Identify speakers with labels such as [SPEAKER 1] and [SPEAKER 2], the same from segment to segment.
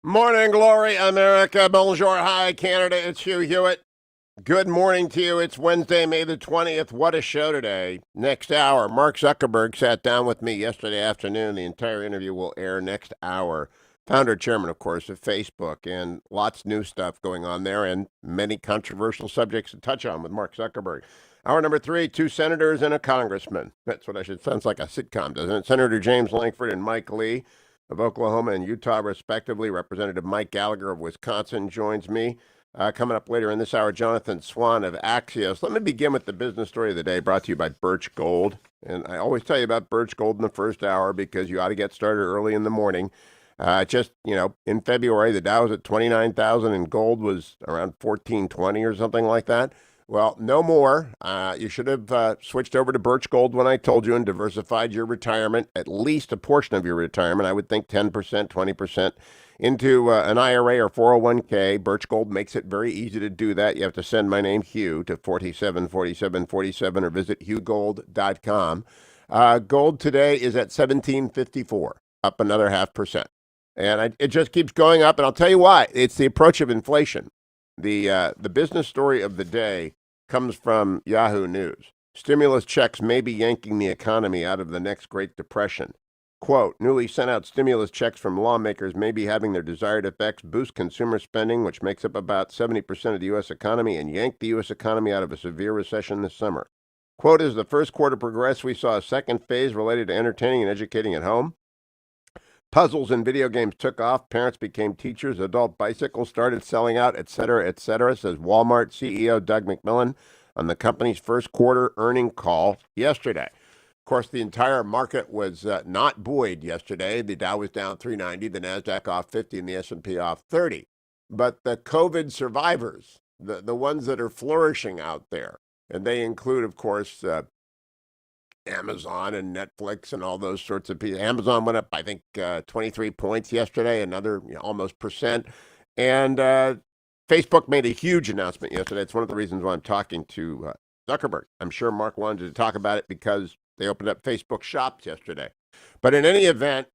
[SPEAKER 1] Morning, glory, America. Bonjour, hi, Canada. It's Hugh Hewitt. Good morning to you. It's Wednesday, May the 20th. What a show today. Next hour, Mark Zuckerberg sat down with me yesterday afternoon. The entire interview will air next hour. Founder, chairman, of course, of Facebook, and lots of new stuff going on there and many controversial subjects to touch on with Mark Zuckerberg. Hour number three, two senators and a congressman. That's what I should. Sounds like a sitcom, doesn't it? Senator James Lankford and Mike Lee of Oklahoma and Utah, respectively. Representative Mike Gallagher of Wisconsin joins me. Coming up later in this hour, Jonathan Swann of Axios. Let me begin with the business story of the day, brought to you by Birch Gold. And I always tell you about Birch Gold in the first hour because you ought to get started early in the morning. In February, the Dow was at 29,000 and gold was around 1420 or something like that. Well, no more. You should have switched over to Birch Gold when I told you and diversified your retirement, at least a portion of your retirement. I would think 10%, 20% into an IRA or 401k. Birch Gold makes it very easy to do that. You have to send my name, Hugh, to 474747 or visit hughgold.com. Gold today is at 1754, up another 0.5%. And it just keeps going up. And I'll tell you why. It's the approach of inflation. The business story of the day comes from Yahoo News. Stimulus checks may be yanking the economy out of the next Great Depression. Quote, newly sent out stimulus checks from lawmakers may be having their desired effects boost consumer spending, which makes up about 70% of the U.S. economy, and yank the U.S. economy out of a severe recession this summer. Quote, as the first quarter progressed, we saw a second phase related to entertaining and educating at home. Puzzles and video games took off. Parents became teachers. Adult bicycles started selling out, et cetera, says Walmart CEO Doug McMillon on the company's first quarter earning call yesterday. Of course, the entire market was not buoyed yesterday. The Dow was down 390, the NASDAQ off 50, and the S&P off 30. But the COVID survivors, the ones that are flourishing out there, and they include, of course, Amazon and Netflix and all those sorts of people. Amazon went up, I think, 23 points yesterday, another almost percent. And Facebook made a huge announcement yesterday. It's one of the reasons why I'm talking to Zuckerberg. I'm sure Mark wanted to talk about it because they opened up Facebook shops yesterday. But in any event,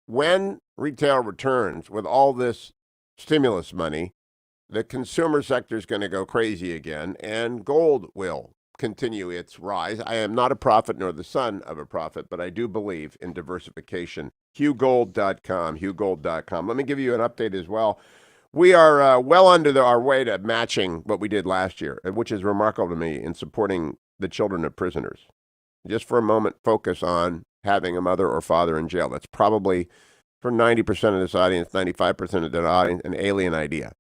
[SPEAKER 1] when retail returns with all this stimulus money, the consumer sector is going to go crazy again, and gold will continue its rise. I am not a prophet nor the son of a prophet, but I do believe in diversification. HughGold.com, HughGold.com. Let me give you an update as well. We are well under our way to matching what we did last year, which is remarkable to me in supporting the children of prisoners. Just for a moment, focus on having a mother or father in jail. That's probably, for 90% of this audience, 95% of the audience, an alien idea.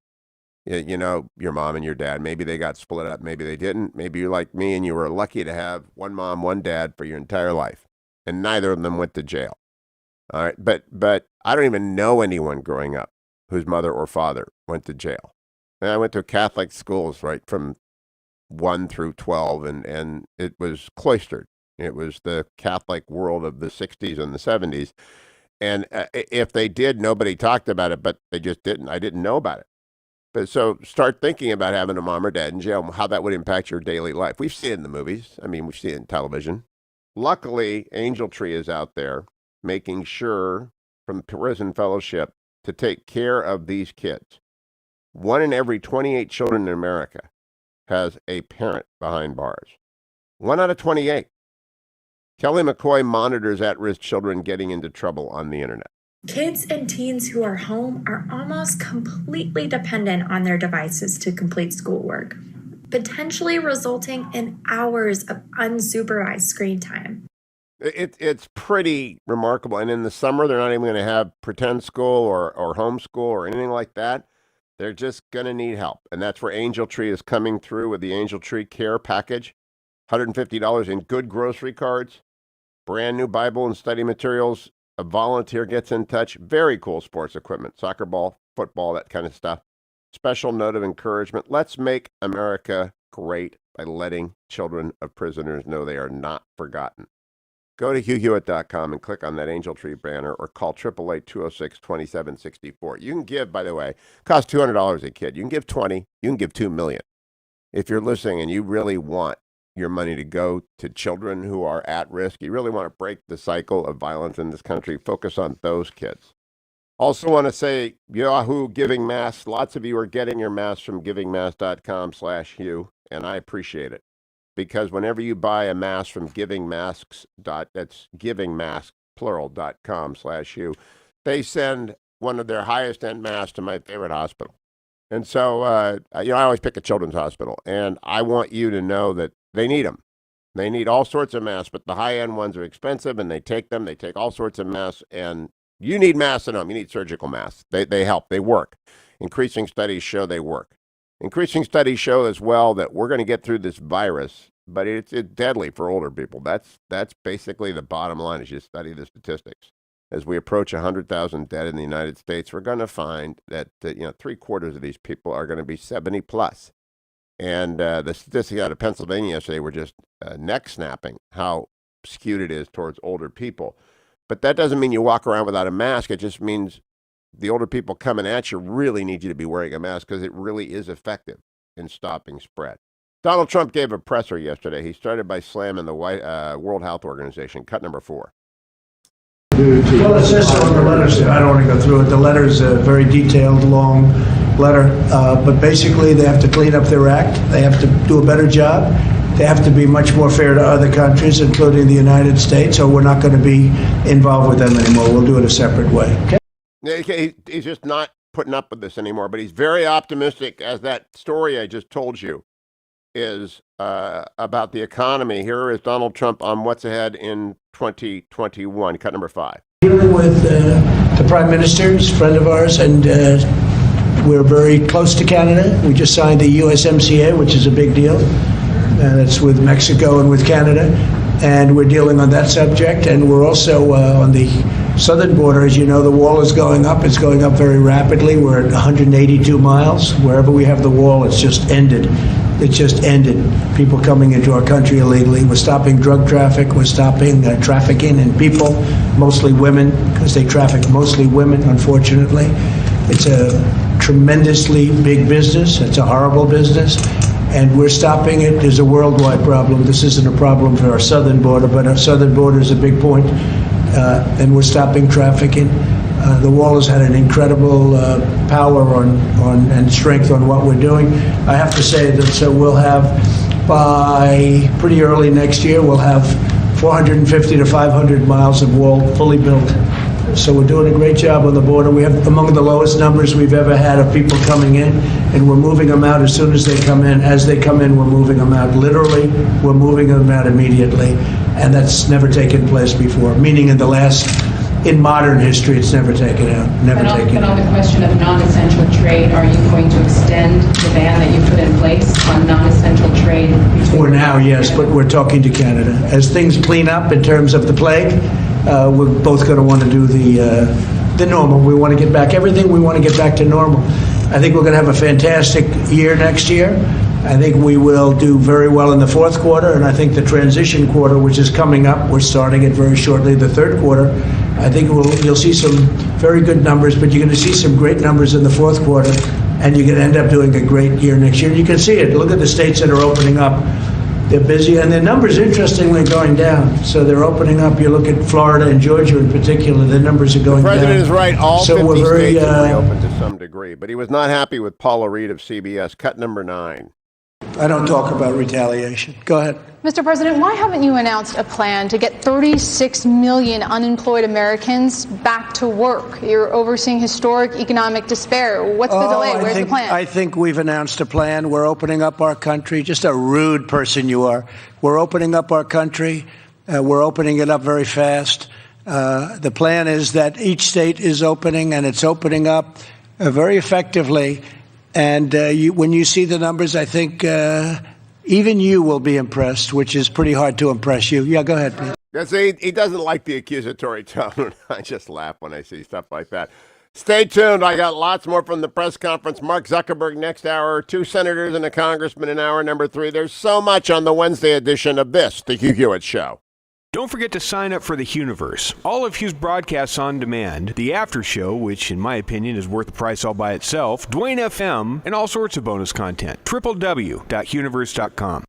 [SPEAKER 1] You know, your mom and your dad, maybe they got split up, maybe they didn't. Maybe you're like me and you were lucky to have one mom, one dad for your entire life, and neither of them went to jail. All right, but I don't even know anyone growing up whose mother or father went to jail. And I went to Catholic schools, right, from 1 through 12, and it was cloistered. It was the Catholic world of the 60s and the 70s. And if they did, nobody talked about it, but they just didn't. I didn't know about it. But so start thinking about having a mom or dad in jail, how that would impact your daily life. We've seen it in the movies. I mean, we've seen it in television. Luckily, Angel Tree is out there making sure from Prison Fellowship to take care of these kids. 1 in every 28 children in America has a parent behind bars. 1 out of 28. Kelly McCoy monitors at-risk children getting into trouble on the internet.
[SPEAKER 2] Kids and teens who are home are almost completely dependent on their devices to complete schoolwork, potentially resulting in hours of unsupervised screen time.
[SPEAKER 1] It's pretty remarkable. And in the summer, they're not even going to have pretend school or homeschool or anything like that. They're just going to need help. And that's where Angel Tree is coming through with the Angel Tree Care Package. $150 in good grocery cards, brand new Bible and study materials. A volunteer gets in touch. Very cool sports equipment, soccer ball, football, that kind of stuff. Special note of encouragement. Let's make America great by letting children of prisoners know they are not forgotten. Go to HughHewitt.com and click on that Angel Tree banner or call 888-206-2764. You can give, by the way, costs $200 a kid. You can give 20, you can give $2 million. If you're listening and you really want your money to go to children who are at risk, you really want to break the cycle of violence in this country, focus on those kids. Also want to say Yahoo giving masks. Lots of you are getting your masks from givingmask.com/Hugh, and I appreciate it. Because whenever you buy a mask from that's givingmask, plural.com/Hugh, they send one of their highest end masks to my favorite hospital. And so, I always pick a children's hospital, and I want you to know that they need them. They need all sorts of masks, but the high end ones are expensive, and they take them. They take all sorts of masks, and you need masks at home. You need surgical masks. They help. They work. Increasing studies show they work. Increasing studies show as well that we're going to get through this virus, but it's deadly for older people. That's basically the bottom line as you study the statistics. As we approach 100,000 dead in the United States, we're going to find that 3/4 of these people are going to be 70 plus. And the statistics out of Pennsylvania yesterday were just neck snapping how skewed it is towards older people. But that doesn't mean you walk around without a mask. It just means the older people coming at you really need you to be wearing a mask because it really is effective in stopping spread. Donald Trump gave a presser yesterday. He started by slamming the World Health Organization, cut number 4.
[SPEAKER 3] Well, it says so in the letters. I don't want to go through it. The letter is a very detailed, long letter. But basically, they have to clean up their act. They have to do a better job. They have to be much more fair to other countries, including the United States, or we're not going to be involved with them anymore. We'll do it a separate way. Okay?
[SPEAKER 1] He's just not putting up with this anymore, but he's very optimistic, as that story I just told you is about the economy. Here is Donald Trump on what's ahead in 2021, cut number 5.
[SPEAKER 3] Dealing with the Prime Minister, he's a friend of ours, and we're very close to Canada. We just signed the USMCA, which is a big deal. And it's with Mexico and with Canada. And we're dealing on that subject. And we're also on the southern border. As you know, the wall is going up. It's going up very rapidly. We're at 182 miles. Wherever we have the wall, it's just ended. It just ended. People coming into our country illegally. We're stopping drug traffic. We're stopping trafficking in people, mostly women, because they traffic mostly women, unfortunately. It's a tremendously big business. It's a horrible business. And we're stopping it. There's a worldwide problem. This isn't a problem for our southern border, but our southern border is a big point. And we're stopping trafficking. The wall has had an incredible power and strength on what we're doing. I have to say that we'll have, by pretty early next year, we'll have 450 to 500 miles of wall fully built. So we're doing a great job on the border. We have among the lowest numbers we've ever had of people coming in, and we're moving them out as soon as they come in. As they come in, we're moving them out. Literally, we're moving them out immediately, and that's never taken place before, meaning in modern history, it's never taken out. But
[SPEAKER 4] on the question of non-essential trade, are you going to extend the ban that you put in place on non-essential trade?
[SPEAKER 3] For now, yes, but we're talking to Canada. As things clean up in terms of the plague, we're both going to want to do the normal. We want to get back everything. We want to get back to normal. I think we're going to have a fantastic year next year. I think we will do very well in the fourth quarter, and I think the transition quarter, which is coming up, we're starting it very shortly, the third quarter. I think you'll see some very good numbers, but you're going to see some great numbers in the fourth quarter, and you're going to end up doing a great year next year. And you can see it. Look at the states that are opening up. They're busy, and their numbers, interestingly, are going down. So they're opening up. You look at Florida and Georgia in particular, the numbers are going down.
[SPEAKER 1] The president is right. All 50 states have reopened to some degree, but he was not happy with Paula Reed of CBS, cut number 9.
[SPEAKER 3] I don't talk about retaliation. Go ahead.
[SPEAKER 5] Mr. President, why haven't you announced a plan to get 36 million unemployed Americans back to work? You're overseeing historic economic despair. What's the delay? Where's the plan?
[SPEAKER 3] I think we've announced a plan. We're opening up our country. Just a rude person you are. We're opening up our country. We're opening it up very fast. The plan is that each state is opening, and it's opening up very effectively. And when you see the numbers, I think even you will be impressed, which is pretty hard to impress you. Yeah, go ahead, please.
[SPEAKER 1] He doesn't like the accusatory tone. I just laugh when I see stuff like that. Stay tuned. I got lots more from the press conference. Mark Zuckerberg next hour, 2 senators and a congressman in hour number 3. There's so much on the Wednesday edition of this, The Hugh Hewitt Show.
[SPEAKER 6] Don't forget to sign up for the Hugh-niverse. All of Hugh's broadcasts on demand, the after show, which in my opinion is worth the price all by itself, Dwayne FM, and all sorts of bonus content. www.hugh-niverse.com.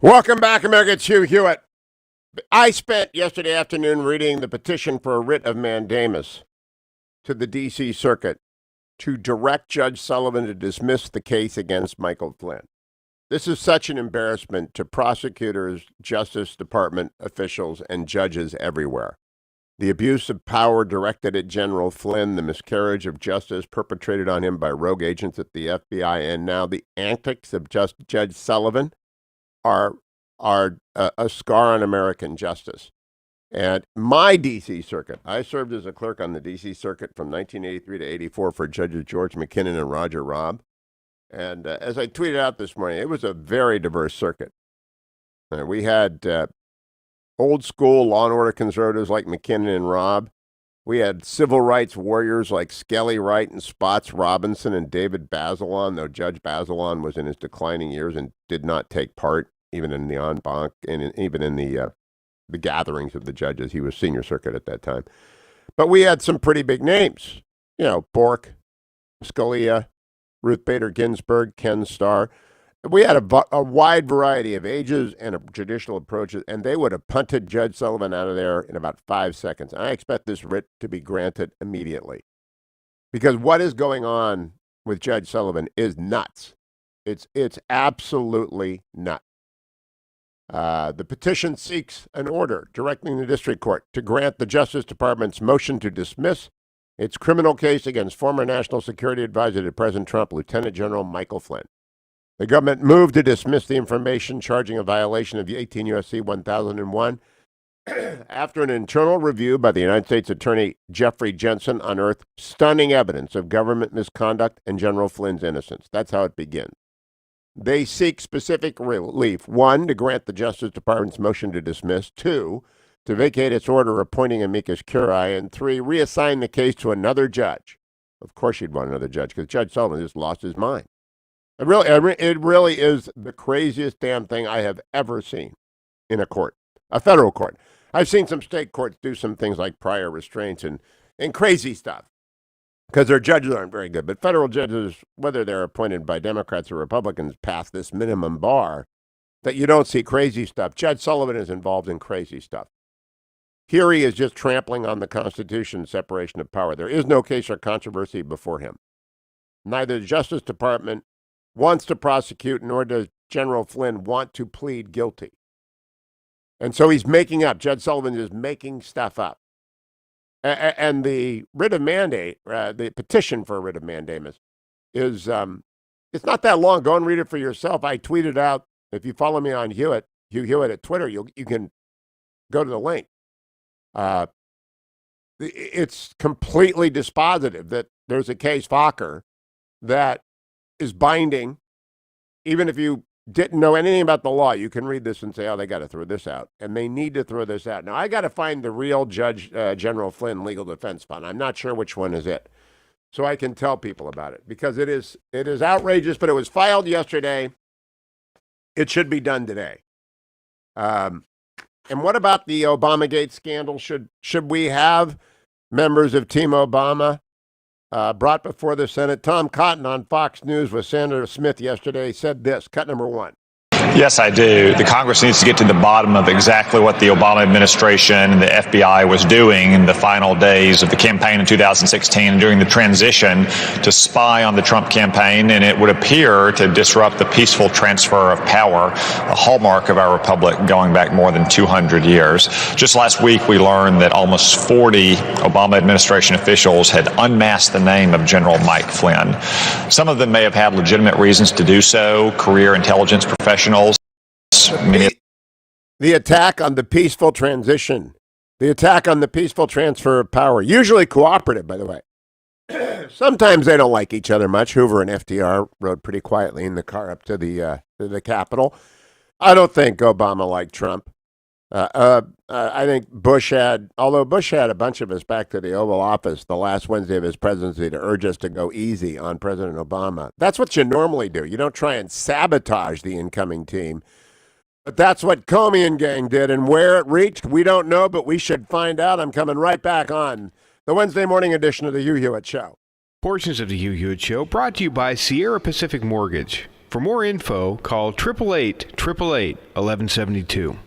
[SPEAKER 1] Welcome back, America. It's Hugh Hewitt. I spent yesterday afternoon reading the petition for a writ of mandamus to the D.C. Circuit to direct Judge Sullivan to dismiss the case against Michael Flynn. This is such an embarrassment to prosecutors, Justice Department officials, and judges everywhere. The abuse of power directed at General Flynn, the miscarriage of justice perpetrated on him by rogue agents at the FBI, and now the antics of Judge Sullivan are a scar on American justice. And my D.C. Circuit, I served as a clerk on the D.C. Circuit from 1983 to 84 for Judges George McKinnon and Roger Robb. And as I tweeted out this morning, it was a very diverse circuit. We had old school law and order conservatives like McKinnon and Robb. We had civil rights warriors like Skelly Wright and Spots Robinson and David Bazelon, though Judge Bazelon was in his declining years and did not take part even in the en banc and even in the gatherings of the judges. He was senior circuit at that time. But we had some pretty big names, Bork, Scalia, Ruth Bader Ginsburg, Ken Starr. We had a wide variety of ages and judicial approaches, and they would have punted Judge Sullivan out of there in about 5 seconds. And I expect this writ to be granted immediately. Because what is going on with Judge Sullivan is nuts. It's absolutely nuts. The petition seeks an order directing the district court to grant the Justice Department's motion to dismiss its criminal case against former National Security Advisor to President Trump, Lieutenant General Michael Flynn. The government moved to dismiss the information charging a violation of 18 U.S.C. 1001 after an internal review by the United States Attorney Jeffrey Jensen unearthed stunning evidence of government misconduct and General Flynn's innocence. That's how it begins. They seek specific relief. 1, to grant the Justice Department's motion to dismiss. 2, to vacate its order appointing amicus curiae. And 3, reassign the case to another judge. Of course you'd want another judge because Judge Sullivan just lost his mind. It really is the craziest damn thing I have ever seen in a court, a federal court. I've seen some state courts do some things like prior restraints and crazy stuff because their judges aren't very good. But federal judges, whether they're appointed by Democrats or Republicans, pass this minimum bar that you don't see crazy stuff. Judge Sullivan is involved in crazy stuff. Here he is just trampling on the Constitution, separation of power. There is no case or controversy before him. Neither the Justice Department wants to prosecute, nor does General Flynn want to plead guilty. And so he's making up. Judge Sullivan is making stuff up. And the writ of mandate, the petition for a writ of mandamus, is it's not that long. Go and read it for yourself. I tweeted out. If you follow me on Hugh Hewitt at Twitter, you can go to the link. It's completely dispositive that there's a case, Fokker, that is binding. Even if you didn't know anything about the law, you can read this and say, oh, they got to throw this out. And they need to throw this out. Now, I got to find the real Judge General Flynn Legal Defense Fund. I'm not sure which one is it. So I can tell people about it because it is outrageous, but it was filed yesterday. It should be done today. And what about the Obamagate scandal? Should we have members of Team Obama brought before the Senate? Tom Cotton on Fox News with Senator Smith yesterday said this, cut number 1.
[SPEAKER 7] Yes, I do. The Congress needs to get to the bottom of exactly what the Obama administration and the FBI was doing in the final days of the campaign in 2016 and during the transition to spy on the Trump campaign, and it would appear to disrupt the peaceful transfer of power, a hallmark of our republic going back more than 200 years. Just last week, we learned that almost 40 Obama administration officials had unmasked the name of General Mike Flynn. Some of them may have had legitimate reasons to do so, career intelligence professionals.
[SPEAKER 1] The attack on the peaceful transition, the attack on the peaceful transfer of power, usually cooperative, by the way. Sometimes they don't like each other much. Hoover and FDR rode pretty quietly in the car up to the Capitol. I don't think Obama liked Trump. I think Bush had a bunch of us back to the Oval Office the last Wednesday of his presidency to urge us to go easy on President Obama. That's what you normally do. You don't try and sabotage the incoming team. But that's what Comey and gang did, and where it reached, we don't know, but we should find out. I'm coming right back on the Wednesday morning edition of the Hugh Hewitt Show.
[SPEAKER 6] Portions of the Hugh Hewitt Show brought to you by Sierra Pacific Mortgage. For more info, call 888-888-1172.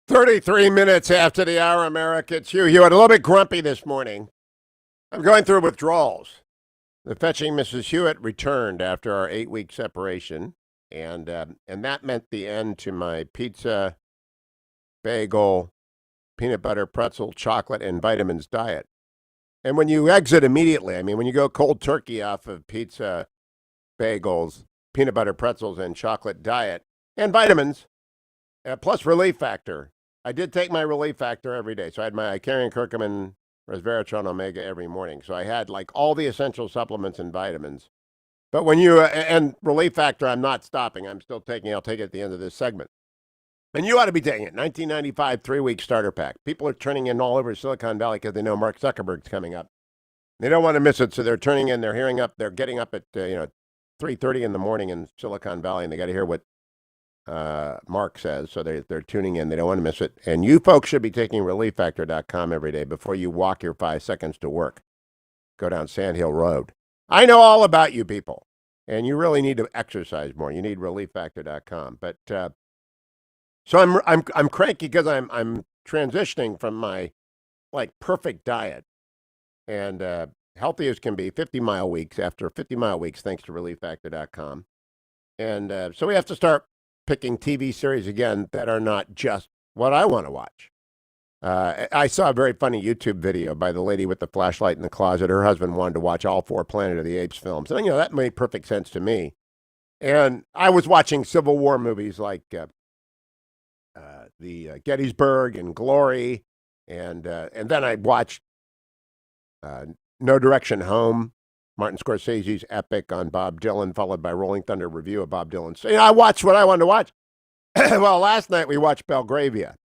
[SPEAKER 1] 33 minutes after the hour, America. It's Hugh Hewitt. A little bit grumpy this morning. I'm going through withdrawals. The fetching Mrs. Hewitt returned after our 8-week separation, and that meant the end to my pizza, bagel, peanut butter, pretzel, chocolate, and vitamins diet. And when you exit immediately, I mean, when you go cold turkey off of pizza, bagels, peanut butter, pretzels, and chocolate diet, and vitamins, plus Relief Factor. I did take my Relief Factor every day. So I had my Icarian Curcumin Resveratrol Omega every morning. So I had like all the essential supplements and vitamins. But when you, and Relief Factor, I'm not stopping. I'm still taking, I'll take it at the end of this segment. And you ought to be taking it. 1995 3-week starter pack. People are turning in all over Silicon Valley because they know Mark Zuckerberg's coming up. They don't want to miss it. So they're turning in, they're getting up at, 3:30 in the morning in Silicon Valley, and they got to hear what Mark says, so they're tuning in. They don't want to miss it. And you folks should be taking ReliefFactor.com every day before you walk your 5 seconds to work. Go down Sand Hill Road. I know all about you people, and you really need to exercise more. You need ReliefFactor.com. But so I'm cranky because I'm transitioning from my like perfect diet and healthy as can be, 50-mile weeks after 50-mile weeks, thanks to ReliefFactor.com. And so we have to start picking TV series again that are not just what I want to watch. I saw a very funny YouTube video by the lady with the flashlight in the closet. Her husband wanted to watch all 4 Planet of the Apes films. And, that made perfect sense to me. And I was watching Civil War movies like the Gettysburg and Glory. And then I watched No Direction Home, Martin Scorsese's epic on Bob Dylan, followed by Rolling Thunder review of Bob Dylan. So, I watched what I wanted to watch. Well, last night we watched Belgravia.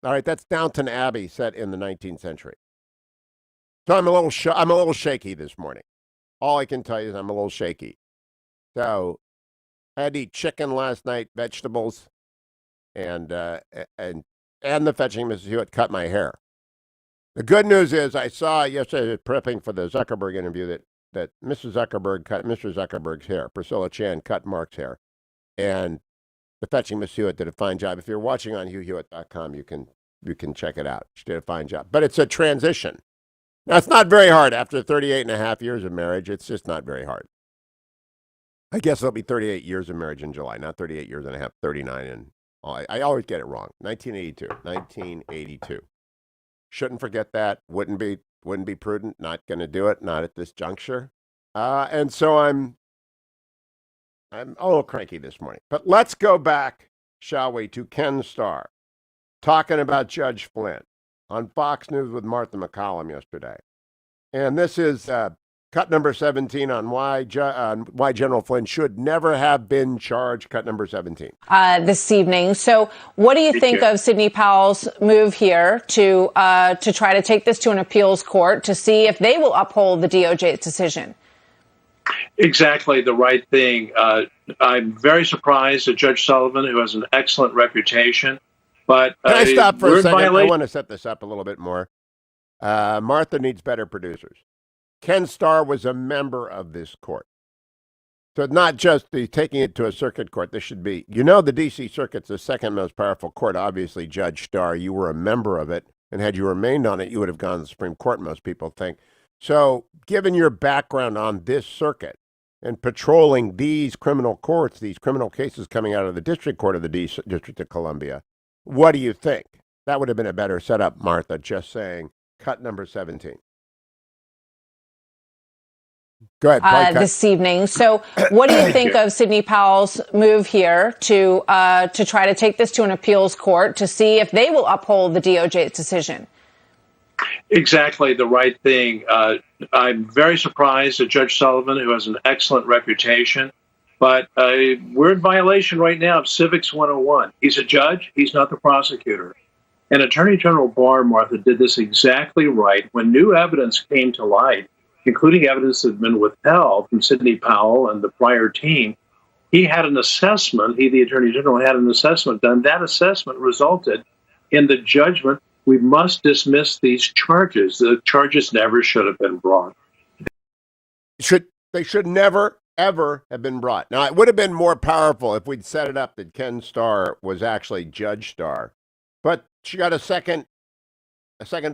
[SPEAKER 1] All right, that's Downton Abbey set in the 19th century. So I'm a little shaky this morning. All I can tell you is I'm a little shaky. So I had to eat chicken last night, vegetables, and the fetching Mrs. Hewitt cut my hair. The good news is I saw yesterday prepping for the Zuckerberg interview that Mrs. Zuckerberg cut Mr. Zuckerberg's hair. Priscilla Chan cut Mark's hair. And the fetching Miss Hewitt did a fine job. If you're watching on HughHewitt.com, you can check it out. She did a fine job. But it's a transition. Now, it's not very hard. After 38 and a half years of marriage, it's just not very hard. I guess it'll be 38 years of marriage in July, not 38 years and a half, 39. And I always get it wrong. 1982. Shouldn't forget that. Wouldn't be prudent. Not going to do it. Not at this juncture. And so I'm a little cranky this morning. But let's go back, shall we, to Ken Starr talking about Judge Flynn on Fox News with Martha McCallum yesterday. And this is cut number 17 on why General Flynn should never have been charged, cut number 17.
[SPEAKER 8] This evening. So what do you think of Sidney Powell's move here to try to take this to an appeals court to see if they will uphold the DOJ's decision?
[SPEAKER 9] Exactly the right thing. I'm very surprised that Judge Sullivan, who has an excellent reputation, but
[SPEAKER 1] can I stop for a second? I want to set this up a little bit more. Martha needs better producers. Ken Starr was a member of this court. So not just taking it to a circuit court. This should be, the D.C. Circuit's the second most powerful court. Obviously, Judge Starr, you were a member of it. And had you remained on it, you would have gone to the Supreme Court, most people think. So given your background on this circuit and patrolling these criminal courts, these criminal cases coming out of the District Court of the District of Columbia, what do you think? That would have been a better setup, Martha, just saying, cut number 17. Go ahead.
[SPEAKER 8] This evening. So what do you think of Sidney Powell's move here to try to take this to an appeals court to see if they will uphold the DOJ's decision?
[SPEAKER 9] Exactly the right thing. I'm very surprised that Judge Sullivan, who has an excellent reputation, but we're in violation right now of Civics 101. He's a judge. He's not the prosecutor. And Attorney General Barr, Martha, did this exactly right. When new evidence came to light, including evidence that had been withheld from Sidney Powell and the prior team, he had an assessment. He, the Attorney General, had an assessment done. That assessment resulted in the judgment, we must dismiss these charges. The charges never should have been brought.
[SPEAKER 1] They should never, ever have been brought. Now, it would have been more powerful if we'd set it up that Ken Starr was actually Judge Starr. But she got a second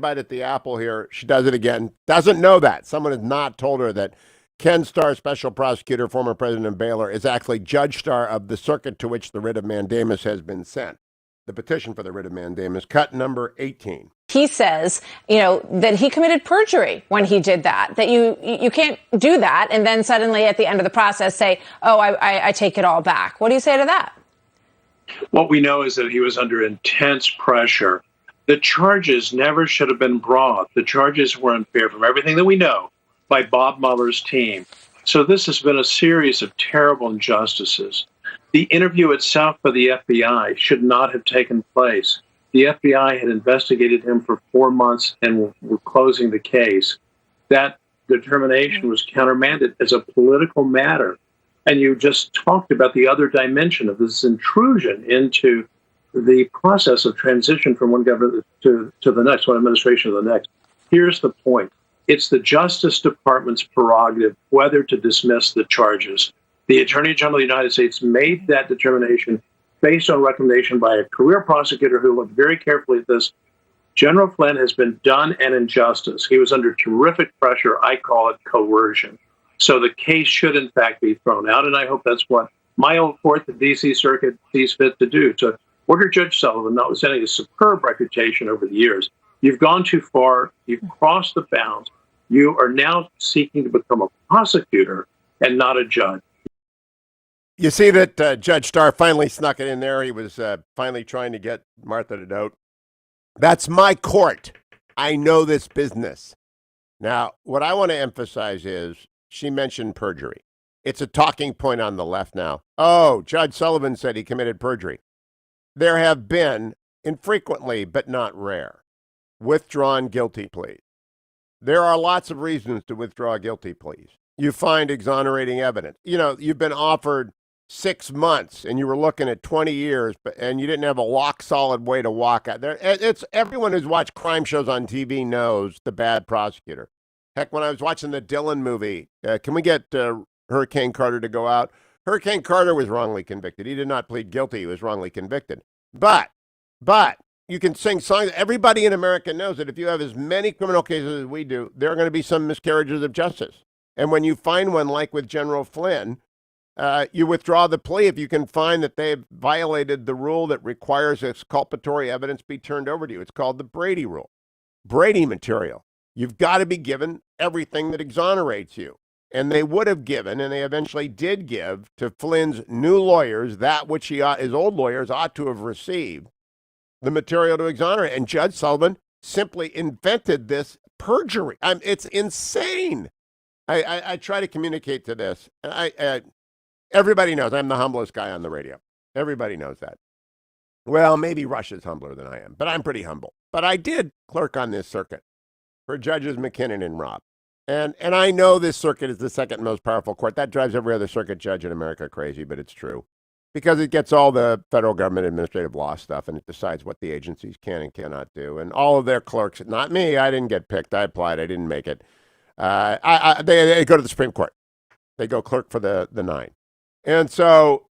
[SPEAKER 1] bite at the apple here. She does it again. Doesn't know that. Someone has not told her that Ken Starr, special prosecutor, former president of Baylor, is actually Judge Starr of the circuit to which the writ of mandamus has been sent. The petition for the writ of mandamus, cut number 18.
[SPEAKER 8] He says, that he committed perjury when he did that, that you can't do that and then suddenly at the end of the process say, oh, I take it all back. What do you say to that?
[SPEAKER 9] What we know is that he was under intense pressure. The charges never should have been brought. The charges were unfair from everything that we know by Bob Mueller's team. So this has been a series of terrible injustices. The interview itself for the FBI should not have taken place. The FBI had investigated him for 4 months and were closing the case. That determination was countermanded as a political matter. And you just talked about the other dimension of this intrusion into the process of transition from one government to the next, one administration to the next. Here's the point. It's the Justice Department's prerogative whether to dismiss the charges. The Attorney General of the United States made that determination based on recommendation by a career prosecutor who looked very carefully at this. General Flynn has been done an injustice. He was under terrific pressure. I call it coercion. So the case should, in fact, be thrown out, and I hope that's what my old court, the D.C. Circuit, sees fit to do, to order Judge Sullivan, notwithstanding his superb reputation over the years. You've gone too far. You've crossed the bounds. You are now seeking to become a prosecutor and not a judge.
[SPEAKER 1] You see that Judge Starr finally snuck it in there. He was finally trying to get Martha to note. That's my court. I know this business. Now, what I want to emphasize is she mentioned perjury. It's a talking point on the left now. Oh, Judge Sullivan said he committed perjury. There have been, infrequently but not rare, withdrawn guilty pleas. There are lots of reasons to withdraw guilty pleas. You find exonerating evidence. You've been offered 6 months and you were looking at 20 years, and you didn't have a lock solid way to walk out there. It's everyone who's watched crime shows on TV knows the bad prosecutor. Heck, when I was watching the Dylan movie, can we get Hurricane Carter to go out? Hurricane Carter was wrongly convicted. He did not plead guilty. He was wrongly convicted. But you can sing songs. Everybody in America knows that if you have as many criminal cases as we do, there are going to be some miscarriages of justice. And when you find one, like with General Flynn, you withdraw the plea if you can find that they've violated the rule that requires exculpatory evidence be turned over to you. It's called the Brady rule. Brady material. You've got to be given everything that exonerates you. And they would have given, and they eventually did give, to Flynn's new lawyers that which his old lawyers ought to have received, the material to exonerate. And Judge Sullivan simply invented this perjury. It's insane. I try to communicate to this. Everybody knows I'm the humblest guy on the radio. Everybody knows that. Well, maybe Rush is humbler than I am, but I'm pretty humble. But I did clerk on this circuit for Judges McKinnon and Robb. And I know this circuit is the second most powerful court. That drives every other circuit judge in America crazy, but it's true. Because it gets all the federal government administrative law stuff, and it decides what the agencies can and cannot do. And all of their clerks, not me, I didn't get picked. I applied. I didn't make it. They go to the Supreme Court. They go clerk for the 9. And so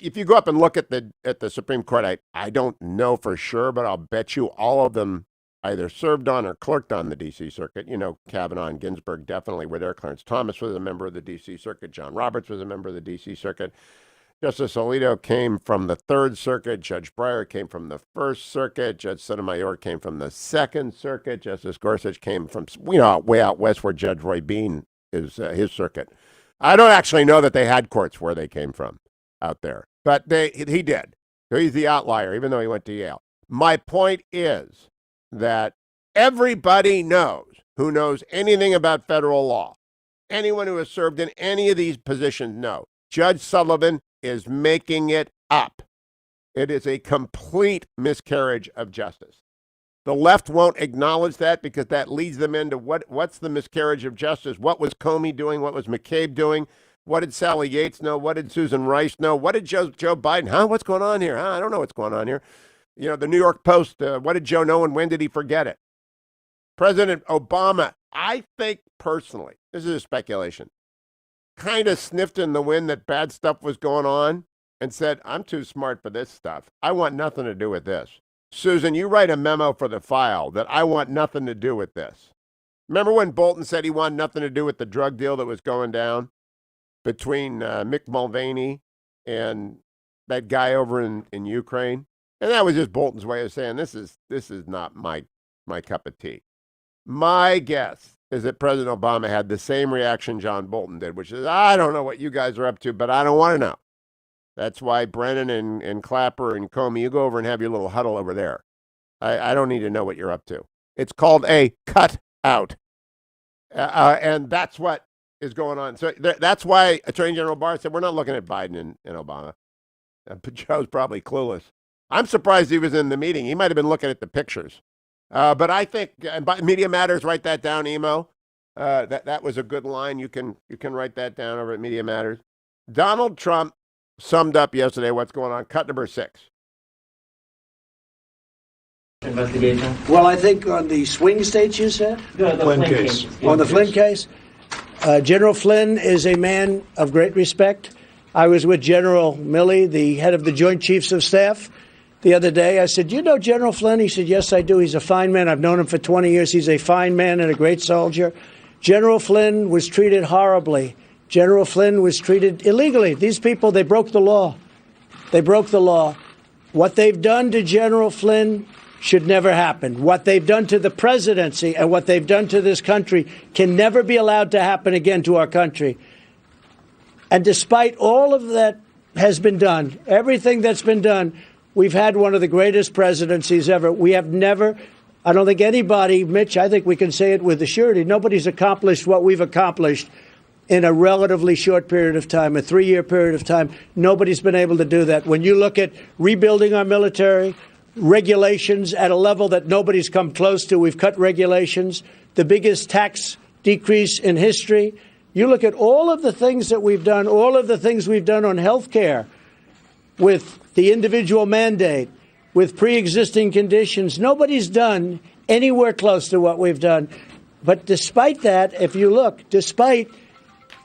[SPEAKER 1] if you go up and look at the Supreme Court, I don't know for sure, but I'll bet you all of them either served on or clerked on the D.C. Circuit. Kavanaugh and Ginsburg definitely were there. Clarence Thomas was a member of the D.C. Circuit. John Roberts was a member of the D.C. Circuit. Justice Alito came from the 3rd Circuit. Judge Breyer came from the 1st Circuit. Judge Sotomayor came from the 2nd Circuit. Justice Gorsuch came from, way out west where Judge Roy Bean is his circuit. I don't actually know that they had courts where they came from out there, but he did. So he's the outlier, even though he went to Yale. My point is that everybody knows who knows anything about federal law. Anyone who has served in any of these positions knows. Judge Sullivan is making it up. It is a complete miscarriage of justice. The left won't acknowledge that because that leads them into what's the miscarriage of justice? What was Comey doing? What was McCabe doing? What did Sally Yates know? What did Susan Rice know? What did Joe Biden? What's going on here? I don't know what's going on here. The New York Post, what did Joe know and when did he forget it? President Obama, I think personally, this is a speculation, kind of sniffed in the wind that bad stuff was going on and said, I'm too smart for this stuff. I want nothing to do with this. Susan, you write a memo for the file that I want nothing to do with this. Remember when Bolton said he wanted nothing to do with the drug deal that was going down between Mick Mulvaney and that guy over in Ukraine? And that was just Bolton's way of saying, this is not my cup of tea. My guess is that President Obama had the same reaction John Bolton did, which is, I don't know what you guys are up to, but I don't want to know. That's why Brennan and Clapper and Comey, you go over and have your little huddle over there. I don't need to know what you're up to. It's called a cutout. And that's what is going on. So that's why Attorney General Barr said, we're not looking at Biden and Obama. But Joe's probably clueless. I'm surprised he was in the meeting. He might have been looking at the pictures. But I think, Media Matters, write that down, Emo. That was a good line. You can write that down over at Media Matters. Donald Trump summed up yesterday what's going on. Cut number 6.
[SPEAKER 3] Investigation? Well, I think on the swing states, you said?
[SPEAKER 10] The Flynn case.
[SPEAKER 3] On the Flynn case? General Flynn is a man of great respect. I was with General Milley, the head of the Joint Chiefs of Staff, the other day. I said, you know General Flynn? He said, yes, I do. He's a fine man. I've known him for 20 years. He's a fine man and a great soldier. General Flynn was treated horribly. General Flynn was treated illegally. These people, they broke the law. They broke the law. What they've done to General Flynn should never happen. What they've done to the presidency and what they've done to this country can never be allowed to happen again to our country. And despite all of that has been done, everything that's been done, we've had one of the greatest presidencies ever. We have never, I don't think anybody, Mitch, I think we can say it with surety, nobody's accomplished what we've accomplished in a relatively short period of time, a 3-year period of time. Nobody's been able to do that. When you look at rebuilding our military, regulations at a level that nobody's come close to, we've cut regulations, the biggest tax decrease in history. You look at all of the things that we've done, all of the things we've done on health care, with the individual mandate, with pre-existing conditions. Nobody's done anywhere close to what we've done. But despite that, if you look, despite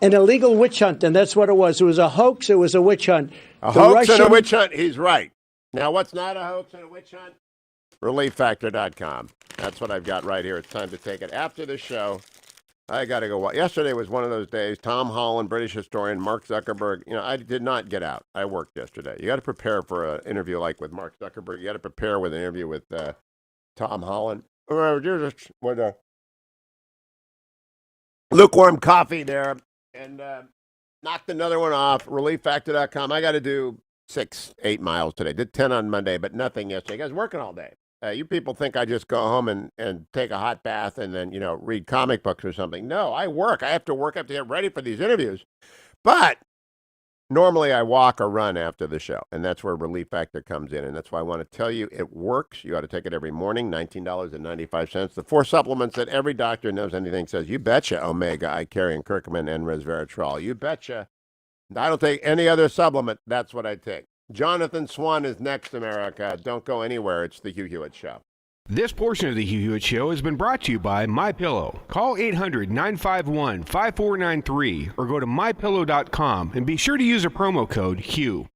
[SPEAKER 3] an illegal witch hunt, and that's what it was. It was a hoax. It was a witch hunt.
[SPEAKER 1] A hoax and a witch hunt. He's right. Now, what's not a hoax and a witch hunt? ReliefFactor.com. That's what I've got right here. It's time to take it. After the show, I got to go. Yesterday was one of those days. Tom Holland, British historian, Mark Zuckerberg. I did not get out. I worked yesterday. You got to prepare for an interview like with Mark Zuckerberg. You got to prepare with an interview with Tom Holland. With lukewarm coffee there. And knocked another one off. ReliefFactor.com. I got to do 6-8 miles today. Did 10 on Monday, but nothing yesterday. I was working all day. You people think I just go home and take a hot bath and then, read comic books or something. No, I work. I have to work. I have to get ready for these interviews. But normally I walk or run after the show, and that's where Relief Factor comes in. And that's why I want to tell you it works. You ought to take it every morning, $19.95. The 4 supplements that every doctor knows anything says, you betcha, Omega, Icarian, Curcumin, and resveratrol. You betcha. I don't take any other supplement. That's what I take. Jonathan Swann is next, America. Don't go anywhere. It's the Hugh Hewitt Show.
[SPEAKER 6] This portion of the Hugh Hewitt Show has been brought to you by MyPillow. Call 800-951-5493 or go to MyPillow.com and be sure to use a promo code HUGH.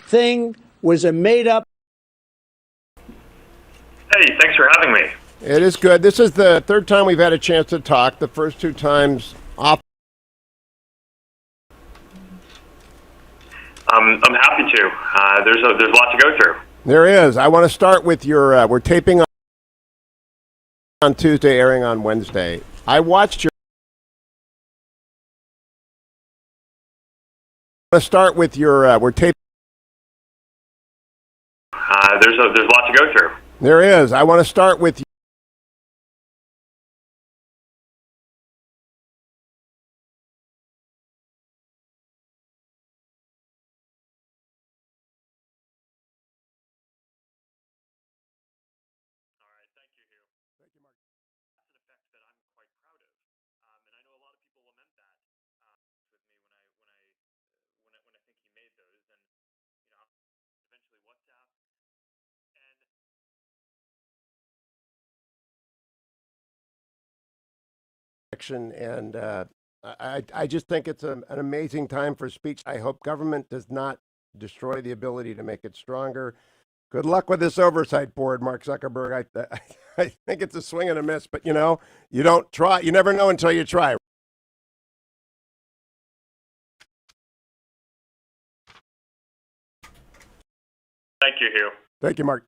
[SPEAKER 3] Thing was a made-up.
[SPEAKER 11] Hey, thanks for having me.
[SPEAKER 1] It is good. This is the third time we've had a chance to talk. The first 2 times off.
[SPEAKER 11] I'm happy to. There's a lot to go through.
[SPEAKER 1] There is. I want to start with your. We're taping on Tuesday, airing on Wednesday. I watched your. I want to start with your. We're taping.
[SPEAKER 11] There's a lot to go through.
[SPEAKER 1] There is. I want to start with election, and I just think it's an amazing time for speech. I hope government does not destroy the ability to make it stronger. Good luck with this oversight board, Mark Zuckerberg. I think it's a swing and a miss, but you don't try. You never know until you try.
[SPEAKER 11] Thank you, Hugh.
[SPEAKER 1] Thank you, Mark.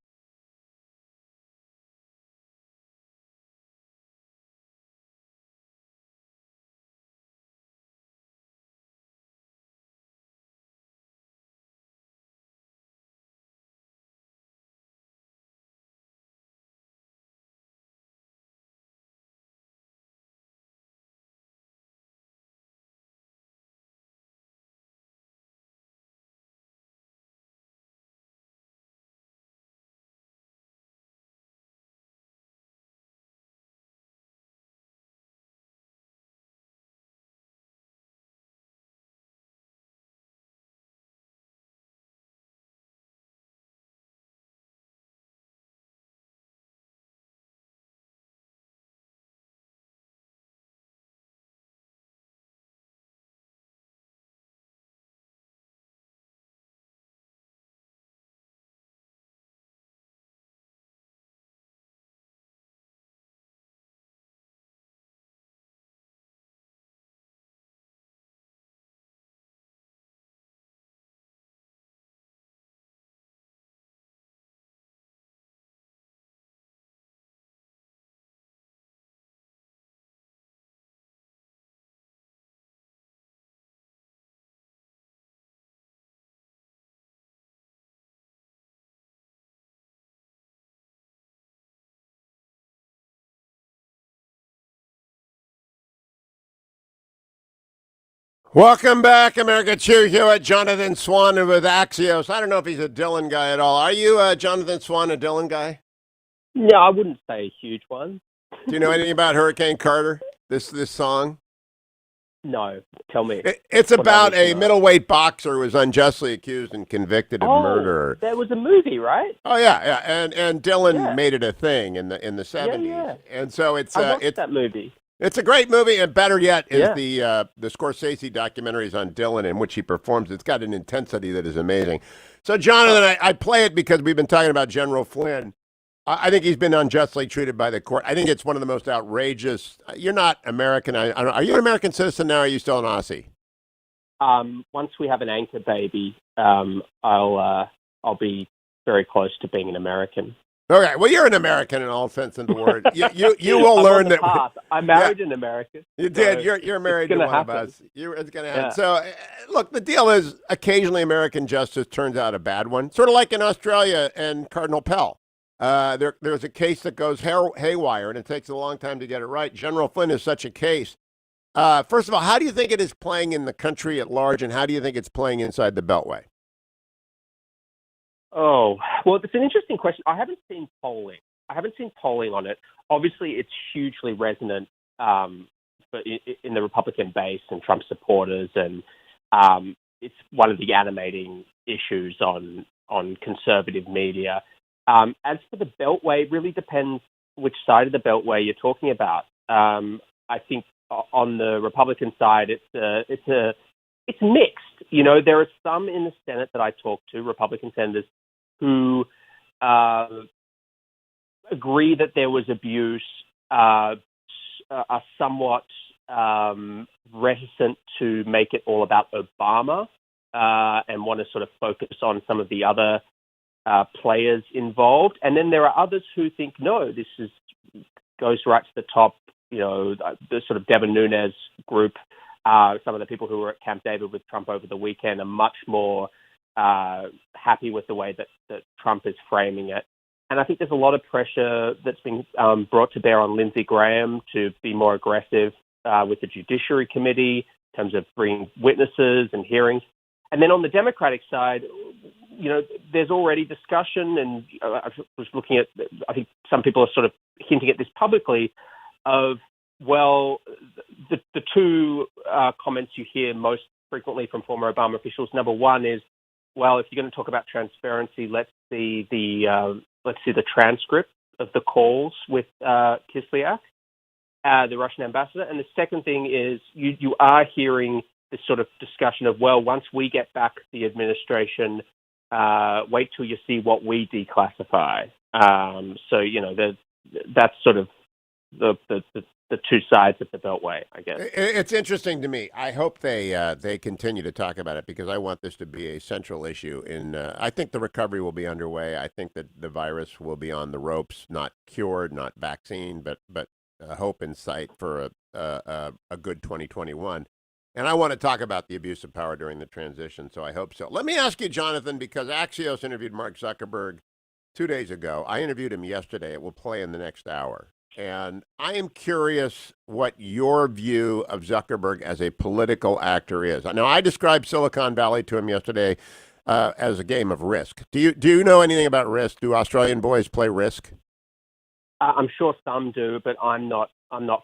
[SPEAKER 1] Welcome back, America. Hugh Hewitt, Jonathan Swann with Axios. I don't know if he's a Dylan guy at all. Are you, Jonathan Swann, a Dylan guy?
[SPEAKER 10] No, I wouldn't say a huge one.
[SPEAKER 1] Do you know anything about Hurricane Carter? This song?
[SPEAKER 10] No, tell me.
[SPEAKER 1] It's about a middleweight boxer who was unjustly accused and convicted of murder.
[SPEAKER 10] There was a movie, right?
[SPEAKER 1] Oh yeah. And Dylan made it a thing in the 70s.
[SPEAKER 10] Yeah.
[SPEAKER 1] And so it's
[SPEAKER 10] that movie.
[SPEAKER 1] It's a great movie, and better yet is the Scorsese documentaries on Dylan in which he performs. It's got an intensity that is amazing. So, Jonathan, I play it because we've been talking about General Flynn. I think he's been unjustly treated by the court. I think it's one of the most outrageous. You're not American. Are you an American citizen now, or are you still an Aussie?
[SPEAKER 10] Once we have an anchor baby, I'll be very close to being an American.
[SPEAKER 1] Okay, well, you're an American in all sense of the word. You will learn that.
[SPEAKER 10] I married an American.
[SPEAKER 1] You did. You're married to one of us. It's going to happen. So, look, the deal is occasionally American justice turns out a bad one, sort of like in Australia and Cardinal Pell. There's a case that goes haywire, and it takes a long time to get it right. General Flynn is such a case. First of all, how do you think it is playing in the country at large, and how do you think it's playing inside the Beltway?
[SPEAKER 10] Oh, well, it's an interesting question. I haven't seen polling on it. Obviously, it's hugely resonant in the Republican base and Trump supporters, and it's one of the animating issues on conservative media. As for the Beltway, it really depends which side of the Beltway you're talking about. I think on the Republican side, it's mixed. You know, there are some in the Senate that I talk to, Republican senators, who agree that there was abuse, are somewhat reticent to make it all about Obama, and want to sort of focus on some of the other players involved. And then there are others who think, no, this goes right to the top. You know, the sort of Devin Nunes group, some of the people who were at Camp David with Trump over the weekend are much more happy with the way that Trump is framing it. And I think there's a lot of pressure that's been brought to bear on Lindsey Graham to be more aggressive with the Judiciary Committee in terms of bringing witnesses and hearings. And then on the Democratic side, you know, there's already discussion, and I was looking at, I think some people are sort of hinting at this publicly, of, well, the two comments you hear most frequently from former Obama officials. Number one is, well, if you're going to talk about transparency, let's see the transcript of the calls with Kislyak. the Russian ambassador. And the second thing is you are hearing this sort of discussion of, well, once we get back the administration, wait till you see what we declassify. So, that's sort of the two sides of the Beltway, I guess.
[SPEAKER 1] It's interesting to me. I hope they continue to talk about it because I want this to be a central issue. I think the recovery will be underway. I think that the virus will be on the ropes, not cured, not vaccine, but hope in sight for a good 2021. And I want to talk about the abuse of power during the transition, so I hope so. Let me ask you, Jonathan, because Axios interviewed Mark Zuckerberg 2 days ago. I interviewed him yesterday. It will play in the next hour. And I am curious what your view of Zuckerberg as a political actor is. Now, I described Silicon Valley to him yesterday as a game of Risk. Do you know anything about Risk? Do Australian boys play Risk?
[SPEAKER 10] I'm sure some do, but I'm not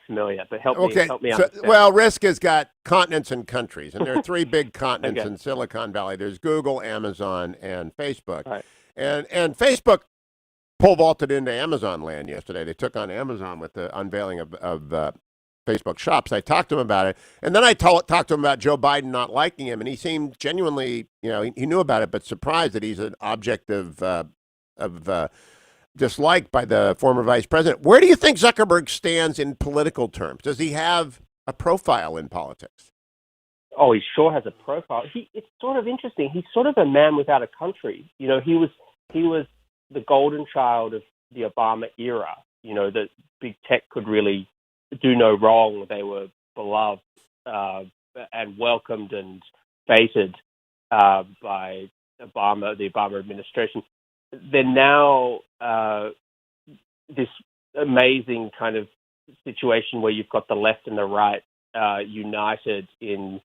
[SPEAKER 10] familiar. But help me understand.
[SPEAKER 1] Well, Risk has got continents and countries, and there are three big continents in Silicon Valley. There's Google, Amazon, and Facebook.
[SPEAKER 10] Right.
[SPEAKER 1] And Facebook pole vaulted into Amazon land yesterday. They took on Amazon with the unveiling of Facebook Shops. I talked to him about it, and then I talked to him about Joe Biden not liking him, and he seemed genuinely, he knew about it, but surprised that he's an object of dislike by the former vice president. Where do you think Zuckerberg stands in political terms? Does he have a profile in politics?
[SPEAKER 10] Oh, he sure has a profile. It's sort of interesting. He's sort of a man without a country. He was the golden child of the Obama era. That big tech could really do no wrong. They were beloved and welcomed and baited by the Obama administration. They're now this amazing kind of situation where you've got the left and the right united in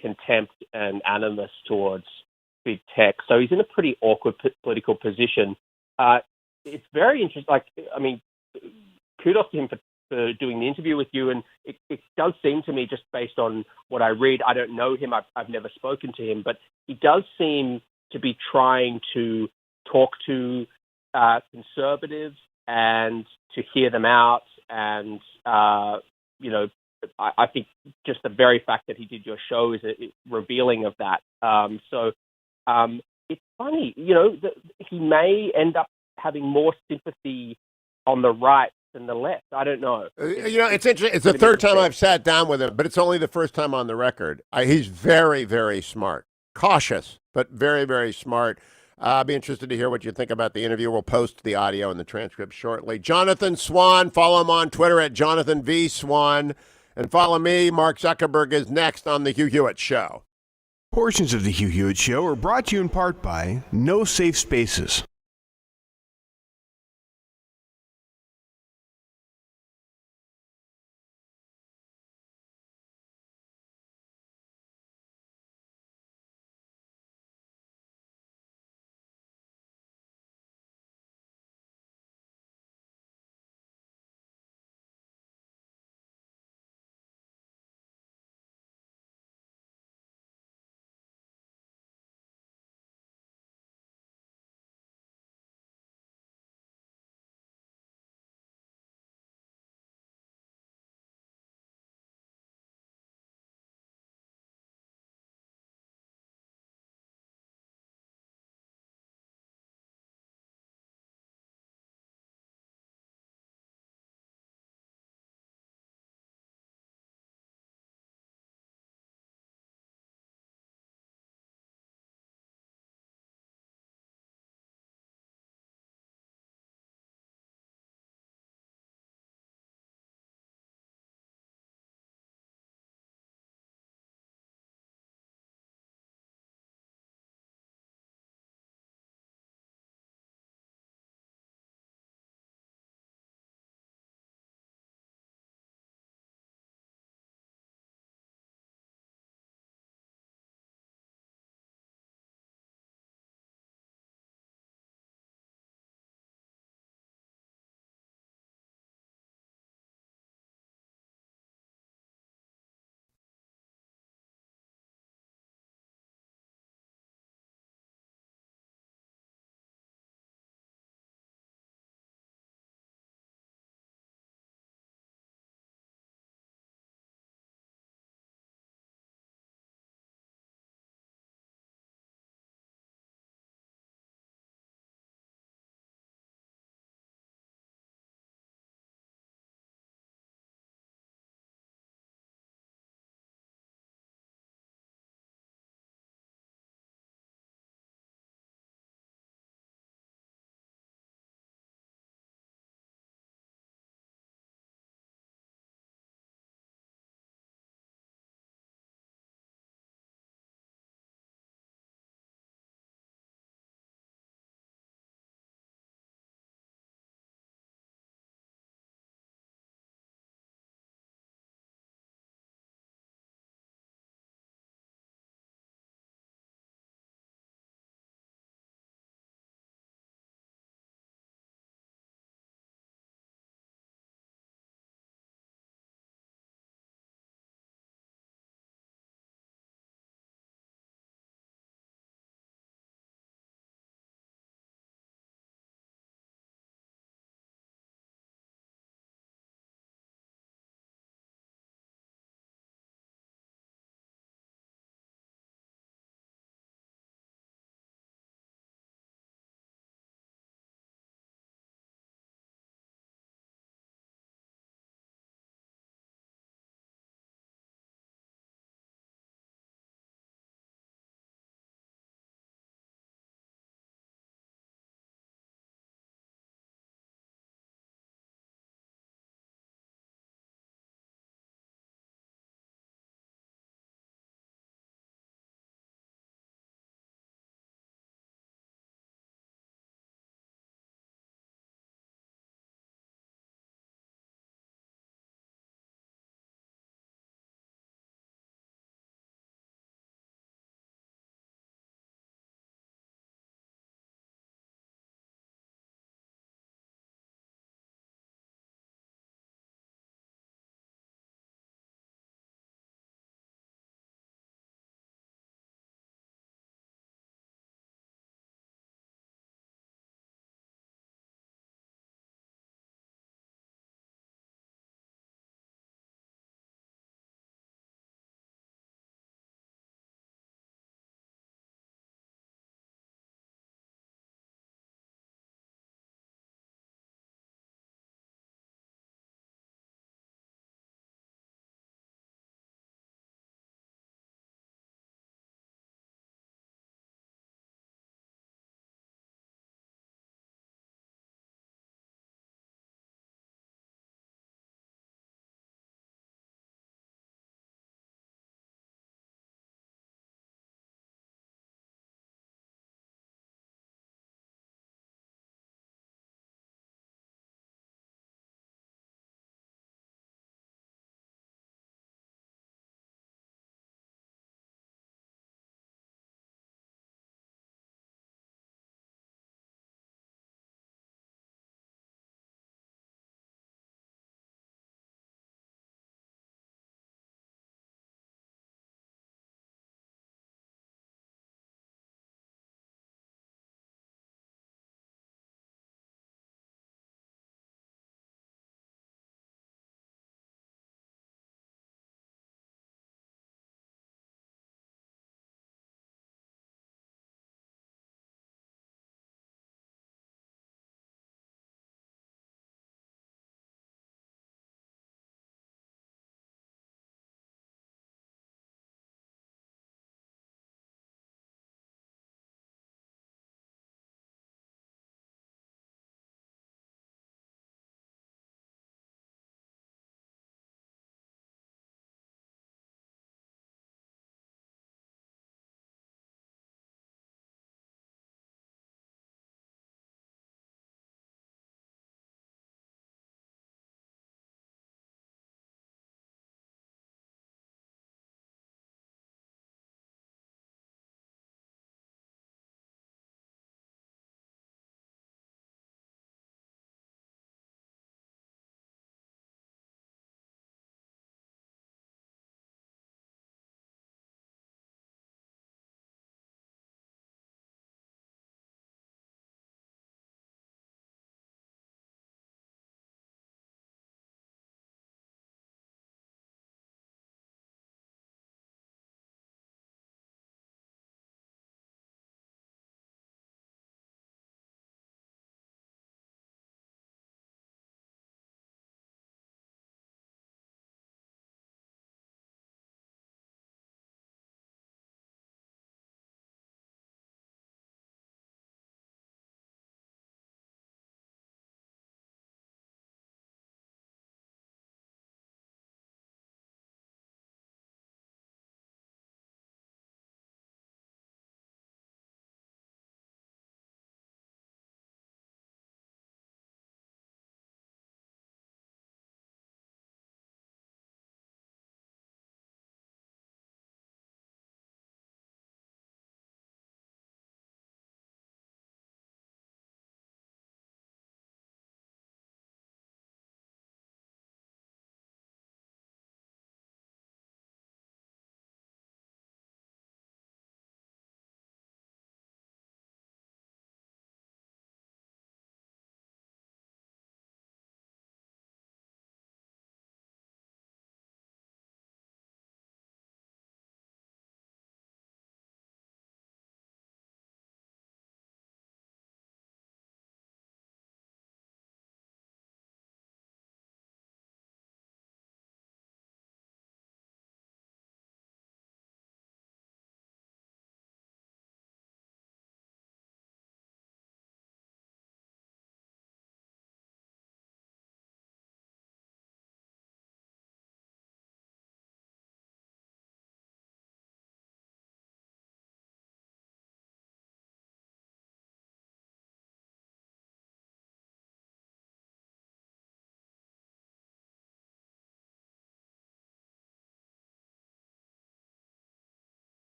[SPEAKER 10] contempt and animus towards big tech. So he's in a pretty awkward political position. It's very interesting. Kudos to him for doing the interview with you. And it does seem to me, just based on what I read, I don't know him, I've never spoken to him, but he does seem to be trying to talk to conservatives and to hear them out. And, I think just the very fact that he did your show is revealing of that. It's funny, he may end up having more sympathy on the right than the left. I don't know.
[SPEAKER 1] It's interesting. It's the third time I've sat down with him, but it's only the first time on the record. He's very, very smart. Cautious, but very, very smart. I'll be interested to hear what you think about the interview. We'll post the audio and the transcript shortly. Jonathan Swann, follow him on Twitter at Jonathan V. Swann. And follow me. Mark Zuckerberg is next on The Hugh Hewitt Show.
[SPEAKER 6] Portions of The Hugh Hewitt Show are brought to you in part by No Safe Spaces.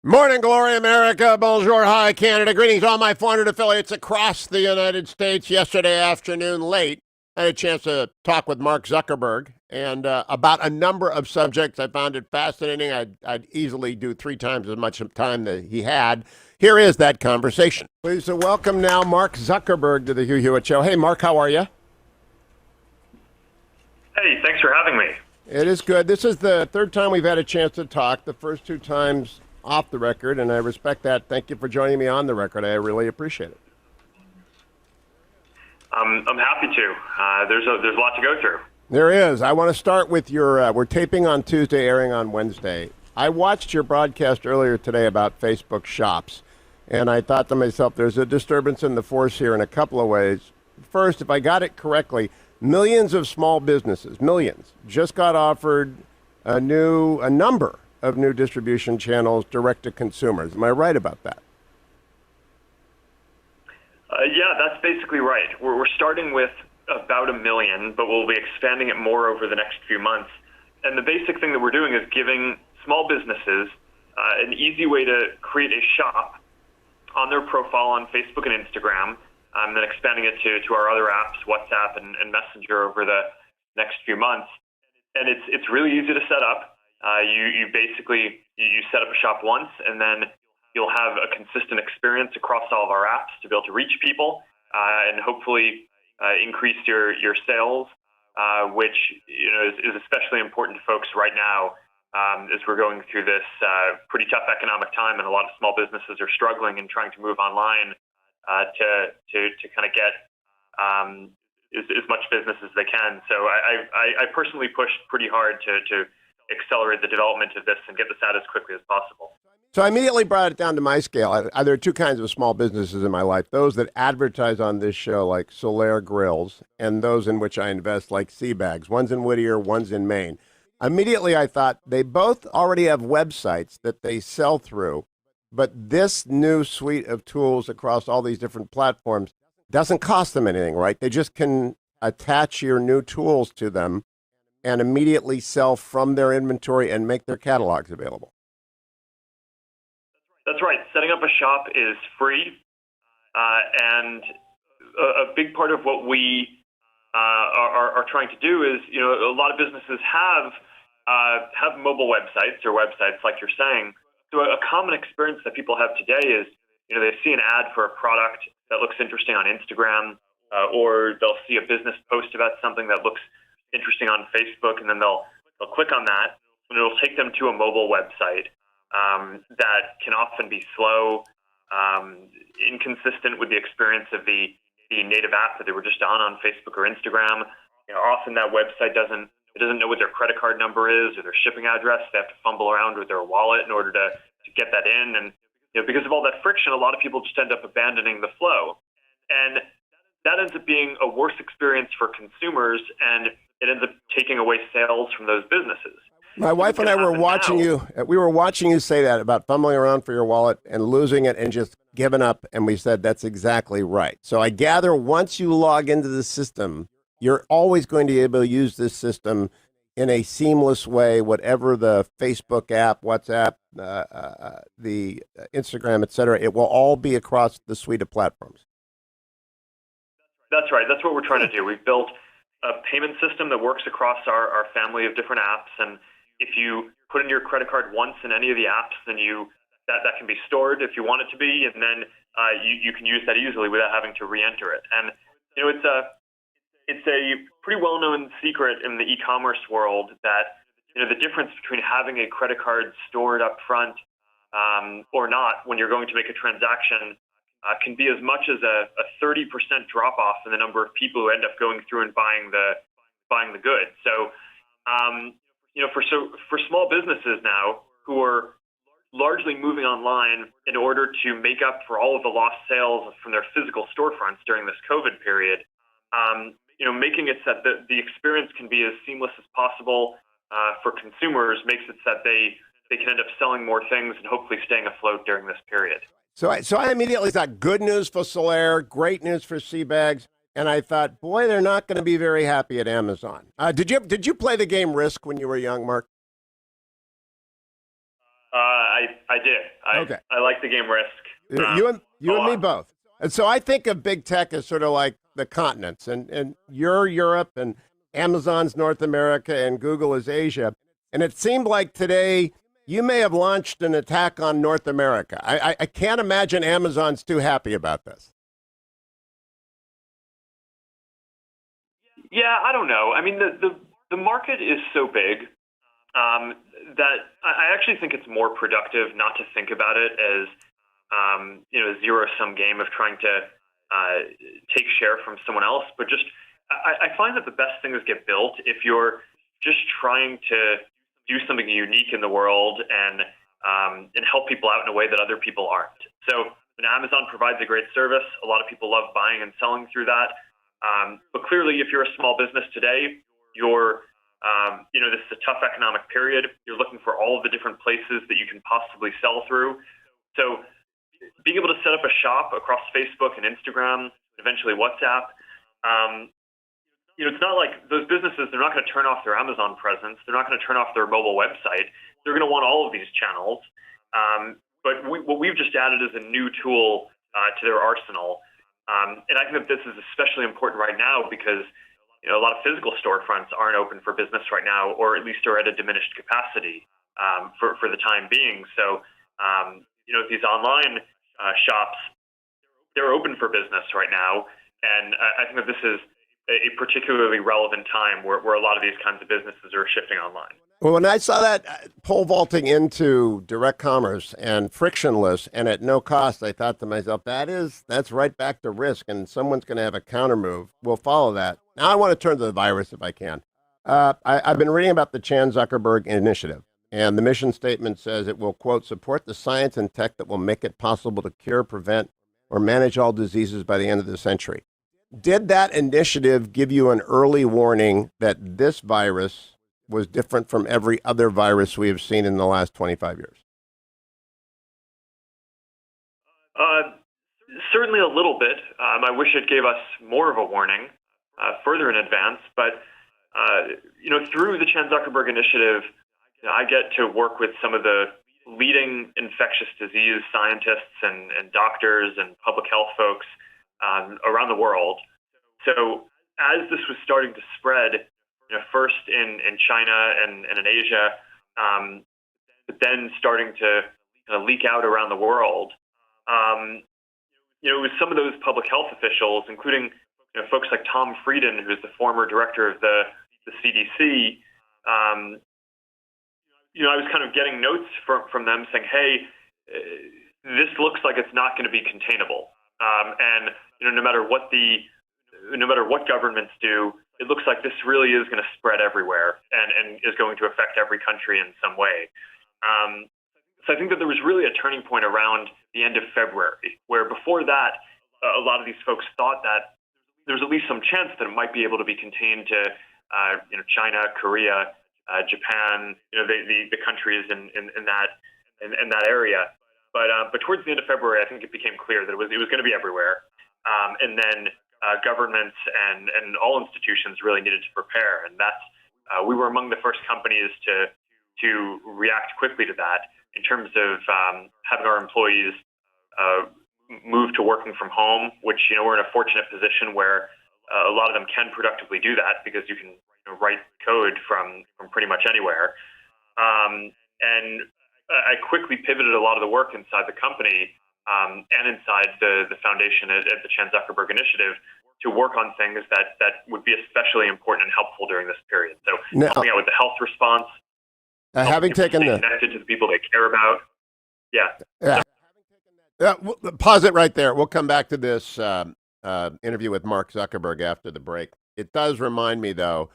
[SPEAKER 1] Morning, glory, America. Bonjour, hi, Canada. Greetings, all my 400 affiliates across the United States. Yesterday afternoon, late, I had a chance to talk with Mark Zuckerberg and about a number of subjects. I found it fascinating. I'd easily do 3 times as much time that he had. Here is that conversation. Please welcome now Mark Zuckerberg to the Hugh Hewitt Show. Hey, Mark, how are you?
[SPEAKER 11] Hey, thanks for having me.
[SPEAKER 1] It is good. This is the third time we've had a chance to talk. The first 2 times off the record, and I respect that. Thank you for joining me on the record. I really appreciate it.
[SPEAKER 11] I'm happy to. There's a lot to go through.
[SPEAKER 1] There is. I want to start with your, we're taping on Tuesday, airing on Wednesday. I watched your broadcast earlier today about Facebook shops, and I thought to myself, there's a disturbance in the force here in a couple of ways. First, if I got it correctly, millions of small businesses, millions, just got offered a number of new distribution channels direct to consumers. Am I right about that?
[SPEAKER 11] Yeah, that's basically right. We're starting with about 1 million, but we'll be expanding it more over the next few months. And the basic thing that we're doing is giving small businesses an easy way to create a shop on their profile on Facebook and Instagram, and then expanding it to our other apps, WhatsApp and Messenger over the next few months. And it's really easy to set up. You basically set up a shop once, and then you'll have a consistent experience across all of our apps to be able to reach people and hopefully increase your sales, which is especially important to folks right now as we're going through this pretty tough economic time, and a lot of small businesses are struggling and trying to move online to kind of get as much business as they can. So I personally pushed pretty hard to accelerate the development of this and get this out as quickly as possible.
[SPEAKER 1] So I immediately brought it down to my scale. There are 2 kinds of small businesses in my life. Those that advertise on this show, like Solaire Grills, and those in which I invest, like Seabags. One's in Whittier, one's in Maine. Immediately I thought they both already have websites that they sell through, but this new suite of tools across all these different platforms doesn't cost them anything, right? They just can attach your new tools to them and immediately sell from their inventory and make their catalogs available.
[SPEAKER 11] That's right. Setting up a shop is free, and a big part of what we are trying to do is, a lot of businesses have mobile websites or websites like you're saying. So a common experience that people have today is, they see an ad for a product that looks interesting on Instagram, or they'll see a business post about something that looks interesting on Facebook, and then they'll click on that, and it'll take them to a mobile website that can often be slow, inconsistent with the experience of the native app that they were just on Facebook or Instagram. Often that website doesn't know what their credit card number is or their shipping address. They have to fumble around with their wallet in order to get that in. And because of all that friction, a lot of people just end up abandoning the flow. And that ends up being a worse experience for consumers, and it ends up taking away sales from those businesses.
[SPEAKER 1] My wife and I were watching we were watching you say that about fumbling around for your wallet and losing it and just giving up. And we said, that's exactly right. So I gather once you log into the system, you're always going to be able to use this system in a seamless way, whatever the Facebook app, WhatsApp, the Instagram, et cetera, it will all be across the suite of platforms.
[SPEAKER 11] That's right. That's what we're trying to do. We've built a payment system that works across our family of different apps. And if you put in your credit card once in any of the apps, then that can be stored if you want it to be, and then you can use that easily without having to re-enter it. And it's a pretty well-known secret in the e-commerce world that the difference between having a credit card stored up front or not when you're going to make a transaction can be as much as a 30% drop-off in the number of people who end up going through and buying the goods. So, for small businesses now who are largely moving online in order to make up for all of the lost sales from their physical storefronts during this COVID period, making it so that the experience can be as seamless as possible for consumers makes it so that they can end up selling more things and hopefully staying afloat during this period.
[SPEAKER 1] So I immediately thought, good news for Solaire, great news for Seabags, and I thought, boy, they're not going to be very happy at Amazon. Did you play the game Risk when you were young, Mark?
[SPEAKER 11] I did.
[SPEAKER 1] Okay.
[SPEAKER 11] I like the game Risk.
[SPEAKER 1] You and me both. And so I think of big tech as sort of like the continents, and you're Europe, and Amazon's North America, and Google is Asia. And it seemed like today you may have launched an attack on North America. I can't imagine Amazon's too happy about this.
[SPEAKER 11] Yeah, I don't know. I mean, the market is so big that I actually think it's more productive not to think about it as a zero-sum game of trying to take share from someone else, but just I find that the best things get built if you're just trying to do something unique in the world and help people out in a way that other people aren't. So when Amazon provides a great service, a lot of people love buying and selling through that. But clearly, if you're a small business today, you're this is a tough economic period. You're looking for all of the different places that you can possibly sell through. So being able to set up a shop across Facebook and Instagram, eventually WhatsApp, it's not like those businesses, they're not going to turn off their Amazon presence. They're not going to turn off their mobile website. They're going to want all of these channels. But what we've just added is a new tool to their arsenal. And I think that this is especially important right now because a lot of physical storefronts aren't open for business right now, or at least are at a diminished capacity for the time being. So, these online shops, they're open for business right now. And I think that this is a particularly relevant time where a lot of these kinds of businesses are shifting online.
[SPEAKER 1] Well, when I saw that pole vaulting into direct commerce and frictionless and at no cost, I thought to myself, that's right back to Risk, and someone's going to have a counter move. We'll follow that. Now I want to turn to the virus if I can. I've been reading about the Chan Zuckerberg initiative, and the mission statement says it will, quote, support the science and tech that will make it possible to cure, prevent, or manage all diseases by the end of the century. Did that initiative give you an early warning that this virus was different from every other virus we have seen in the last 25 years?
[SPEAKER 11] Certainly a little bit. I wish it gave us more of a warning further in advance. But, through the Chan Zuckerberg initiative, I get to work with some of the leading infectious disease scientists and doctors and public health folks around the world. So as this was starting to spread, first in China and in Asia, but then starting to leak out around the world, it was some of those public health officials, including folks like Tom Frieden, who is the former director of the CDC. I was kind of getting notes from them saying, hey, this looks like it's not going to be containable. And no matter what governments do, it looks like this really is going to spread everywhere and is going to affect every country in some way. So I think that there was really a turning point around the end of February, where before that, a lot of these folks thought that there was at least some chance that it might be able to be contained to China, Korea, Japan, the countries in that area. But towards the end of February, I think it became clear that it was going to be everywhere. And then governments and all institutions really needed to prepare, and that's we were among the first companies to react quickly to that in terms of having our employees move to working from home, which we're in a fortunate position where a lot of them can productively do that because you can write code from pretty much anywhere. And I quickly pivoted a lot of the work inside the company and inside the foundation at the Chan Zuckerberg Initiative to work on things that would be especially important and helpful during this period. So helping out with the health response,
[SPEAKER 1] having taken
[SPEAKER 11] stay connected to the people they care about. Yeah.
[SPEAKER 1] Pause it right there. We'll come back to this interview with Mark Zuckerberg after the break. It does remind me, though,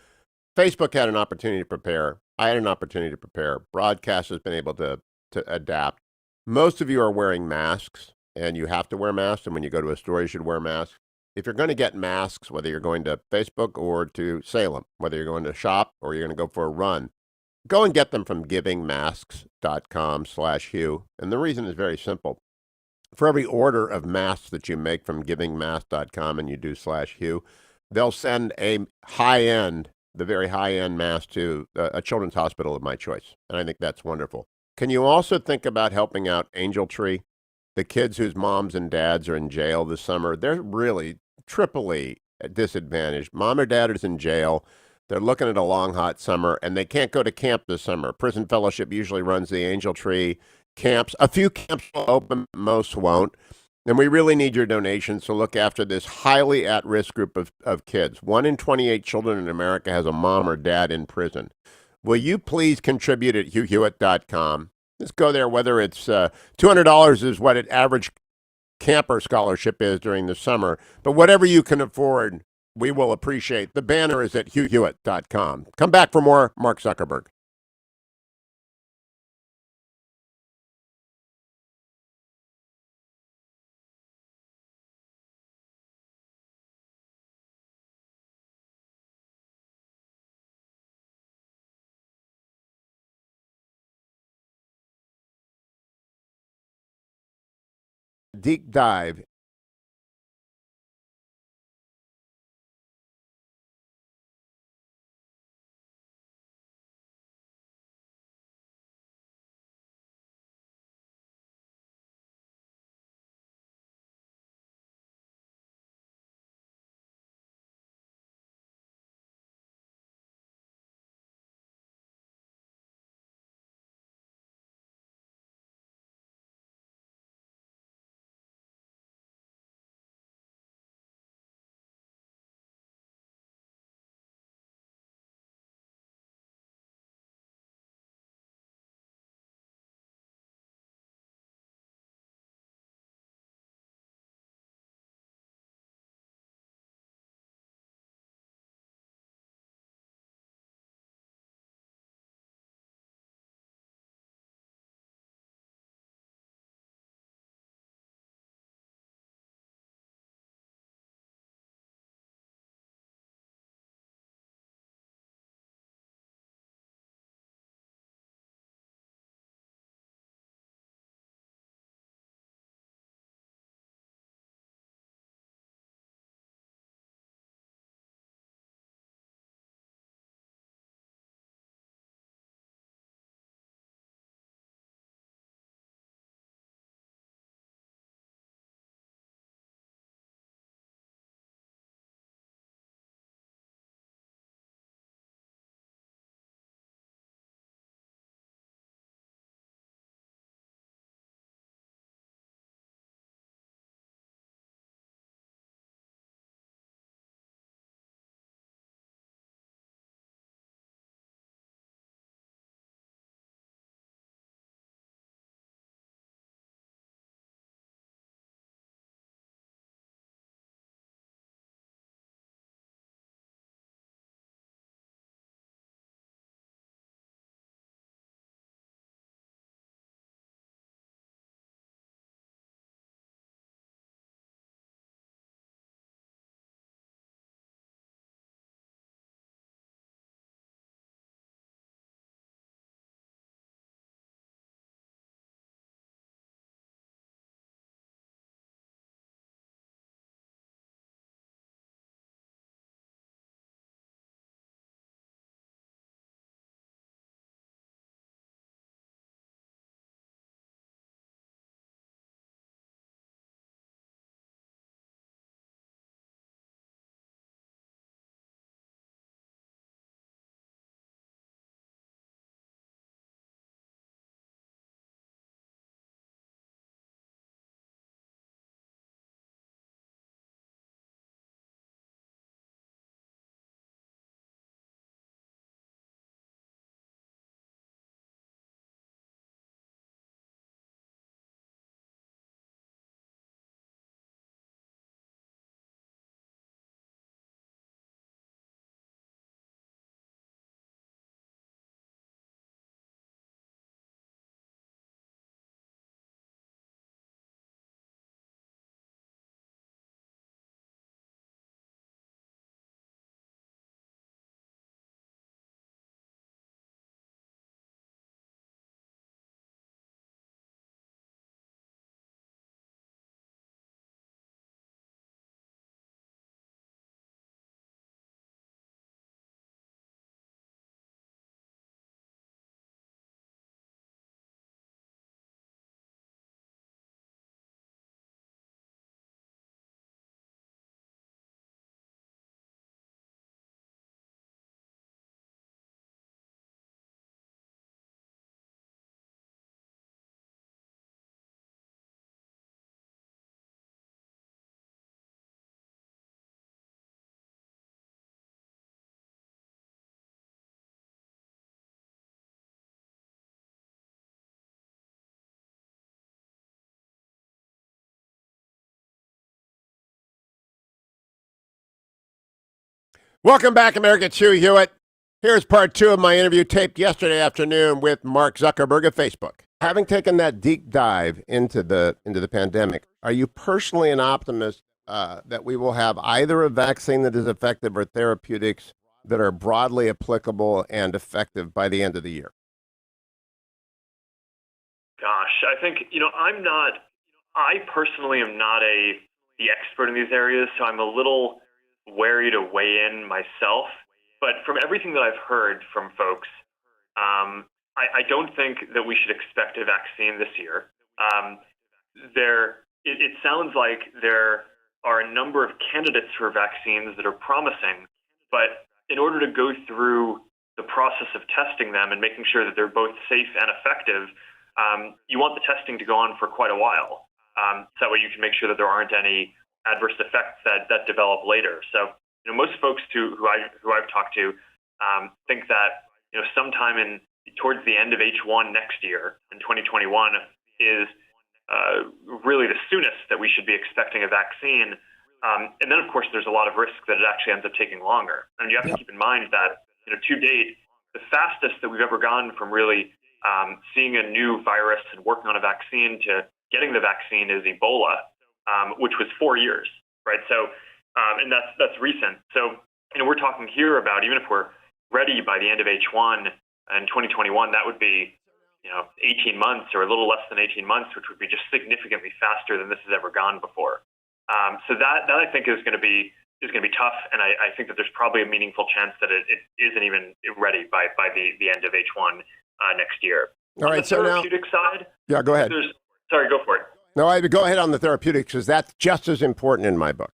[SPEAKER 1] Facebook had an opportunity to prepare. I had an opportunity to prepare. Broadcast has been able to adapt. Most of you are wearing masks, and you have to wear masks. And when you go to a store, you should wear masks. If you're going to get masks, whether you're going to Facebook or to Salem, whether you're going to shop or you're going to go for a run, go and get them from givingmasks.com/Hugh. And the reason is very simple. For every order of masks that you make from givingmask.com and you do /Hugh, they'll send a the very high-end mask to a children's hospital of my choice. And I think that's wonderful. Can you also think about helping out Angel Tree? The kids whose moms and dads are in jail this summer, they're really triply disadvantaged. Mom or dad is in jail. They're looking at a long, hot summer, and they can't go to camp this summer. Prison Fellowship usually runs the Angel Tree camps. A few camps will open, most won't. And we really need your donations to look after this highly at-risk group of kids. 1 in 28 children in America has a mom or dad in prison. Will you please contribute at hughhewitt.com? Just go there, whether it's $200 is what an average camper scholarship is during the summer. But whatever you can afford, we will appreciate. The banner is at hughhewitt.com. Come back for more Mark Zuckerberg. Deep dive Welcome back, America. It's Hugh Hewitt. Here's part 2 of my interview taped yesterday afternoon with Mark Zuckerberg of Facebook. Having taken that deep dive into the pandemic, are you personally an optimist that we will have either a vaccine that is effective or therapeutics that are broadly applicable and effective by the end of the year?
[SPEAKER 11] Gosh, I think, I personally am not the expert in these areas, so I'm a little wary to weigh in myself. But from everything that I've heard from folks, I don't think that we should expect a vaccine this year. It sounds like there are a number of candidates for vaccines that are promising, but in order to go through the process of testing them and making sure that they're both safe and effective, you want the testing to go on for quite a while. So that way you can make sure that there aren't any adverse effects that develop later. So, most folks who I've talked to think that sometime towards the end of H1 next year in 2021 is really the soonest that we should be expecting a vaccine. And then, of course, there's a lot of risk that it actually ends up taking longer. And you have to keep in mind that to date, the fastest that we've ever gone from really seeing a new virus and working on a vaccine to getting the vaccine is Ebola, which was 4 years, right? So, and that's recent. So, we're talking here about, even if we're ready by the end of H1 in 2021, that would be, 18 months or a little less than 18 months, which would be just significantly faster than this has ever gone before. So that I think is going to be tough, and I think that there's probably a meaningful chance that it isn't even ready by the end of H1 next year.
[SPEAKER 1] All right,
[SPEAKER 11] so now, therapeutic side.
[SPEAKER 1] Yeah, go ahead.
[SPEAKER 11] Sorry, go for it.
[SPEAKER 1] No, I would go ahead on the therapeutics, because that's just as important in my book.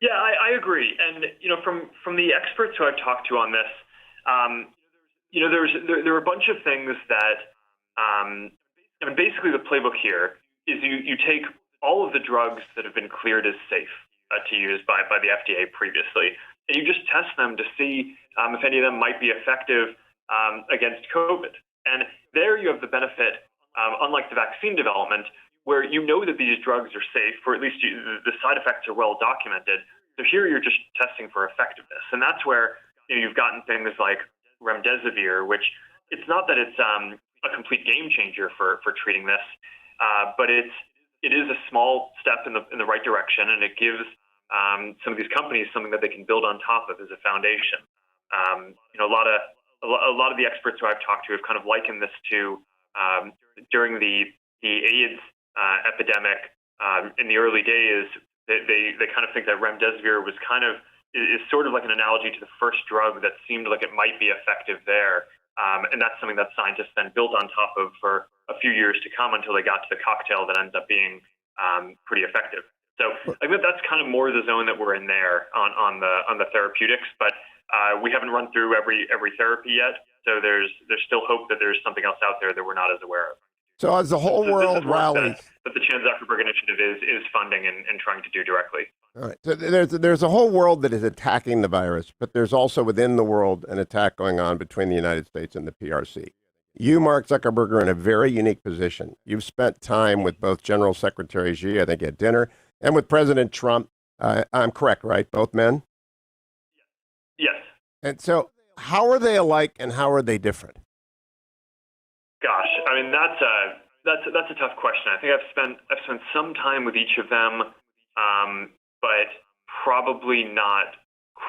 [SPEAKER 11] Yeah, I agree. And from the experts who I've talked to on this, there are a bunch of things that, basically the playbook here is you take all of the drugs that have been cleared as safe to use by the FDA previously, and you just test them to see if any of them might be effective against COVID. And there you have the benefit, unlike the vaccine development, where that these drugs are safe, or at least the side effects are well documented. So here you're just testing for effectiveness. And that's where you've gotten things like remdesivir, which it's not that it's a complete game changer for treating this, but it is a small step in the right direction, and it gives some of these companies something that they can build on top of as a foundation. A lot of the experts who I've talked to have kind of likened this to during the AIDS epidemic in the early days. They kind of think that remdesivir is sort of like an analogy to the first drug that seemed like it might be effective there. And that's something that scientists then built on top of for a few years to come until they got to the cocktail that ends up being pretty effective. So I think that's kind of more the zone that we're in there on the therapeutics, but we haven't run through every therapy yet. So there's still hope that there's something else out there that we're not as aware of.
[SPEAKER 1] So as the whole world rallies,
[SPEAKER 11] that the Chan Zuckerberg Initiative is funding and trying to do directly.
[SPEAKER 1] All right. So there's a whole world that is attacking the virus, but there's also within the world an attack going on between the United States and the PRC. You, Mark Zuckerberg, are in a very unique position. You've spent time with both General Secretary Xi, I think at dinner, and with President Trump. I'm correct, right? Both men?
[SPEAKER 11] Yes.
[SPEAKER 1] And so how are they alike and how are they different?
[SPEAKER 11] Gosh, that's a tough question. I think I've spent some time with each of them, but probably not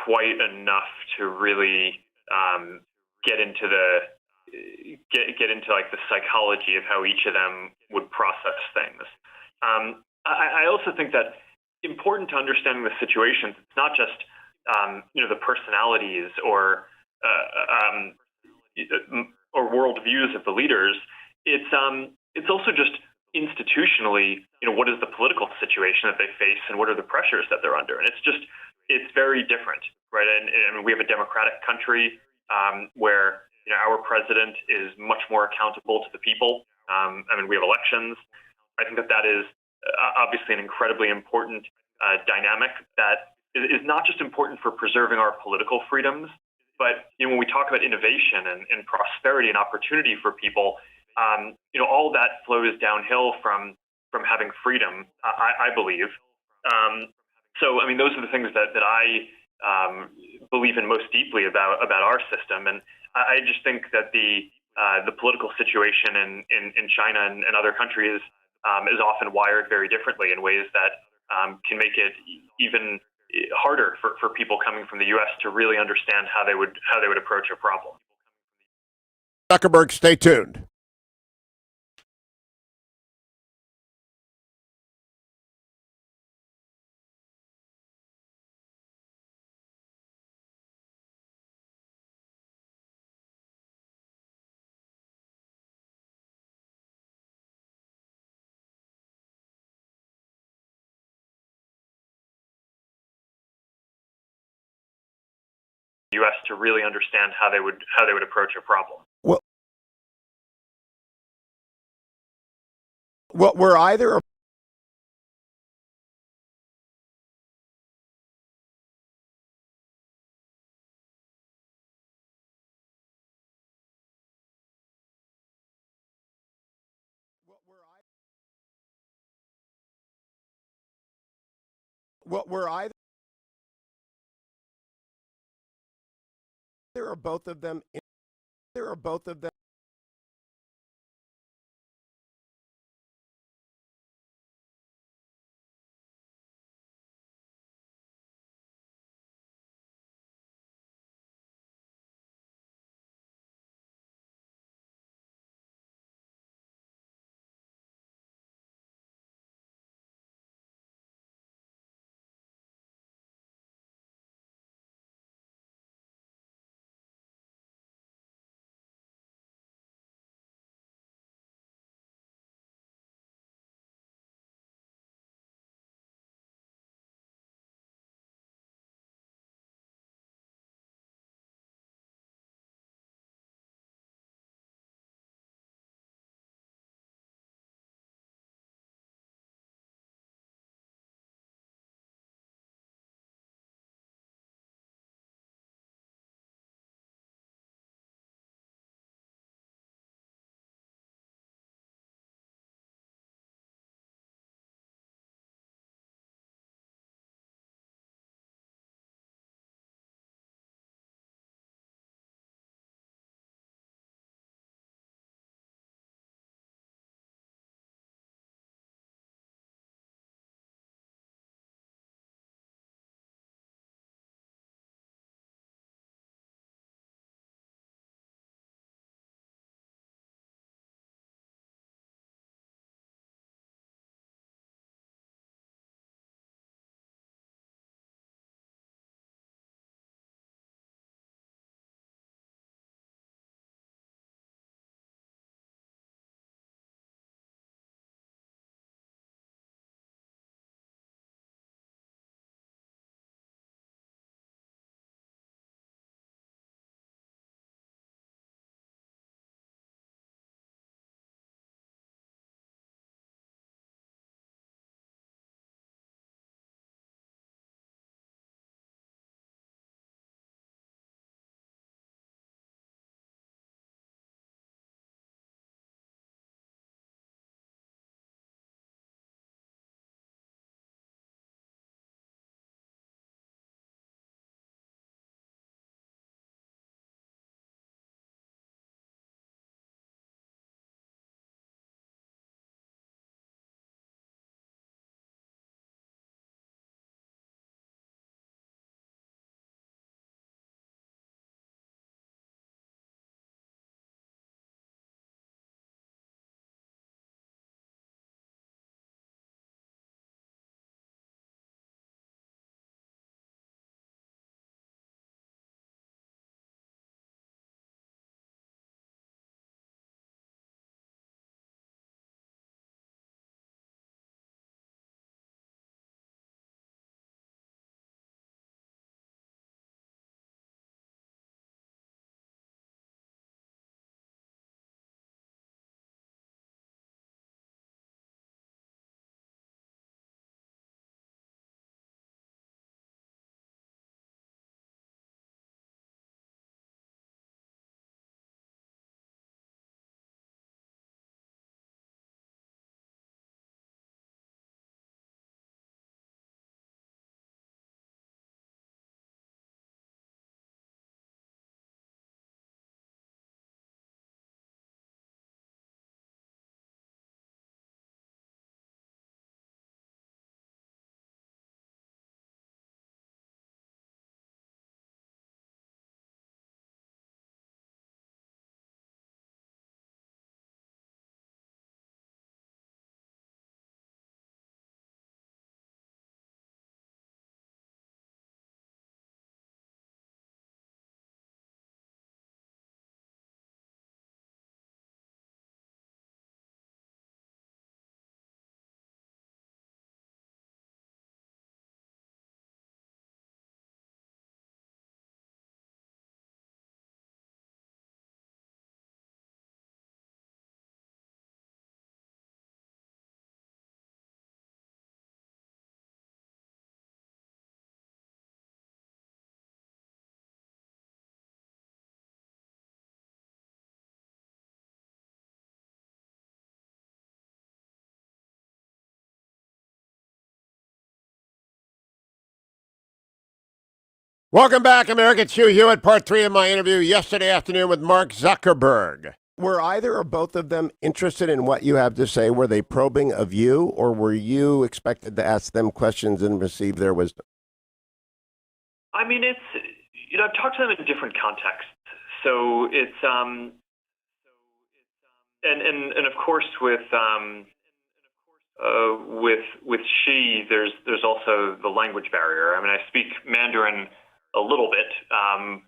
[SPEAKER 11] quite enough to really get into like the psychology of how each of them would process things. I also think that important to understanding the situations, it's not just the personalities or worldviews of the leaders. It's also just institutionally, what is the political situation that they face and what are the pressures that they're under? And it's very different, right? And we have a democratic country where our president is much more accountable to the people. We have elections. I think that is obviously an incredibly important dynamic that is not just important for preserving our political freedoms, but when we talk about innovation and prosperity and opportunity for people, all that flows downhill from having freedom, I believe. So, I mean, those are the things that I believe in most deeply about our system. And I just think that the political situation in China and other countries is often wired very differently in ways that can make it even harder for people coming from the U.S. to really understand how they would approach a problem.
[SPEAKER 1] Zuckerberg, stay tuned.
[SPEAKER 11] U.S. to really understand how they would approach a problem.
[SPEAKER 1] Well, we're either we're either or both of them. There are both of them. Welcome back, America. It's Hugh Hewitt, part 3 of my interview yesterday afternoon with Mark Zuckerberg. Were either or both of them interested in what you have to say? Were they probing of you, or were you expected to ask them questions and receive their wisdom?
[SPEAKER 11] I mean, it's, I've talked to them in different contexts. So it's, and of course with Xi, there's also the language barrier. I mean, I speak Mandarin a little bit,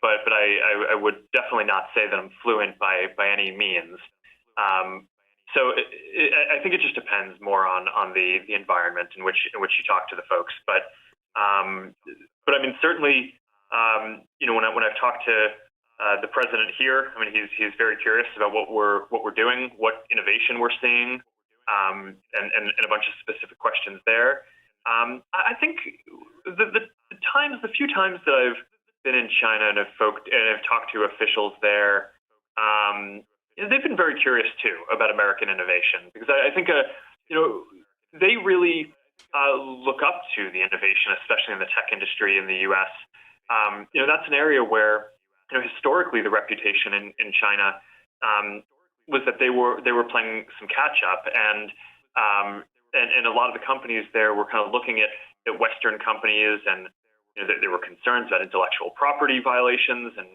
[SPEAKER 11] but I would definitely not say that I'm fluent by any means. So I think it just depends more on the environment in which you talk to the folks. But I mean, certainly, when I've talked to the president here, I mean, he's very curious about what we're doing, what innovation we're seeing, and a bunch of specific questions there. I think the few times that I've been in China and I've talked to officials there, they've been very curious too about American innovation, because I think they really look up to the innovation, especially in the tech industry in the U.S. That's an area where historically the reputation in China was that they were playing some catch up, and a lot of the companies there were kind of looking at Western companies, and there were concerns about intellectual property violations and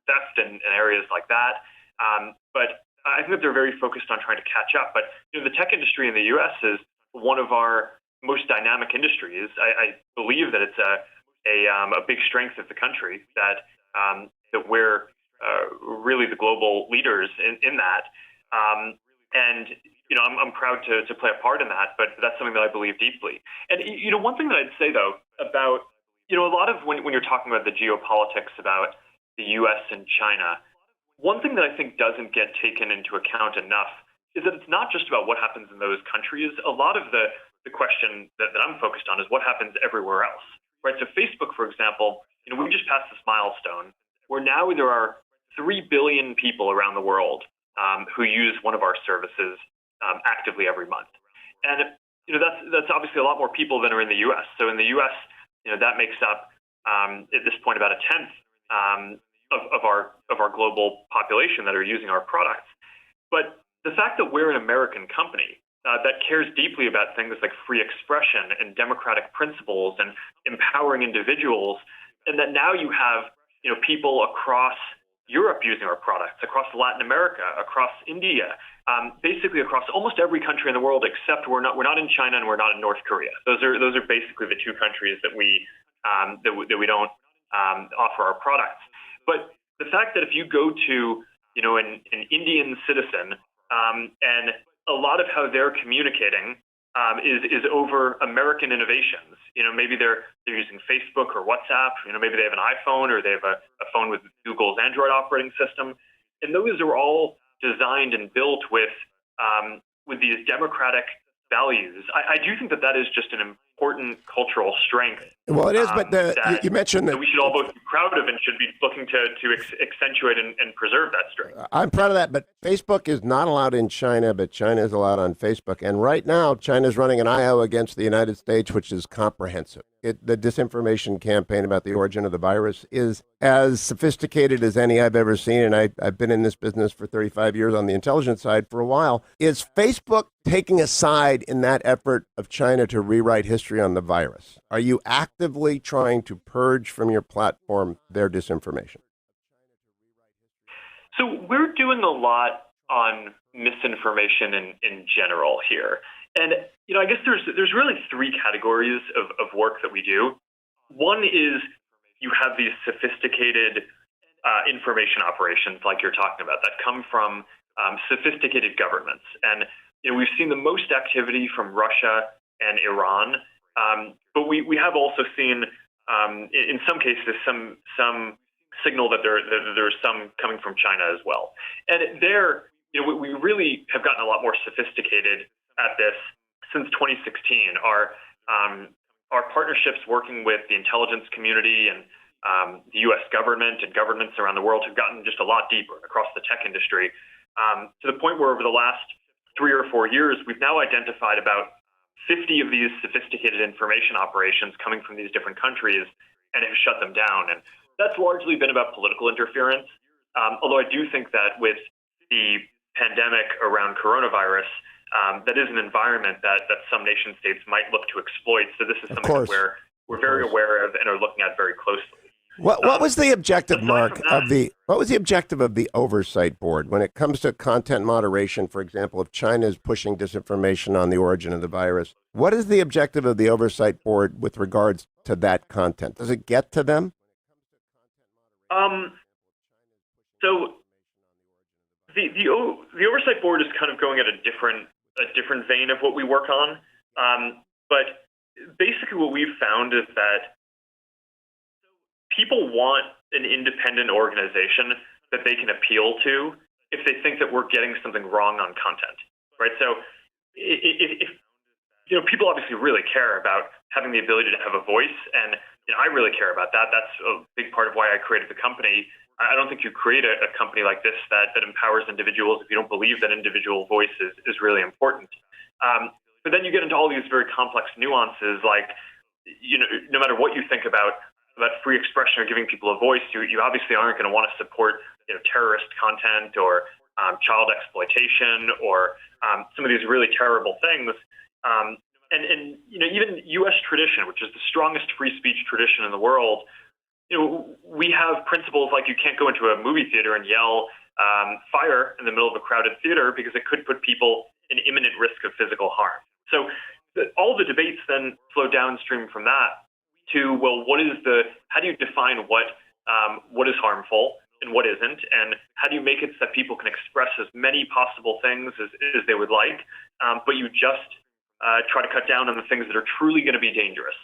[SPEAKER 11] theft and areas like that. But I think that they're very focused on trying to catch up. But the tech industry in the U.S. is one of our most dynamic industries. I believe that it's a big strength of the country, that we're really the global leaders in that. And I'm proud to play a part in that, but that's something that I believe deeply. And one thing that I'd say though about a lot of when you're talking about the geopolitics about the U.S. and China, one thing that I think doesn't get taken into account enough is that it's not just about what happens in those countries. A lot of the question that I'm focused on is what happens everywhere else, right? So Facebook, for example, we just passed this milestone where now there are 3 billion people around the world who use one of our services actively every month. And that's obviously a lot more people than are in the U.S. So in the U.S., that makes up at this point about 1/10 of our global population that are using our products. But the fact that we're an American company that cares deeply about things like free expression and democratic principles and empowering individuals, and that now you have people across Europe using our products, across Latin America, across India, basically across almost every country in the world, except we're not in China and we're not in North Korea. Those are basically the two countries that we don't offer our products. But the fact that if you go to an Indian citizen, and a lot of how they're communicating is over American innovations. Maybe they're using Facebook or WhatsApp. Maybe they have an iPhone or they have a phone with Google's Android operating system, and those are all designed and built with these democratic values. I do think that is just an important cultural strength.
[SPEAKER 1] Well, it is, but you mentioned that
[SPEAKER 11] we should all both be proud of and should be looking to accentuate and preserve that strength.
[SPEAKER 1] I'm proud of that, but Facebook is not allowed in China, but China is allowed on Facebook. And right now, China's running an IO against the United States, which is comprehensive. The disinformation campaign about the origin of the virus is as sophisticated as any I've ever seen, and I've been in this business for 35 years on the intelligence side for a while. Is Facebook taking a side in that effort of China to rewrite history on the virus? Are you actively trying to purge from your platform their disinformation?
[SPEAKER 11] So we're doing a lot on misinformation in general here. And, I guess there's really 3 categories of work that we do. One is you have these sophisticated information operations like you're talking about that come from sophisticated governments. And, we've seen the most activity from Russia and Iran. But we have also seen, in some cases, some signal that there's some coming from China as well. And there, we really have gotten a lot more sophisticated at this since 2016. Our partnerships working with the intelligence community and the U.S. government and governments around the world have gotten just a lot deeper across the tech industry, to the point where over the last 3 or 4 years, we've now identified about 50 of these sophisticated information operations coming from these different countries and have shut them down. And that's largely been about political interference. Although I do think that with the pandemic around coronavirus, that is an environment that some nation states might look to exploit. So this is something that we're very aware of and are looking at very closely.
[SPEAKER 1] What was the objective, Mark, of the oversight board when it comes to content moderation? For example, if China is pushing disinformation on the origin of the virus, what is the objective of the oversight board with regards to that content? Does it get to them?
[SPEAKER 11] So the oversight board is kind of going at a different vein of what we work on. But basically, what we've found is that people want an independent organization that they can appeal to if they think that we're getting something wrong on content, right? So if people obviously really care about having the ability to have a voice, and I really care about that. That's a big part of why I created the company. I don't think you create a company like this that empowers individuals if you don't believe that individual voice is really important. But then you get into all these very complex nuances, like, no matter what you think about free expression or giving people a voice, you obviously aren't going to want to support terrorist content or child exploitation or some of these really terrible things. And even U.S. tradition, which is the strongest free speech tradition in the world, we have principles like you can't go into a movie theater and yell fire in the middle of a crowded theater because it could put people in imminent risk of physical harm. So all the debates then flow downstream from that to, well, how do you define what is harmful and what isn't, and how do you make it so that people can express as many possible things as they would like, but you just try to cut down on the things that are truly going to be dangerous.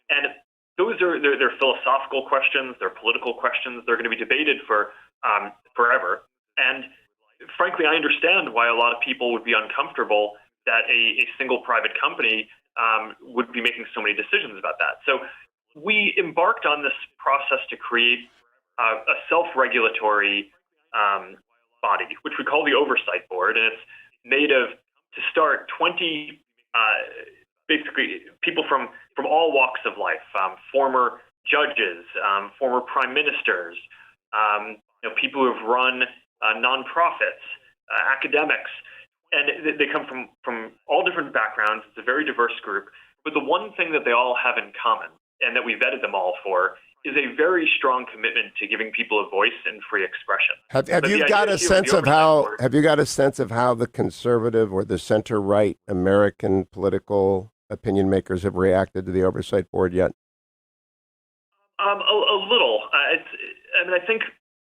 [SPEAKER 11] And those they're philosophical questions, they're political questions, they're going to be debated for forever. And frankly, I understand why a lot of people would be uncomfortable that a single private company would be making so many decisions about that. So we embarked on this process to create a self-regulatory body, which we call the Oversight Board, and it's made of, to start, 20 basically people from all walks of life, former judges, former prime ministers, people who have run nonprofits, academics, and they come from all different backgrounds. It's a very diverse group, but the one thing that they all have in common, and that we vetted them all for, is a very strong commitment to giving people a voice and free expression.
[SPEAKER 1] Have you got a sense of how the conservative or the center-right American political opinion makers have reacted to the Oversight Board yet?
[SPEAKER 11] A little. I think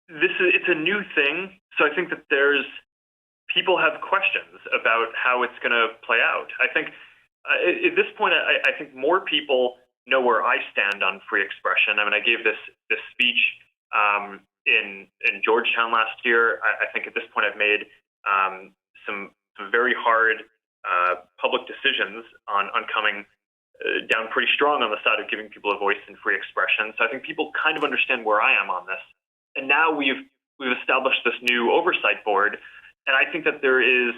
[SPEAKER 11] it's a new thing, so I think that people have questions about how it's going to play out. I think at this point, I think more people know where I stand on free expression. I gave this speech in Georgetown last year. I think at this point I've made some very hard public decisions on coming down pretty strong on the side of giving people a voice and free expression. So I think people kind of understand where I am on this. And now we've established this new oversight board, and I think that there is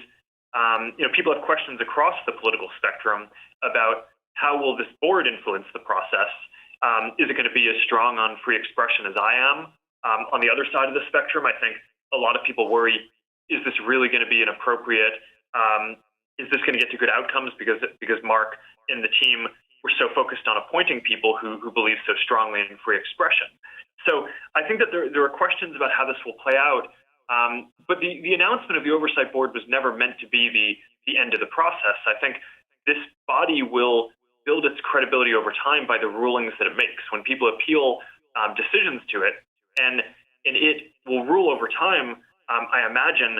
[SPEAKER 11] people have questions across the political spectrum about how will this board influence the process? Is it going to be as strong on free expression as I am? On the other side of the spectrum, I think a lot of people worry, is this really going to be an appropriate, is this going to get to good outcomes because Mark and the team were so focused on appointing people who believe so strongly in free expression? So I think that there are questions about how this will play out. But the announcement of the Oversight Board was never meant to be the end of the process. I think this body will build its credibility over time by the rulings that it makes. When people appeal decisions to it, and it will rule over time, I imagine,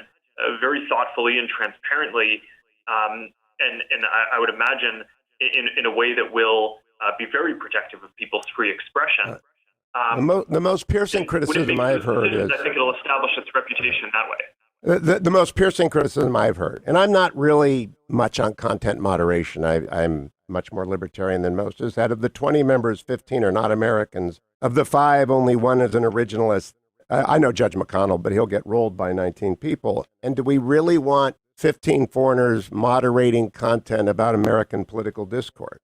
[SPEAKER 11] very thoughtfully and transparently, and I would imagine in a way that will be very protective of people's free expression.
[SPEAKER 1] The most piercing criticism I've heard is,
[SPEAKER 11] I think it'll establish its reputation that way.
[SPEAKER 1] The most piercing criticism I've heard, and I'm not really much on content moderation. I'm much more libertarian than most, is that of the 20 members, 15 are not Americans. Of the 5, only 1 is an originalist. I know Judge McConnell, but he'll get rolled by 19 people. And do we really want 15 foreigners moderating content about American political discourse?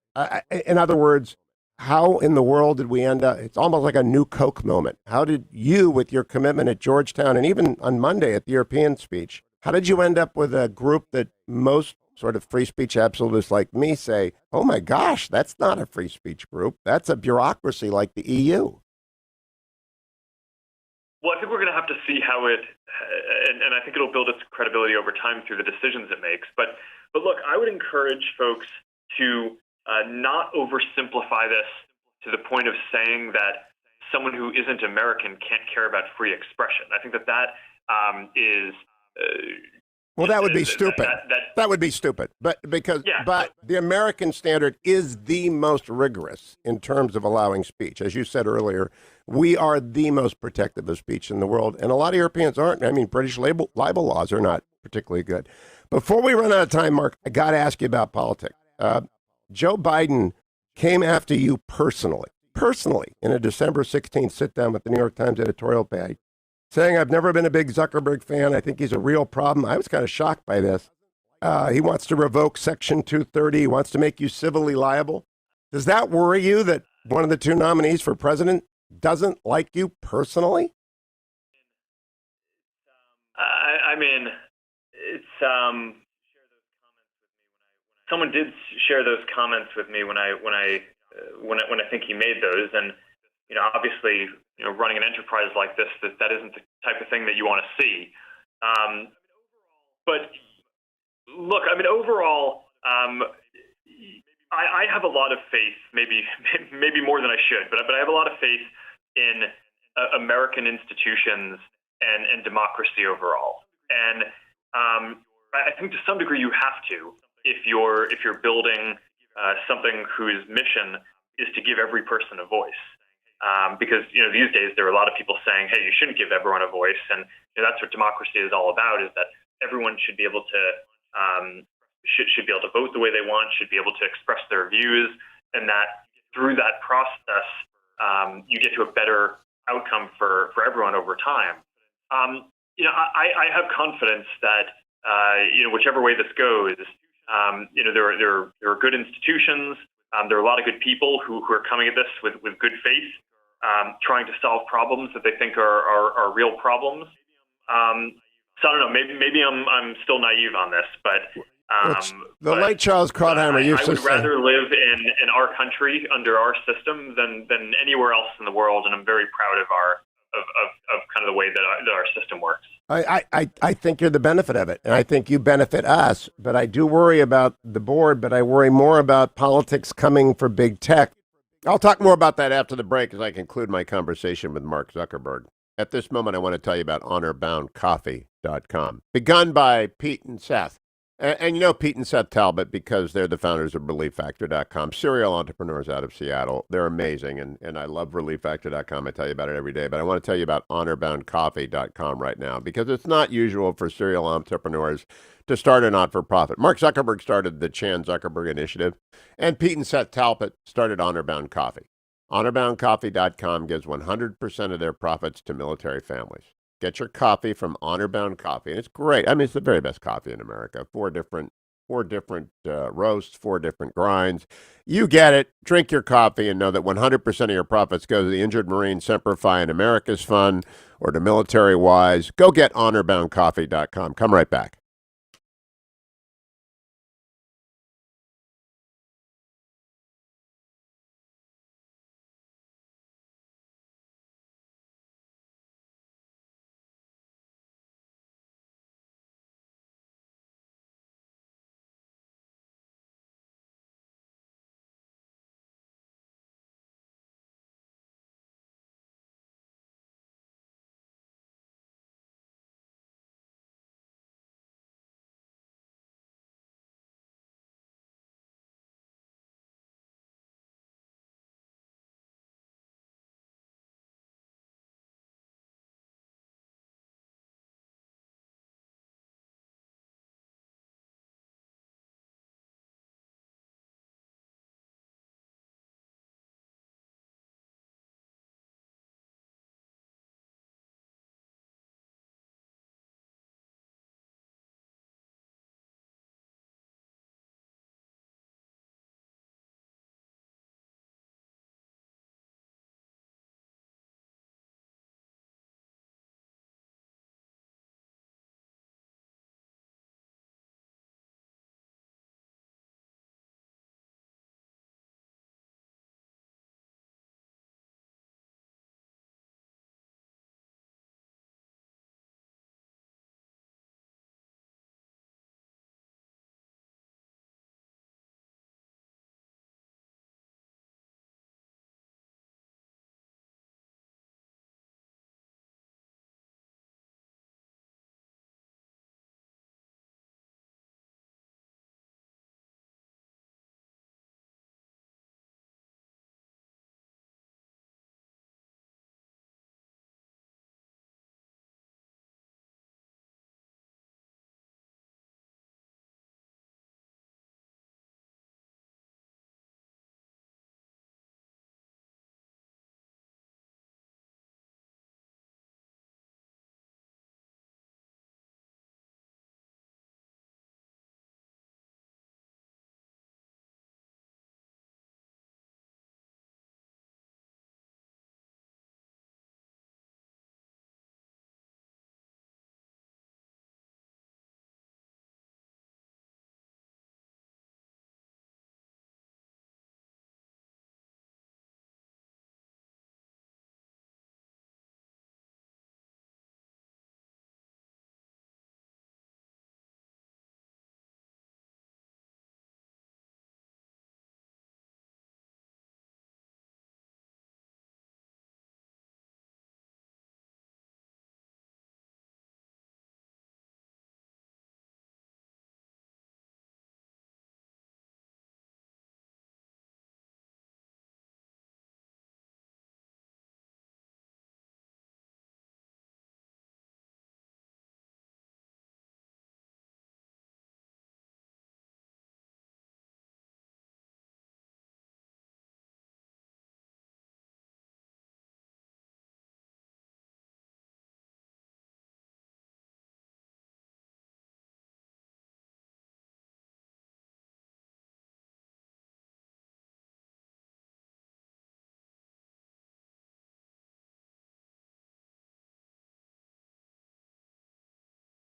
[SPEAKER 1] In other words, how in the world did we end up? It's almost like a new Coke moment. How did you, with your commitment at Georgetown and even on Monday at the European speech, how did you end up with a group that most sort of free speech absolutists like me say, oh my gosh, that's not a free speech group. That's a bureaucracy like the EU.
[SPEAKER 11] Well, I think we're going to have to see how it, and I think it'll build its credibility over time through the decisions it makes. But look, I would encourage folks to not oversimplify this to the point of saying that someone who isn't American can't care about free expression. I think that is.
[SPEAKER 1] Well, that would be stupid. That would be stupid. But the American standard is the most rigorous in terms of allowing speech. As you said earlier, we are the most protective of speech in the world, and a lot of Europeans aren't. I mean, British libel laws are not particularly good. Before we run out of time, Mark, I got to ask you about politics. Joe Biden came after you personally, in a December 16th sit-down with the New York Times editorial page, saying, I've never been a big Zuckerberg fan. I think he's a real problem. I was kind of shocked by this. He wants to revoke Section 230. He wants to make you civilly liable. Does that worry you that one of the two nominees for president doesn't like you personally?
[SPEAKER 11] I mean, it's someone did share those comments with me when I think he made those, and obviously, running an enterprise like this, that isn't the type of thing that you want to see. But look, I mean, overall, I have a lot of faith, maybe more than I should, but I have a lot of faith in American institutions and democracy overall. And I think to some degree you have to, if you're building something whose mission is to give every person a voice. Because these days there are a lot of people saying, hey, you shouldn't give everyone a voice, and that's what democracy is all about, is that everyone should be able to should be able to vote the way they want, should be able to express their views, and that through that process you get to a better outcome for everyone over time. I have confidence that whichever way this goes, there are good institutions. There are a lot of good people who are coming at this with good faith, trying to solve problems that they think are real problems. So I don't know. Maybe I'm still naive on this, but
[SPEAKER 1] the late Charles Krauthammer used to say, I
[SPEAKER 11] would rather live in our country under our system than anywhere else in the world, and I'm very proud of of kind of the way that our system works.
[SPEAKER 1] I think you're the benefit of it, and I think you benefit us. But I do worry about the board, but I worry more about politics coming for big tech. I'll talk more about that after the break as I conclude my conversation with Mark Zuckerberg. At this moment, I want to tell you about honorboundcoffee.com, begun by Pete and Seth. And you know Pete and Seth Talbot because they're the founders of ReliefFactor.com, serial entrepreneurs out of Seattle. They're amazing, and I love ReliefFactor.com. I tell you about it every day, but I want to tell you about honorboundcoffee.com right now because it's not usual for serial entrepreneurs to start a not-for-profit. Mark Zuckerberg started the Chan Zuckerberg Initiative, and Pete and Seth Talbot started Honorbound Coffee. HonorboundCoffee.com gives 100% of their profits to military families. Get your coffee from Honorbound Coffee, and it's great. I mean, it's the very best coffee in America. Four different roasts, 4 different grinds. You get it. Drink your coffee and know that 100% of your profits go to the Injured Marine, Semper Fi, and America's Fund, or to Military Wise. Go get HonorboundCoffee.com. Come right back.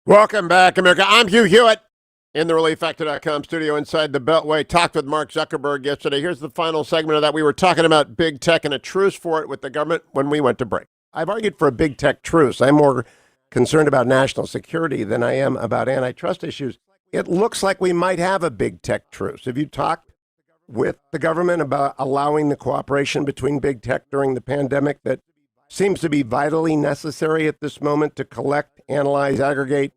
[SPEAKER 1] Welcome back, America. I'm Hugh Hewitt in the ReliefFactor.com studio inside the Beltway. Talked with Mark Zuckerberg yesterday. Here's the final segment of that. We were talking about big tech and a truce for it with the government when we went to break. I've argued for a big tech truce. I'm more concerned about national security than I am about antitrust issues. It looks like we might have a big tech truce. Have you talked with the government about allowing the cooperation between big tech during the pandemic that seems to be vitally necessary at this moment to collect, analyze, aggregate,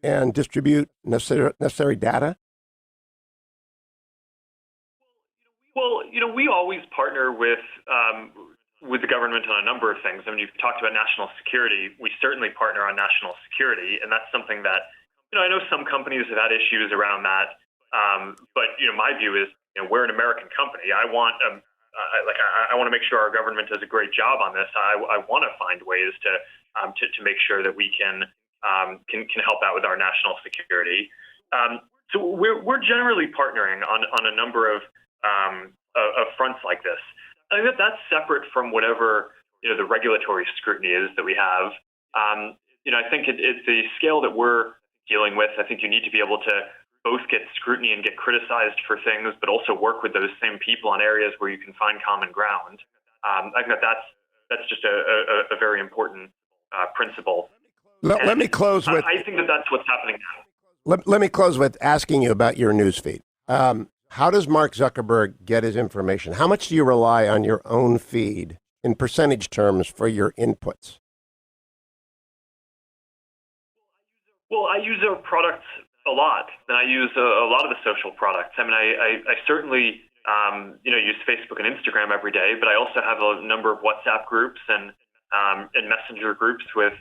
[SPEAKER 1] and distribute necessary data?
[SPEAKER 11] Well, we always partner with the government on a number of things. I mean, you've talked about national security. We certainly partner on national security, and that's something that, I know some companies have had issues around that. But my view is, we're an American company. I want I want to make sure our government does a great job on this. I want to find ways to make sure that we can help out with our national security. So we're generally partnering on a number of fronts like this. I think that's separate from whatever the regulatory scrutiny is that we have. I think it's the scale that we're dealing with. I think you need to be able to both get scrutiny and get criticized for things, but also work with those same people on areas where you can find common ground. I think that's just a very important principle.
[SPEAKER 1] Let me close with.
[SPEAKER 11] I think that's what's happening now.
[SPEAKER 1] Let me close with asking you about your newsfeed. How does Mark Zuckerberg get his information? How much do you rely on your own feed in percentage terms for your inputs?
[SPEAKER 11] Well, I use our products a lot, and I use a lot of the social products. I mean, I certainly use Facebook and Instagram every day, but I also have a number of WhatsApp groups and Messenger groups with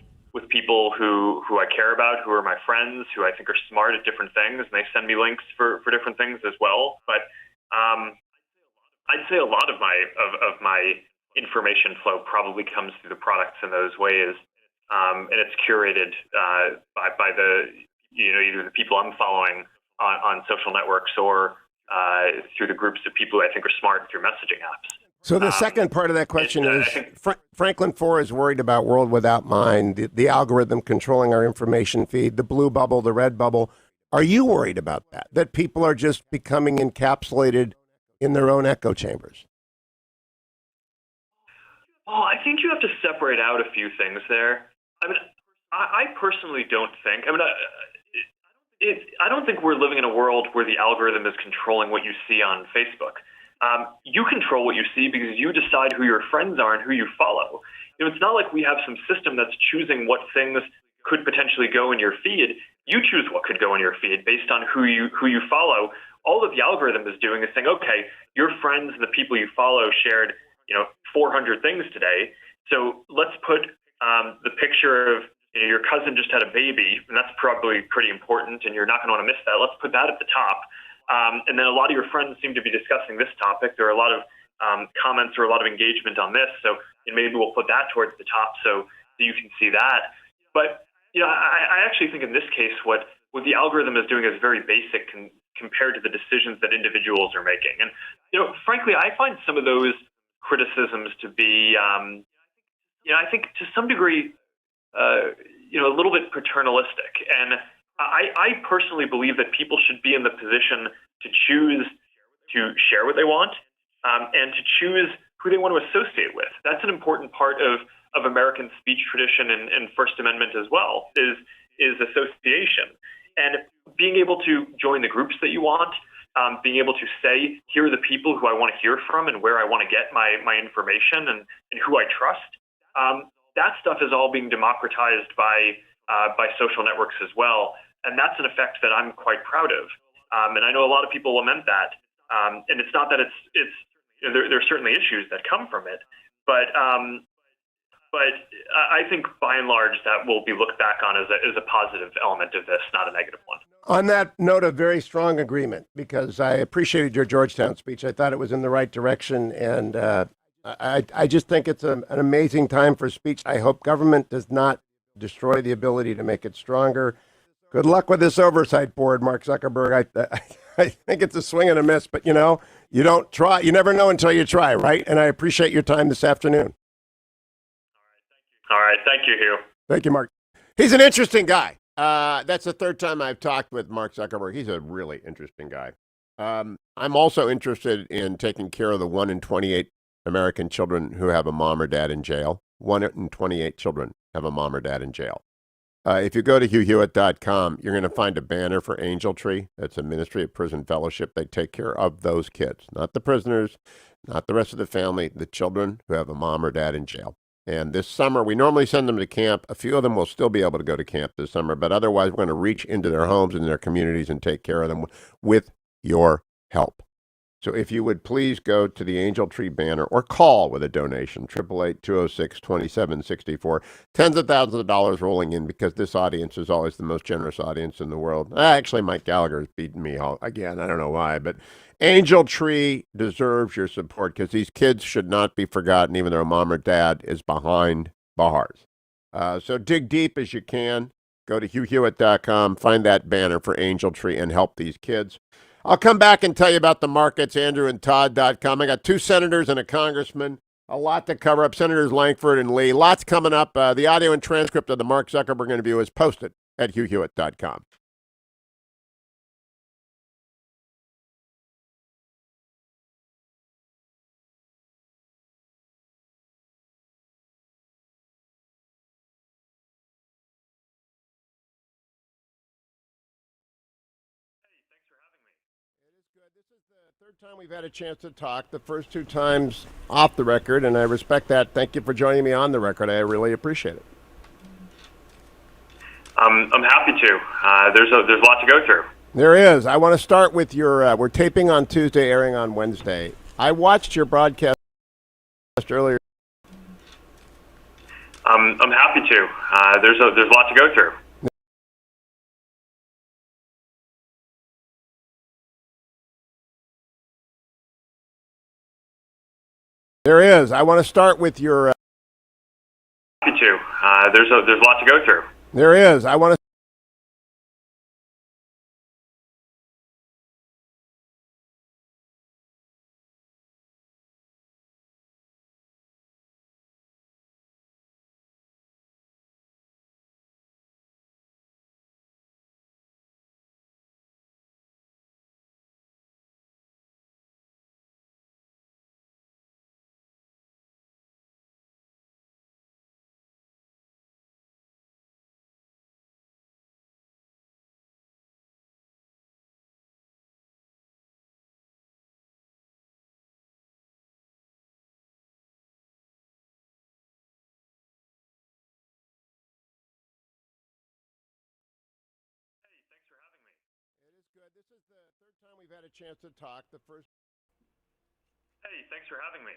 [SPEAKER 11] people who I care about, who are my friends, who I think are smart at different things, and they send me links for different things as well. But I'd say a lot of my information flow probably comes through the products in those ways, and it's curated by the either the people I'm following on social networks or through the groups of people who I think are smart through messaging apps.
[SPEAKER 1] So the second part of that question is, Franklin Foer is worried about World Without Mind, the algorithm controlling our information feed, the blue bubble, the red bubble. Are you worried about that people are just becoming encapsulated in their own echo chambers?
[SPEAKER 11] Well, I think you have to separate out a few things there. I mean, I personally don't think, I don't think we're living in a world where the algorithm is controlling what you see on Facebook. You control what you see because you decide who your friends are and who you follow. It's not like we have some system that's choosing what things could potentially go in your feed. You choose what could go in your feed based on who you follow. All that the algorithm is doing is saying, okay, your friends and the people you follow shared 400 things today. So let's put the picture of your cousin just had a baby, and that's probably pretty important, and you're not going to want to miss that. Let's put that at the top. And then a lot of your friends seem to be discussing this topic. There are a lot of comments or a lot of engagement on this. So maybe we'll put that towards the top so you can see that. But I actually think in this case, what the algorithm is doing is very basic compared to the decisions that individuals are making. And frankly, I find some of those criticisms to be, I think to some degree, a little bit paternalistic. And I personally believe that people should be in the position to choose to share what they want and to choose who they want to associate with. That's an important part of American speech tradition and First Amendment as well, is association. And being able to join the groups that you want, being able to say, here are the people who I want to hear from and where I want to get my information and who I trust. That stuff is all being democratized by social networks as well. And that's an effect that I'm quite proud of. And I know a lot of people lament that. And it's not that there are certainly issues that come from it, but I think by and large that will be looked back on as a positive element of this, not a negative one.
[SPEAKER 1] On that note, a very strong agreement, because I appreciated your Georgetown speech. I thought it was in the right direction, and I just think it's an amazing time for speech. I hope government does not destroy the ability to make it stronger. Good luck with this oversight board, Mark Zuckerberg. I think it's a swing and a miss, but you don't try. You never know until you try, right? And I appreciate your time this afternoon.
[SPEAKER 11] All right. Thank you, Hugh.
[SPEAKER 1] Thank you, Mark. He's an interesting guy. That's the third time I've talked with Mark Zuckerberg. He's a really interesting guy. I'm also interested in taking care of the 1 in 28 American children who have a mom or dad in jail. 1 in 28 children have a mom or dad in jail. If you go to HughHewitt.com, you're going to find a banner for Angel Tree. That's a Ministry of Prison Fellowship. They take care of those kids, not the prisoners, not the rest of the family, the children who have a mom or dad in jail. And this summer, we normally send them to camp. A few of them will still be able to go to camp this summer, but otherwise, we're going to reach into their homes and their communities and take care of them with your help. So if you would please go to the Angel Tree banner or call with a donation, 888-206-2764. Tens of thousands of dollars rolling in because this audience is always the most generous audience in the world. Actually, Mike Gallagher has beaten me again. I don't know why, but Angel Tree deserves your support because these kids should not be forgotten, even though mom or dad is behind bars. So dig deep as you can. Go to HughHewitt.com, find that banner for Angel Tree, and help these kids. I'll come back and tell you about the markets, andrewandtodd.com. I got 2 senators and a congressman, a lot to cover up, Senators Lankford and Lee. Lots coming up. The audio and transcript of the Mark Zuckerberg interview is posted at HughHewitt.com. Third time we've had a chance to talk. The first 2 times off the record, and I respect that. Thank you for joining me on the record. I really appreciate it.
[SPEAKER 11] I'm happy to. There's a lot to go through.
[SPEAKER 1] There is. I want to start with your. We're taping on Tuesday, airing on Wednesday. I watched your broadcast earlier.
[SPEAKER 11] I'm happy to. There's a lot to go through.
[SPEAKER 1] There is. I want to start with your.
[SPEAKER 11] Happy to. There's a lot to go through.
[SPEAKER 1] There is. I want to. This is the third time we've had a chance to talk. The first.
[SPEAKER 11] Hey, thanks for having me.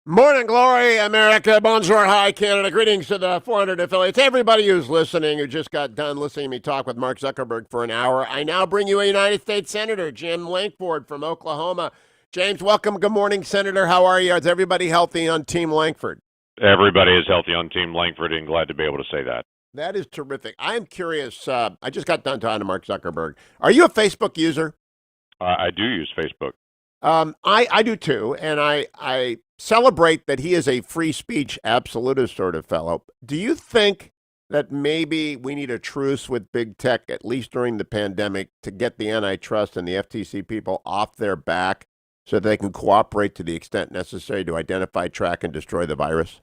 [SPEAKER 1] Morning glory, America. Bonjour, hi, Canada. Greetings to the 400 affiliates. Everybody who's listening, who just got done listening to me talk with Mark Zuckerberg for an hour. I now bring you a United States Senator, Jim Lankford from Oklahoma. James, welcome. Good morning, Senator. How are you? Is everybody healthy on Team Lankford?
[SPEAKER 12] Everybody is healthy on Team Lankford, and glad to be able to say that.
[SPEAKER 1] That is terrific. I am curious. I just got done talking to Mark Zuckerberg. Are you a Facebook user?
[SPEAKER 12] I do use Facebook.
[SPEAKER 1] I do too, and I celebrate that he is a free speech absolutist sort of fellow. Do you think that maybe we need a truce with big tech, at least during the pandemic, to get the antitrust and the FTC people off their back so they can cooperate to the extent necessary to identify, track, and destroy the virus?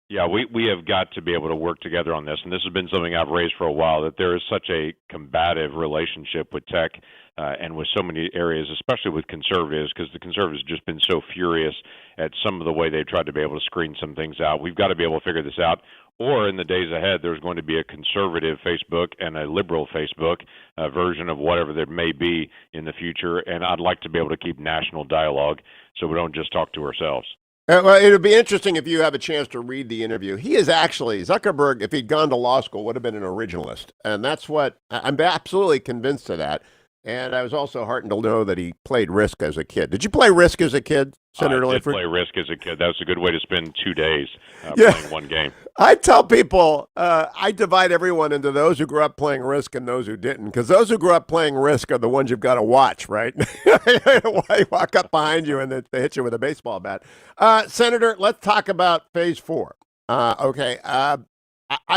[SPEAKER 12] Yeah, we have got to be able to work together on this, and this has been something I've raised for a while, that there is such a combative relationship with tech and with so many areas, especially with conservatives, because the conservatives have just been so furious at some of the way they've tried to be able to screen some things out. We've got to be able to figure this out, or in the days ahead, there's going to be a conservative Facebook and a liberal Facebook version of whatever there may be in the future, and I'd like to be able to keep national dialogue so we don't just talk to ourselves.
[SPEAKER 1] Well, it would be interesting if you have a chance to read the interview. He is actually, Zuckerberg, if he'd gone to law school, would have been an originalist. And that's what, I'm absolutely convinced of that. And I was also heartened to know that he played Risk as a kid. Did you play Risk as a kid, Senator Lankford?
[SPEAKER 12] I did play Risk as a kid. That was a good way to spend 2 days playing one game.
[SPEAKER 1] I tell people, I divide everyone into those who grew up playing Risk and those who didn't, because those who grew up playing Risk are the ones you've got to watch, right? They walk up behind you and they hit you with a baseball bat. Senator, let's talk about Phase 4. Okay. I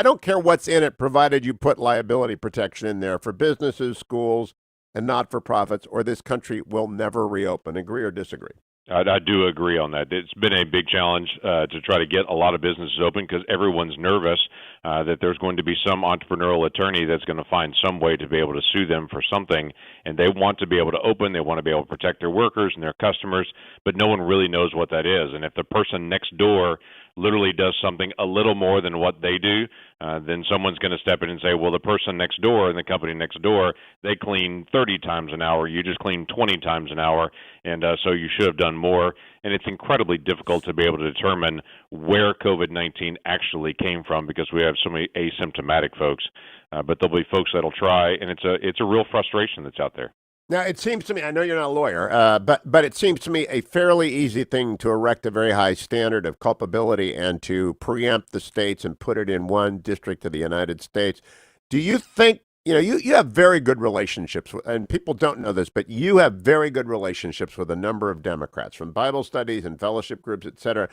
[SPEAKER 1] don't care what's in it, provided you put liability protection in there for businesses, schools, and not-for-profits, or this country will never reopen. Agree or disagree?
[SPEAKER 12] I do agree on that. It's been a big challenge to try to get a lot of businesses open because everyone's nervous that there's going to be some entrepreneurial attorney that's going to find some way to be able to sue them for something, and they want to be able to open, they want to be able to protect their workers and their customers, but no one really knows what that is. And if the person next door literally does something a little more than what they do, then someone's going to step in and say, well, the person next door and the company next door, they clean 30 times an hour. You just clean 20 times an hour, and so you should have done more. And it's incredibly difficult to be able to determine where COVID-19 actually came from because we have so many asymptomatic folks. But there'll be folks that'll try, and it's a real frustration that's out there.
[SPEAKER 1] Now, it seems to me, I know you're not a lawyer, but it seems to me a fairly easy thing to erect a very high standard of culpability and to preempt the states and put it in one district of the United States. Do you think, you have very good relationships, and people don't know this, but you have very good relationships with a number of Democrats from Bible studies and fellowship groups, et cetera.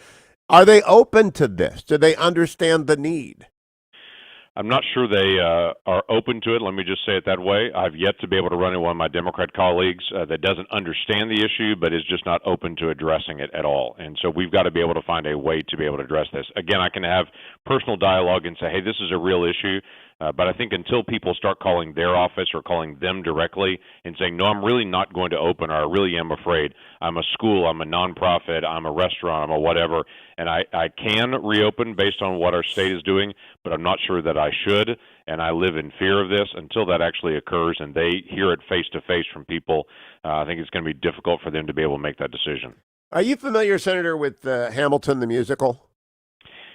[SPEAKER 1] Are they open to this? Do they understand the need?
[SPEAKER 12] I'm not sure they are open to it. Let me just say it that way. I've yet to be able to run into one of my Democrat colleagues that doesn't understand the issue, but is just not open to addressing it at all. And so we've got to be able to find a way to be able to address this. Again, I can have personal dialogue and say, hey, this is a real issue. But I think until people start calling their office or calling them directly and saying, no, I'm really not going to open, or I really am afraid. I'm a school, I'm a nonprofit, I'm a restaurant, I'm a whatever, and I can reopen based on what our state is doing, but I'm not sure that I should, and I live in fear of this until that actually occurs and they hear it face-to-face from people. I think it's going to be difficult for them to be able to make that decision.
[SPEAKER 1] Are you familiar, Senator, with Hamilton the musical?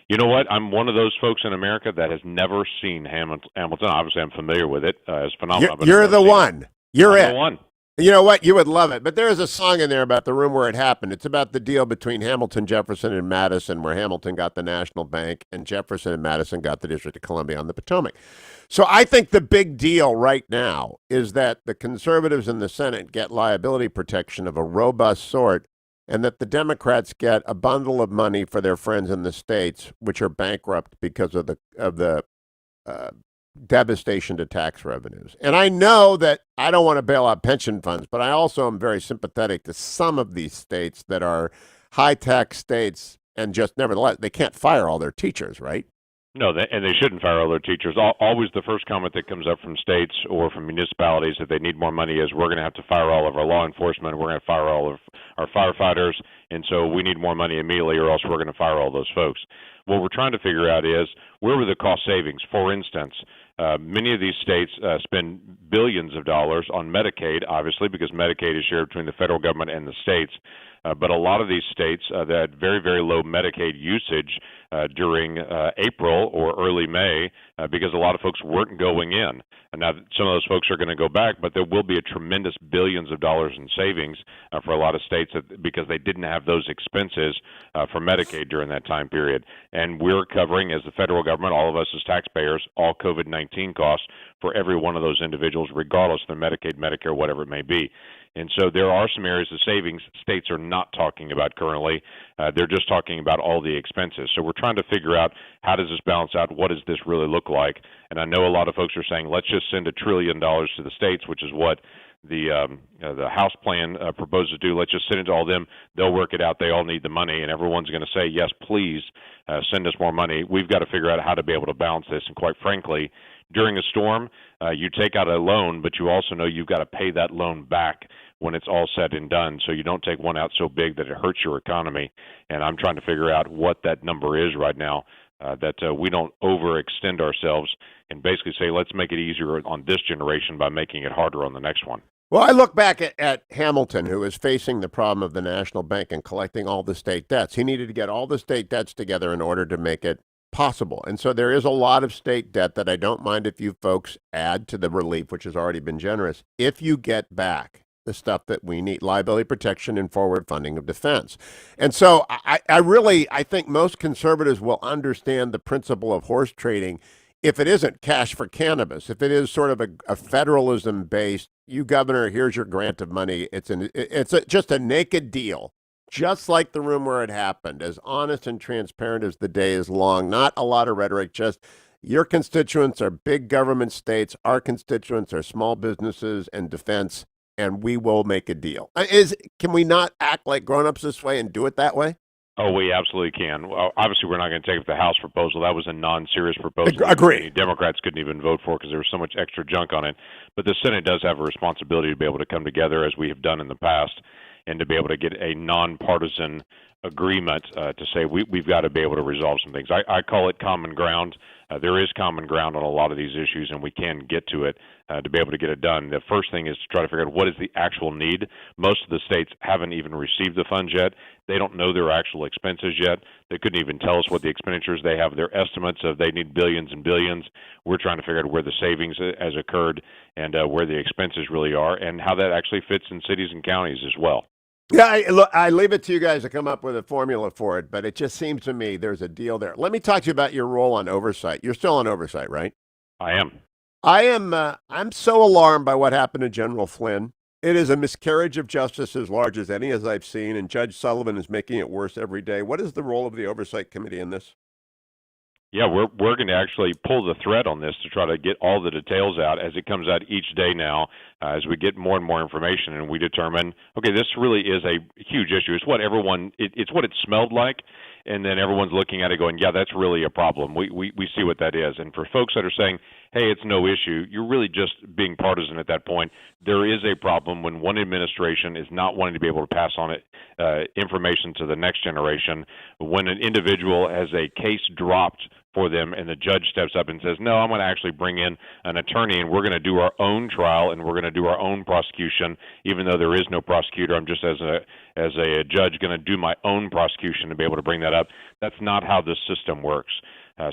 [SPEAKER 12] You know what? I'm one of those folks in America that has never seen Hamilton. Obviously, I'm familiar with it. It's phenomenal.
[SPEAKER 1] You're the one. You're it.
[SPEAKER 12] The one.
[SPEAKER 1] You know what? You would love it. But there is a song in there about the room where it happened. It's about the deal between Hamilton, Jefferson, and Madison, where Hamilton got the National Bank and Jefferson and Madison got the District of Columbia on the Potomac. So I think the big deal right now is that the conservatives in the Senate get liability protection of a robust sort, and that the Democrats get a bundle of money for their friends in the states, which are bankrupt because of the devastation to tax revenues. And I know that I don't want to bail out pension funds, but I also am very sympathetic to some of these states that are high-tax states and just nevertheless, they can't fire all their teachers, right?
[SPEAKER 12] No, and they shouldn't fire all their teachers. Always the first comment that comes up from states or from municipalities that they need more money is, we're going to have to fire all of our law enforcement, we're going to fire all of our firefighters, and so we need more money immediately or else we're going to fire all those folks. What we're trying to figure out is, where were the cost savings? For instance, Many of these states spend billions of dollars on Medicaid, obviously, because Medicaid is shared between the federal government and the states. But a lot of these states that had very, very low Medicaid usage during April or early May because a lot of folks weren't going in. And now some of those folks are going to go back, but there will be a tremendous billions of dollars in savings for a lot of states because they didn't have those expenses for Medicaid during that time period. And we're covering, as the federal government, all of us as taxpayers, all COVID-19 costs for every one of those individuals, regardless of their Medicaid, Medicare, whatever it may be. And so there are some areas of savings states are not talking about currently. They're just talking about all the expenses. So we're trying to figure out how does this balance out? What does this really look like? And I know a lot of folks are saying, let's just send $1 trillion to the states, which is what the House plan proposes to do. Let's just send it to all of them. They'll work it out. They all need the money, and everyone's going to say, yes, please send us more money. We've got to figure out how to be able to balance this. And quite frankly, during a storm, you take out a loan, but you also know you've got to pay that loan back when it's all said and done. So you don't take one out so big that it hurts your economy. And I'm trying to figure out what that number is right now, that we don't overextend ourselves and basically say, let's make it easier on this generation by making it harder on the next one.
[SPEAKER 1] Well, I look back at Hamilton, who was facing the problem of the national bank and collecting all the state debts. He needed to get all the state debts together in order to make it possible. And so there is a lot of state debt that I don't mind if you folks add to the relief, which has already been generous, if you get back the stuff that we need, liability protection and forward funding of defense. And so I think most conservatives will understand the principle of horse trading if it isn't cash for cannabis, if it is sort of a federalism based, you governor, here's your grant of money. It's just a naked deal, just like the room where it happened, as honest and transparent as the day is long, not a lot of rhetoric, just your constituents are big government states, our constituents are small businesses and defense, and we will make a deal. Can we not act like grown-ups this way and do it that way?
[SPEAKER 12] Oh, we absolutely can. Well, obviously, we're not going to take up the House proposal. That was a non-serious proposal.
[SPEAKER 1] Agree.
[SPEAKER 12] Democrats couldn't even vote for it because there was so much extra junk on it. But the Senate does have a responsibility to be able to come together, as we have done in the past, and to be able to get a nonpartisan agreement to say we've got to be able to resolve some things. I call it common ground. There is common ground on a lot of these issues, and we can get to it to be able to get it done. The first thing is to try to figure out what is the actual need. Most of the states haven't even received the funds yet. They don't know their actual expenses yet. They couldn't even tell us what the expenditures they have. Their estimates of they need billions and billions. We're trying to figure out where the savings has occurred and where the expenses really are and how that actually fits in cities and counties as well.
[SPEAKER 1] Yeah, I leave it to you guys to come up with a formula for it, but it just seems to me there's a deal there. Let me talk to you about your role on oversight. You're still on oversight, right?
[SPEAKER 12] I am.
[SPEAKER 1] I'm so alarmed by what happened to General Flynn. It is a miscarriage of justice as large as any as I've seen, and Judge Sullivan is making it worse every day. What is the role of the Oversight Committee in this?
[SPEAKER 12] Yeah, we're going to actually pull the thread on this to try to get all the details out as it comes out each day now, as we get more and more information and we determine, okay, this really is a huge issue. It's what it's what it smelled like, and then everyone's looking at it going, yeah, that's really a problem. We see what that is. And for folks that are saying, hey, it's no issue, you're really just being partisan at that point. There is a problem when one administration is not wanting to be able to pass on information to the next generation. When an individual has a case dropped for them and the judge steps up and says, no, I'm going to actually bring in an attorney and we're going to do our own trial and we're going to do our own prosecution, even though there is no prosecutor. I'm just as a judge going to do my own prosecution to be able to bring that up. That's not how this system works.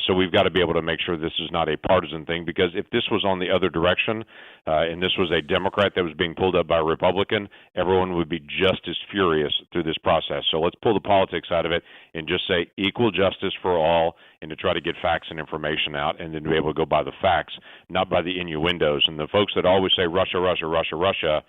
[SPEAKER 12] So we've got to be able to make sure this is not a partisan thing, because if this was on the other direction and this was a Democrat that was being pulled up by a Republican, everyone would be just as furious through this process. So let's pull the politics out of it and just say equal justice for all, and to try to get facts and information out and then be able to go by the facts, not by the innuendos. And the folks that always say Russia, Russia, Russia, Russia,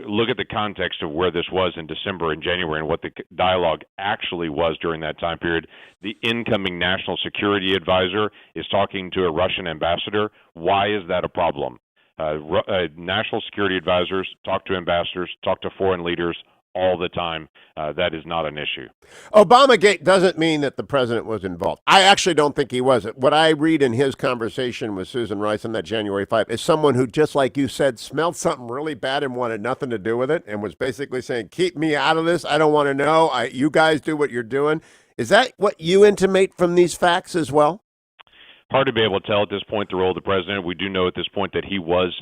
[SPEAKER 12] look at the context of where this was in December and January and what the dialogue actually was during that time period. The incoming national security advisor is talking to a Russian ambassador. Why is that a problem? National security advisors talk to ambassadors, talk to foreign leaders all the time. That is not an issue.
[SPEAKER 1] Obamagate doesn't mean that the president was involved. I actually don't think he was. What I read in his conversation with Susan Rice on that January 5 is someone who, just like you said, smelled something really bad and wanted nothing to do with it and was basically saying, keep me out of this. I don't want to know. You guys do what you're doing. Is that what you intimate from these facts as well?
[SPEAKER 12] hard to be able to tell at this point the role of the president. We do know at this point that he was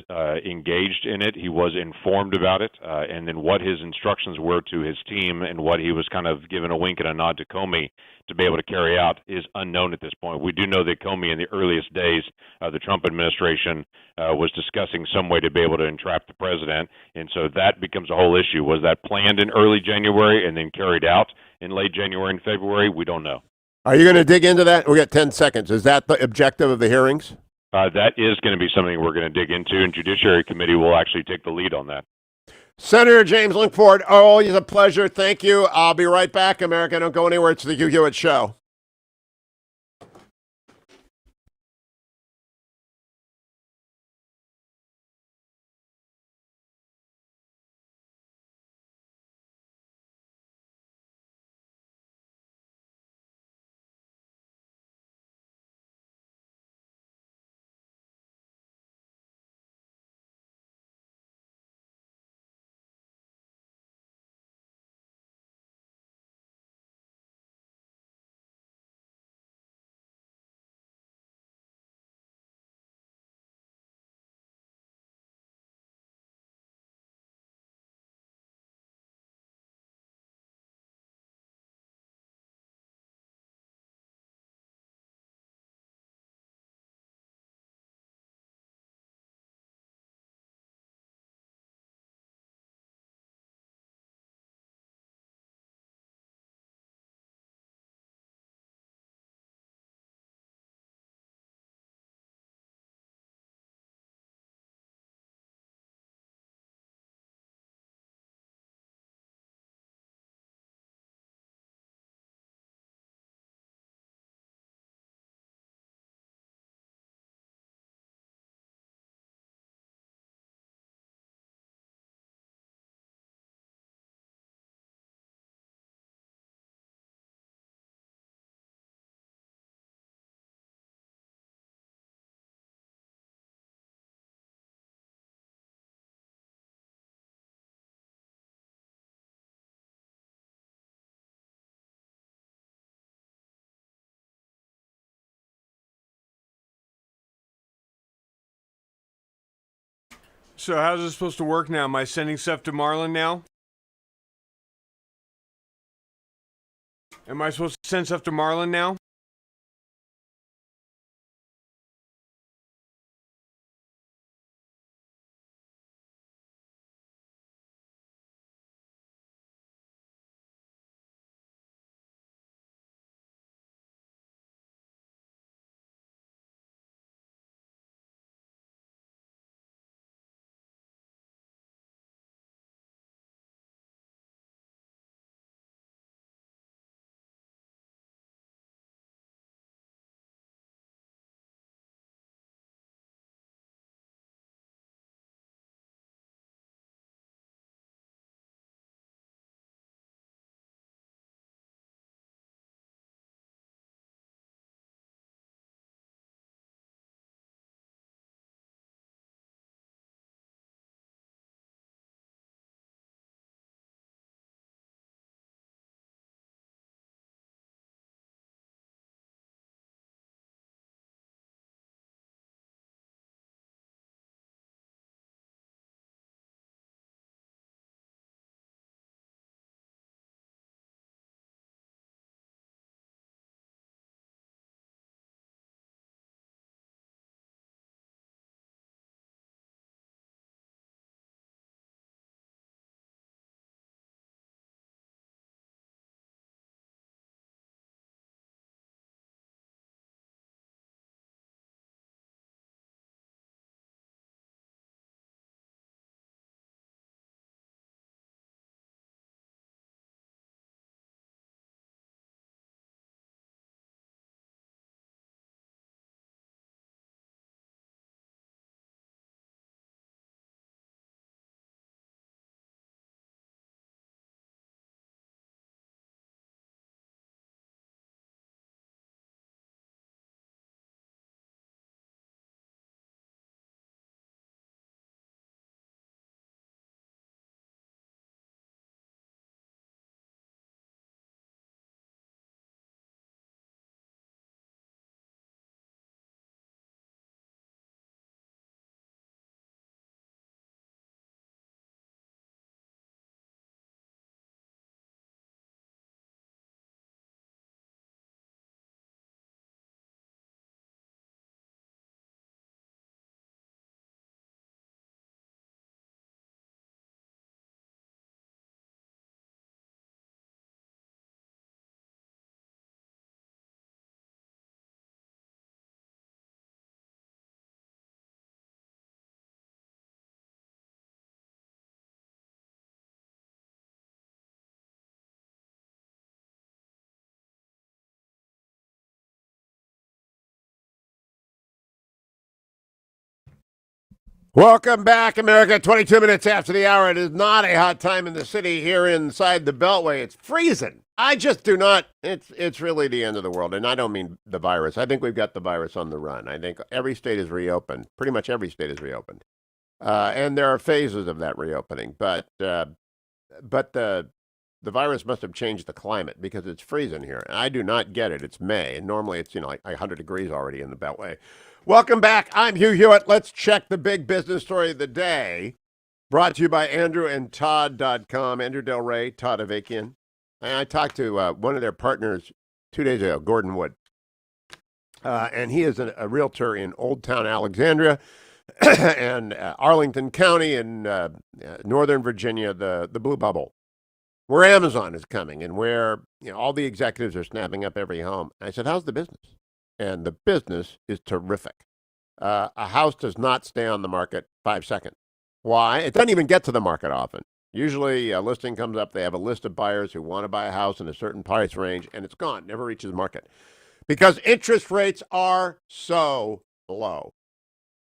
[SPEAKER 12] engaged in it. He was informed about it. And then what his instructions were to his team and what he was kind of given a wink and a nod to Comey to be able to carry out is unknown at this point. We do know that Comey in the earliest days of the Trump administration was discussing some way to be able to entrap the president. And so that becomes a whole issue. Was that planned in early January and then carried out in late January and February? We don't know.
[SPEAKER 1] Are you going to dig into that? We got 10 seconds. Is that the objective of the hearings?
[SPEAKER 12] That is going to be something we're going to dig into, and Judiciary Committee will actually take the lead on that.
[SPEAKER 1] Senator James Lankford, always a pleasure. Thank you. I'll be right back, America. Don't go anywhere. It's the Hugh Hewitt Show.
[SPEAKER 6] So how's this supposed to work now? Am I sending stuff to Marlon now? Am I supposed to send stuff to Marlon now?
[SPEAKER 1] Welcome back, America. 22 minutes after the hour. It is not a hot time in the city here inside the Beltway. It's freezing. I just do not. It's really the end of the world. And I don't mean the virus. I think we've got the virus on the run. I think every state is reopened. Pretty much every state is reopened. And there are phases of that reopening. But the virus must have changed the climate because it's freezing here. And I do not get it. It's May. And normally it's, like 100 degrees already in the Beltway. Welcome back. I'm Hugh Hewitt. Let's check the big business story of the day. Brought to you by AndrewandTodd.com. Andrew Del Rey, Todd Avakian. And I talked to one of their partners 2 days ago, Gordon Wood. And he is a realtor in Old Town Alexandria and Arlington County in Northern Virginia, the Blue Bubble, where Amazon is coming and where all the executives are snapping up every home. And I said, how's the business? And the business is terrific. A house does not stay on the market 5 seconds. Why? It doesn't even get to the market often. Usually a listing comes up, they have a list of buyers who want to buy a house in a certain price range, and it's gone, never reaches market. Because interest rates are so low.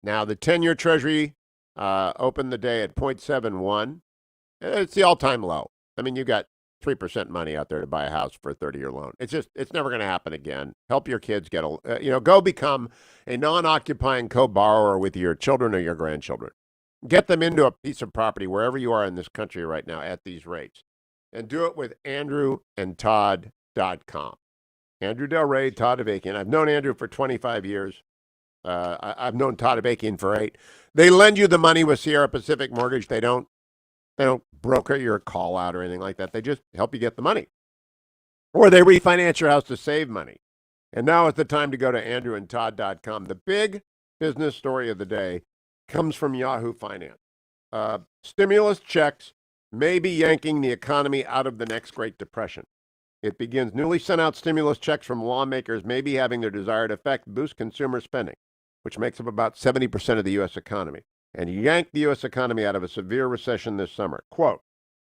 [SPEAKER 1] Now, the 10-year Treasury opened the day at 0.71. It's the all-time low. I mean, you got 3% money out there to buy a house for a 30-year loan. It's never going to happen again. Help your kids get go become a non-occupying co-borrower with your children or your grandchildren. Get them into a piece of property wherever you are in this country right now at these rates. And do it with AndrewandTodd.com. Andrew Del Rey, Todd Avakian. I've known Andrew for 25 years. I've known Todd Avakian for 8. They lend you the money with Sierra Pacific Mortgage. They don't broker your call out or anything like that. They just help you get the money. Or they refinance your house to save money. And now is the time to go to AndrewandTodd.com. The big business story of the day comes from Yahoo Finance. Stimulus checks may be yanking the economy out of the next Great Depression. It begins. Newly sent out stimulus checks from lawmakers may be having their desired effect boost consumer spending, which makes up about 70% of the U.S. economy, and yank the U.S. economy out of a severe recession this summer. Quote,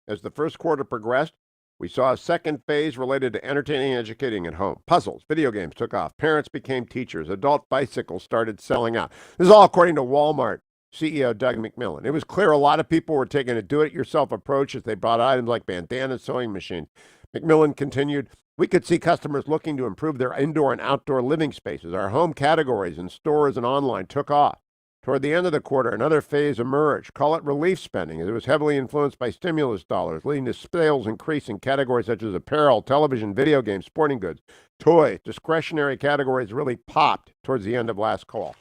[SPEAKER 1] as the first quarter progressed, we saw a second phase related to entertaining and educating at home. Puzzles, video games took off. Parents became teachers. Adult bicycles started selling out. This is all according to Walmart CEO Doug McMillon. It was clear a lot of people were taking a do-it-yourself approach as they bought items like bandanas, sewing machines. McMillon continued, we could see customers looking to improve their indoor and outdoor living spaces. Our home categories in stores and online took off. Toward the end of the quarter, another phase emerged. Call it relief spending, as it was heavily influenced by stimulus dollars, leading to sales increase in categories such as apparel, television, video games, sporting goods, toys. Discretionary categories really popped towards the end of last call.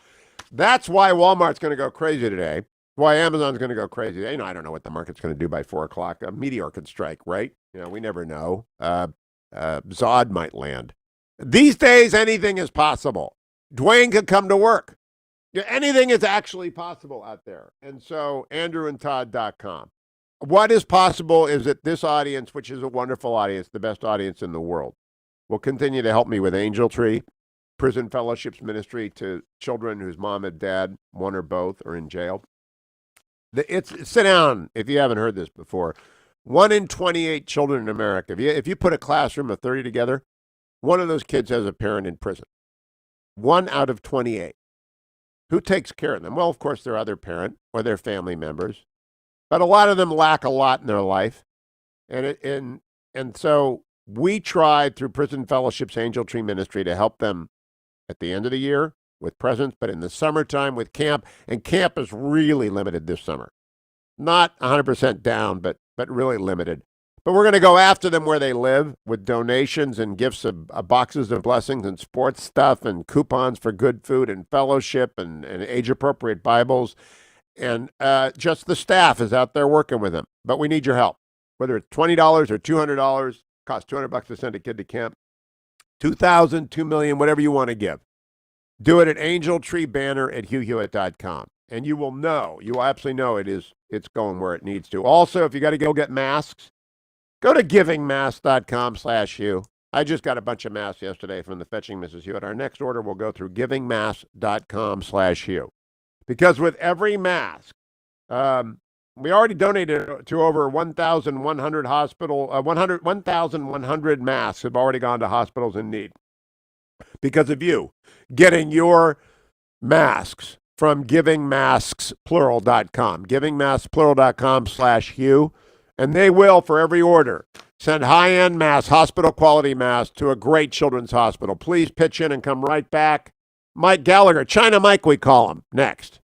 [SPEAKER 1] That's why Walmart's going to go crazy today. Why Amazon's going to go crazy. I don't know what the market's going to do by 4 o'clock. A meteor could strike, right? We never know. Zod might land. These days, anything is possible. Dwayne could come to work. Anything is actually possible out there. And so, AndrewandTodd.com. What is possible is that this audience, which is a wonderful audience, the best audience in the world, will continue to help me with Angel Tree, prison fellowships ministry to children whose mom and dad, one or both, are in jail. Sit down if you haven't heard this before. 1 in 28 children in America, if you put a classroom of 30 together, one of those kids has a parent in prison. 1 out of 28. Who takes care of them? Well, of course, their other parent or their family members. But a lot of them lack a lot in their life. And so we tried through Prison Fellowship's Angel Tree Ministry to help them at the end of the year with presents, but in the summertime with camp. And camp is really limited this summer. Not 100% down, but really limited. But we're going to go after them where they live with donations and gifts of boxes of blessings and sports stuff and coupons for good food and fellowship and age-appropriate Bibles. And just the staff is out there working with them. But we need your help. Whether it's $20 or $200, costs $200 to send a kid to camp. $2,000, $2 million, whatever you want to give. Do it at angeltreebanner@hughhewitt.com. And you will absolutely know it's going where it needs to. Also, if you got to go get masks, go to givingmasks.com/Hugh. I just got a bunch of masks yesterday from the Fetching Mrs. Hewitt. Our next order will go through givingmasks.com/Hugh. Because with every mask, we already donated to over 1,100 1,100 masks have already gone to hospitals in need. Because of you getting your masks from givingmasksplural.com. Givingmasksplural.com/Hugh. And they will, for every order, send high-end masks, hospital-quality masks, to a great children's hospital. Please pitch in and come right back. Mike Gallagher, China Mike we call him, next.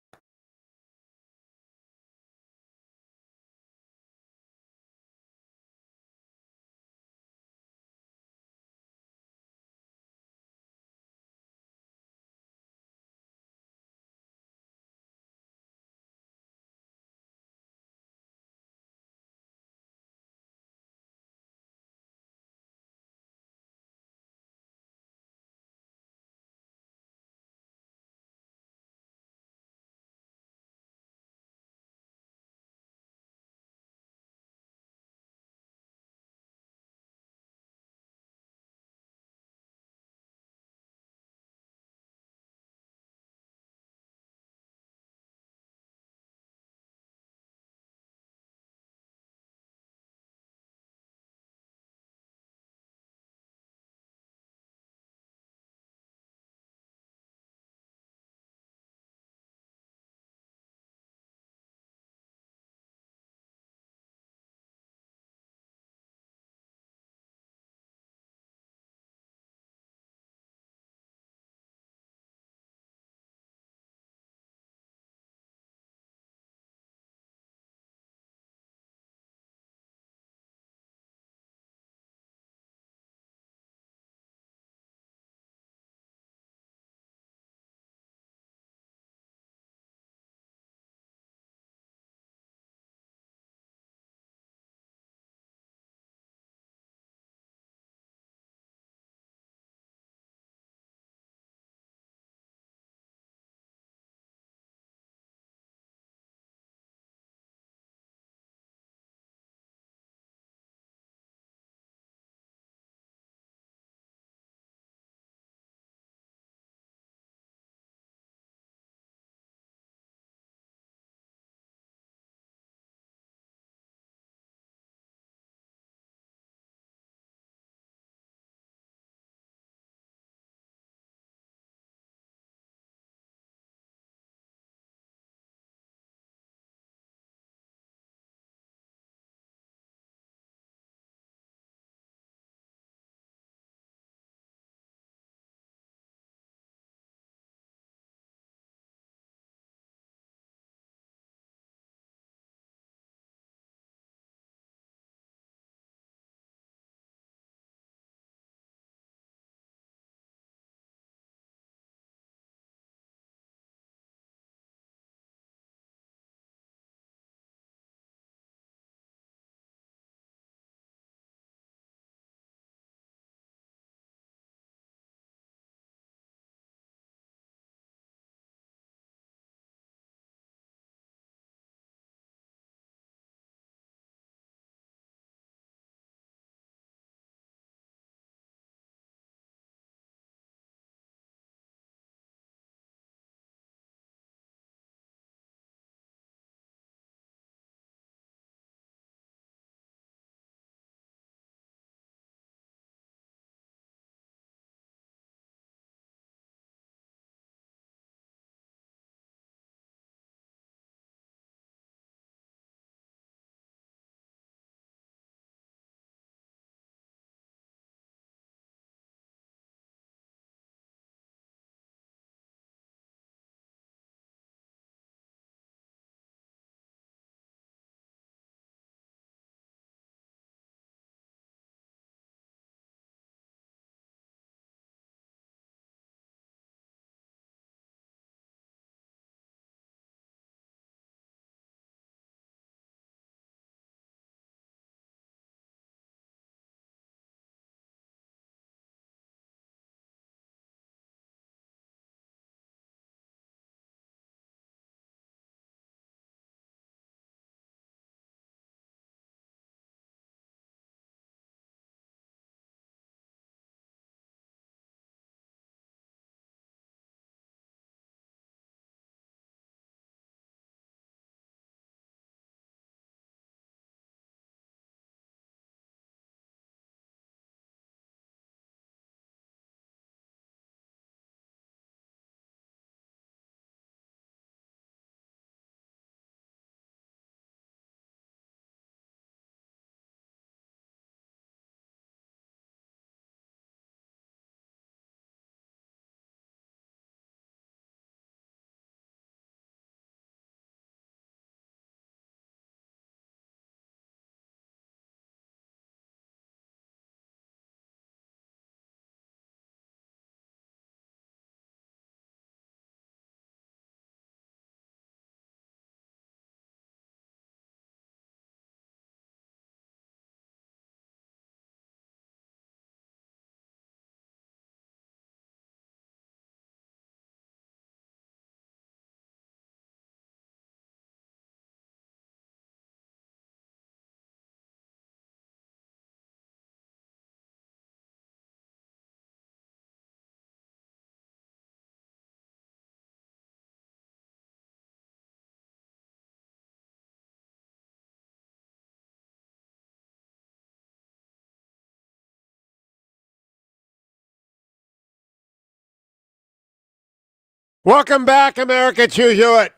[SPEAKER 1] Welcome back, America. It's Hugh Hewitt,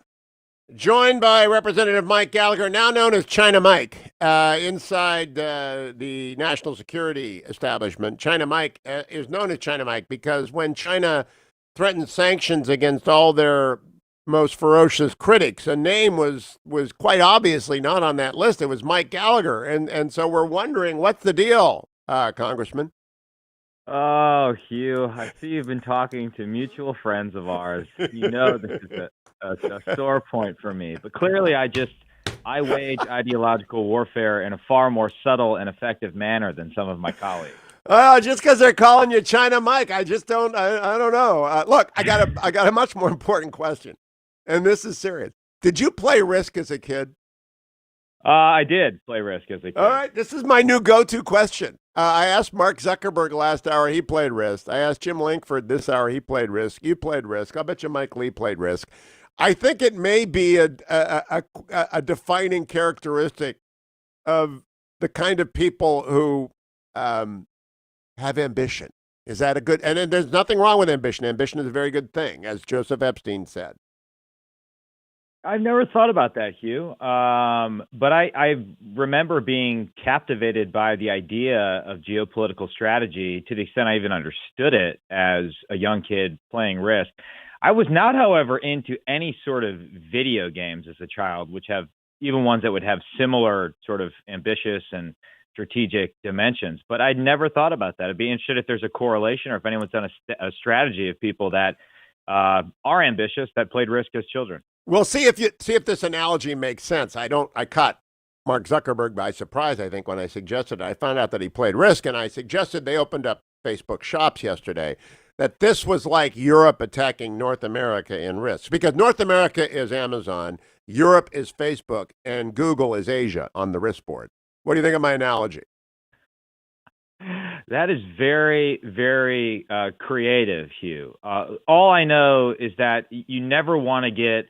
[SPEAKER 1] joined by Representative Mike Gallagher, now known as China Mike, inside the national security establishment. China Mike is known as China Mike because when China threatened sanctions against all their most ferocious critics, a name was quite obviously not on that list. It was Mike Gallagher. And so we're wondering, what's the deal, Congressman?
[SPEAKER 13] Oh, Hugh, I see you've been talking to mutual friends of ours. You know this is a sore point for me. But clearly I wage ideological warfare in a far more subtle and effective manner than some of my colleagues.
[SPEAKER 1] Just because they're calling you China Mike, I just don't. I don't know. Look, I got a much more important question, and this is serious. Did you play Risk as a kid?
[SPEAKER 13] I did play Risk as a kid.
[SPEAKER 1] All right, this is my new go-to question. I asked Mark Zuckerberg last hour. He played Risk. I asked Jim Lankford this hour. He played Risk. You played Risk. I'll bet you Mike Lee played Risk. I think it may be a defining characteristic of the kind of people who have ambition. Is that a good? And there's nothing wrong with ambition. Ambition is a very good thing, as Joseph Epstein said.
[SPEAKER 13] I've never thought about that, Hugh. But I remember being captivated by the idea of geopolitical strategy to the extent I even understood it as a young kid playing Risk. I was not, however, into any sort of video games as a child, which have even ones that would have similar sort of ambitious and strategic dimensions. But I'd never thought about that. I'd be interested if there's a correlation or if anyone's done a strategy of people that are ambitious that played Risk as children.
[SPEAKER 1] Well, see if this analogy makes sense. I caught Mark Zuckerberg by surprise, I think, when I suggested it. I found out that he played Risk, and I suggested they opened up Facebook shops yesterday, that this was like Europe attacking North America in Risk. Because North America is Amazon, Europe is Facebook, and Google is Asia on the Risk board. What do you think of my analogy?
[SPEAKER 13] That is very, very creative, Hugh. All I know is that you never want to get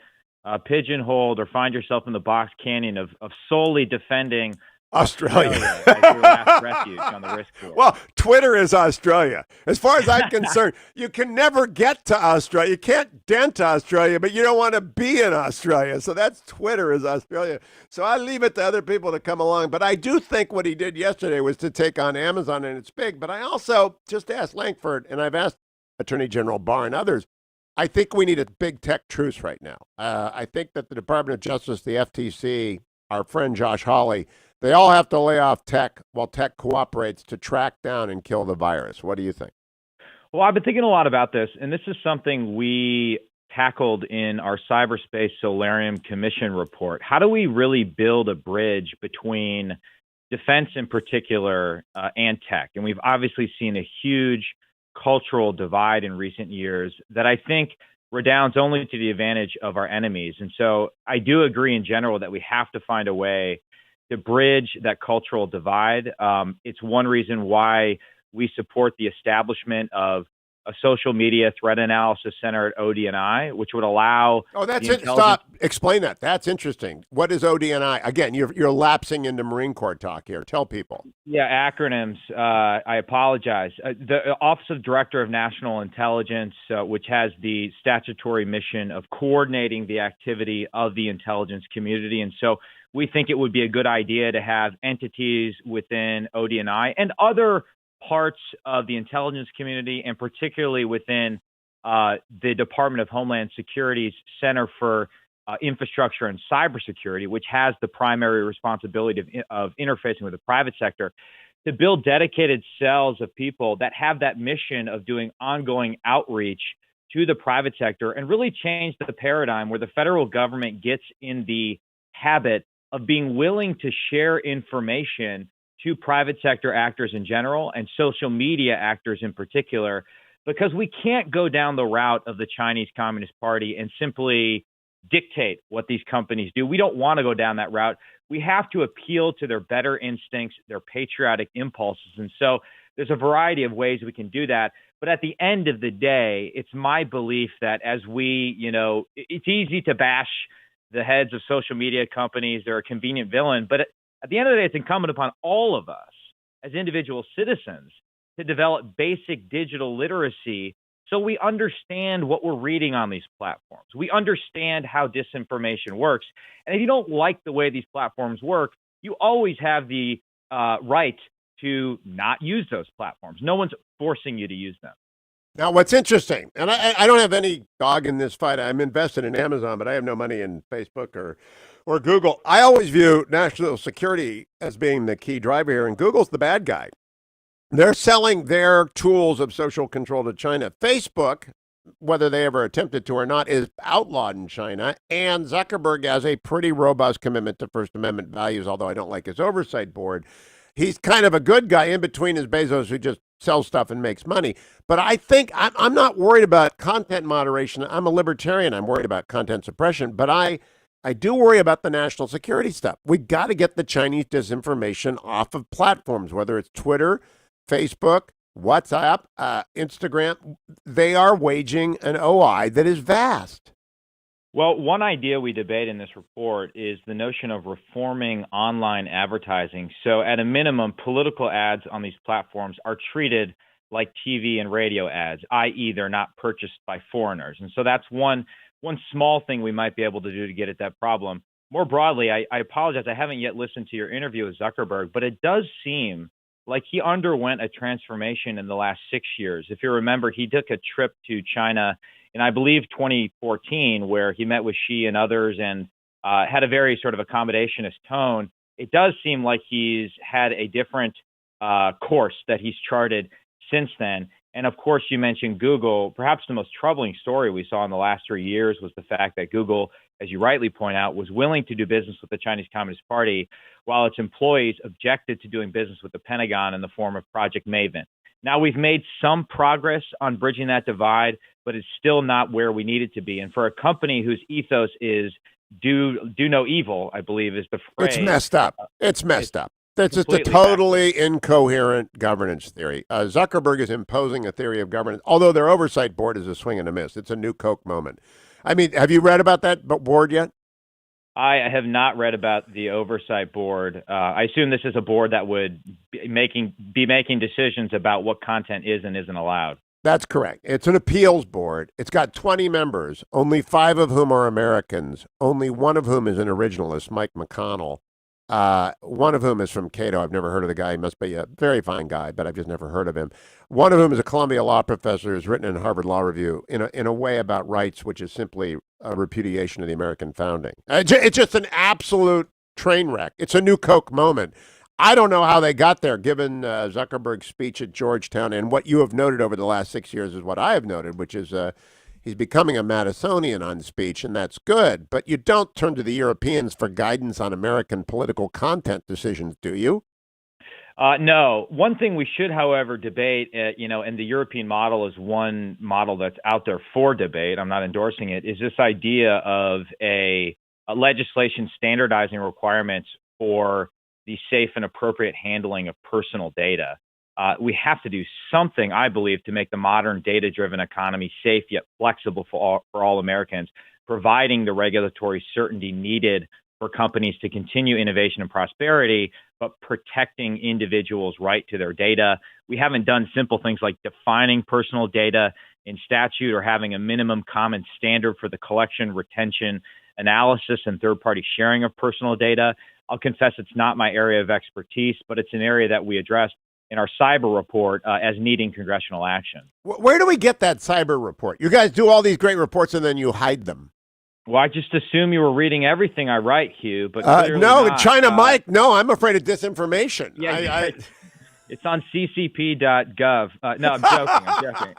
[SPEAKER 13] pigeonholed or find yourself in the box canyon of solely defending Australia as your last refuge on the Risk board.
[SPEAKER 1] Well, Twitter is Australia. As far as I'm concerned, you can never get to Australia. You can't dent Australia, but you don't want to be in Australia. So that's Twitter is Australia. So I leave it to other people to come along. But I do think what he did yesterday was to take on Amazon, and it's big. But I also just asked Lankford, and I've asked Attorney General Barr and others, I think we need a big tech truce right now. I think that the Department of Justice, the FTC, our friend Josh Hawley, they all have to lay off tech while tech cooperates to track down and kill the virus. What do you think?
[SPEAKER 13] Well, I've been thinking a lot about this, and this is something we tackled in our Cyberspace Solarium Commission report. How do we really build a bridge between defense in particular and tech? And we've obviously seen a huge cultural divide in recent years that I think redounds only to the advantage of our enemies. And so I do agree in general that we have to find a way to bridge that cultural divide. It's one reason why we support the establishment of a social media threat analysis center at ODNI, which would allow.
[SPEAKER 1] Oh, that's it. Stop. Explain that. That's interesting. What is ODNI? Again, you're lapsing into Marine Corps talk here. Tell people.
[SPEAKER 13] Yeah, acronyms. I apologize. The Office of Director of National Intelligence, which has the statutory mission of coordinating the activity of the intelligence community. And so we think it would be a good idea to have entities within ODNI and other parts of the intelligence community, and particularly within the Department of Homeland Security's Center for Infrastructure and Cybersecurity, which has the primary responsibility of interfacing with the private sector, to build dedicated cells of people that have that mission of doing ongoing outreach to the private sector and really change the paradigm where the federal government gets in the habit of being willing to share information to private sector actors in general and social media actors in particular, because we can't go down the route of the Chinese Communist Party and simply dictate what these companies do. We don't want to go down that route. We have to appeal to their better instincts, their patriotic impulses. And so there's a variety of ways we can do that. But at the end of the day, it's my belief that as we, it's easy to bash the heads of social media companies. They're a convenient villain. But at the end of the day, it's incumbent upon all of us as individual citizens to develop basic digital literacy So we understand what we're reading on these platforms. We understand how disinformation works. And if you don't like the way these platforms work, you always have the right to not use those platforms. No one's forcing you to use them.
[SPEAKER 1] Now, what's interesting, and I don't have any dog in this fight. I'm invested in Amazon, but I have no money in Facebook or Google. I always view national security as being the key driver here, and Google's the bad guy. They're selling their tools of social control to China. Facebook, whether they ever attempted to or not, is outlawed in China, and Zuckerberg has a pretty robust commitment to First Amendment values, although I don't like his oversight board. He's kind of a good guy in between his Bezos who just sells stuff and makes money. But I think I'm not worried about content moderation. I'm a libertarian. I'm worried about content suppression. But I do worry about the national security stuff. We got to get the Chinese disinformation off of platforms, whether it's Twitter, Facebook, WhatsApp, Instagram. They are waging an OI that is vast.
[SPEAKER 13] Well, one idea we debate in this report is the notion of reforming online advertising. So at a minimum, political ads on these platforms are treated like TV and radio ads, i.e. they're not purchased by foreigners. And so that's one small thing we might be able to do to get at that problem. More broadly, I apologize, I haven't yet listened to your interview with Zuckerberg, but it does seem like he underwent a transformation in the last 6 years. If you remember, he took a trip to China in, I believe, 2014, where he met with Xi and others and had a very sort of accommodationist tone. It does seem like he's had a different course that he's charted since then. And of course, you mentioned Google. Perhaps the most troubling story we saw in the last 3 years was the fact that Google, as you rightly point out, was willing to do business with the Chinese Communist Party while its employees objected to doing business with the Pentagon in the form of Project Maven. Now, we've made some progress on bridging that divide, but it's still not where we need it to be. And for a company whose ethos is do no evil, I believe is the phrase.
[SPEAKER 1] It's messed up. It's messed up. That's just a totally incoherent governance theory. Zuckerberg is imposing a theory of governance, although their oversight board is a swing and a miss. It's a new Coke moment. I mean, have you read about that board yet?
[SPEAKER 13] I have not read about the oversight board. I assume this is a board that would be making decisions about what content is and isn't allowed.
[SPEAKER 1] That's correct. It's an appeals board. It's got 20 members, only 5 of whom are Americans, only one of whom is an originalist, Mike McConnell. One of whom is from Cato. I've never heard of the guy. He must be a very fine guy, but I've just never heard of him. One of whom is a Columbia law professor who's written in Harvard Law Review in a way about rights, which is simply a repudiation of the American founding. It's just an absolute train wreck. It's a new Coke moment. I don't know how they got there, given Zuckerberg's speech at Georgetown. And what you have noted over the last 6 years is what I have noted, which is he's becoming a Madisonian on speech, and that's good. But you don't turn to the Europeans for guidance on American political content decisions, do you?
[SPEAKER 13] No. One thing we should, however, debate, and the European model is one model that's out there for debate. I'm not endorsing it. Is this idea of a legislation standardizing requirements for the safe and appropriate handling of personal data. We have to do something, I believe, to make the modern data-driven economy safe yet flexible for all Americans, providing the regulatory certainty needed for companies to continue innovation and prosperity, but protecting individuals' right to their data. We haven't done simple things like defining personal data in statute or having a minimum common standard for the collection, retention, analysis, and third-party sharing of personal data. I'll confess it's not my area of expertise, but it's an area that we addressed in our cyber report as needing congressional action.
[SPEAKER 1] Where do we get that cyber report? You guys do all these great reports and then you hide them.
[SPEAKER 13] Well, I just assume you were reading everything I write, Hugh, but
[SPEAKER 1] no,
[SPEAKER 13] not.
[SPEAKER 1] China Mike, no, I'm afraid of disinformation.
[SPEAKER 13] Yeah, it's on ccp.gov. No, I'm joking.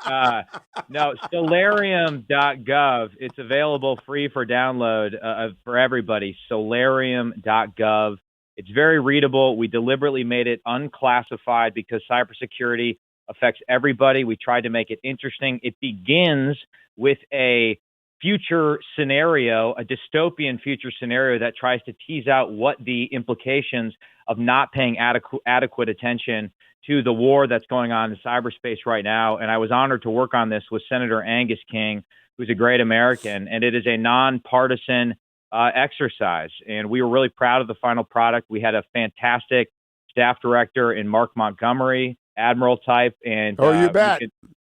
[SPEAKER 13] No, solarium.gov. It's available free for download for everybody. Solarium.gov. It's very readable. We deliberately made it unclassified because cybersecurity affects everybody. We tried to make it interesting. It begins with a future scenario, a dystopian future scenario that tries to tease out what the implications of not paying adequate attention to the war that's going on in cyberspace right now. And I was honored to work on this with Senator Angus King, who's a great American, and it is a nonpartisan exercise. And we were really proud of the final product. We had a fantastic staff director in Mark Montgomery, Admiral type. And
[SPEAKER 1] you bet.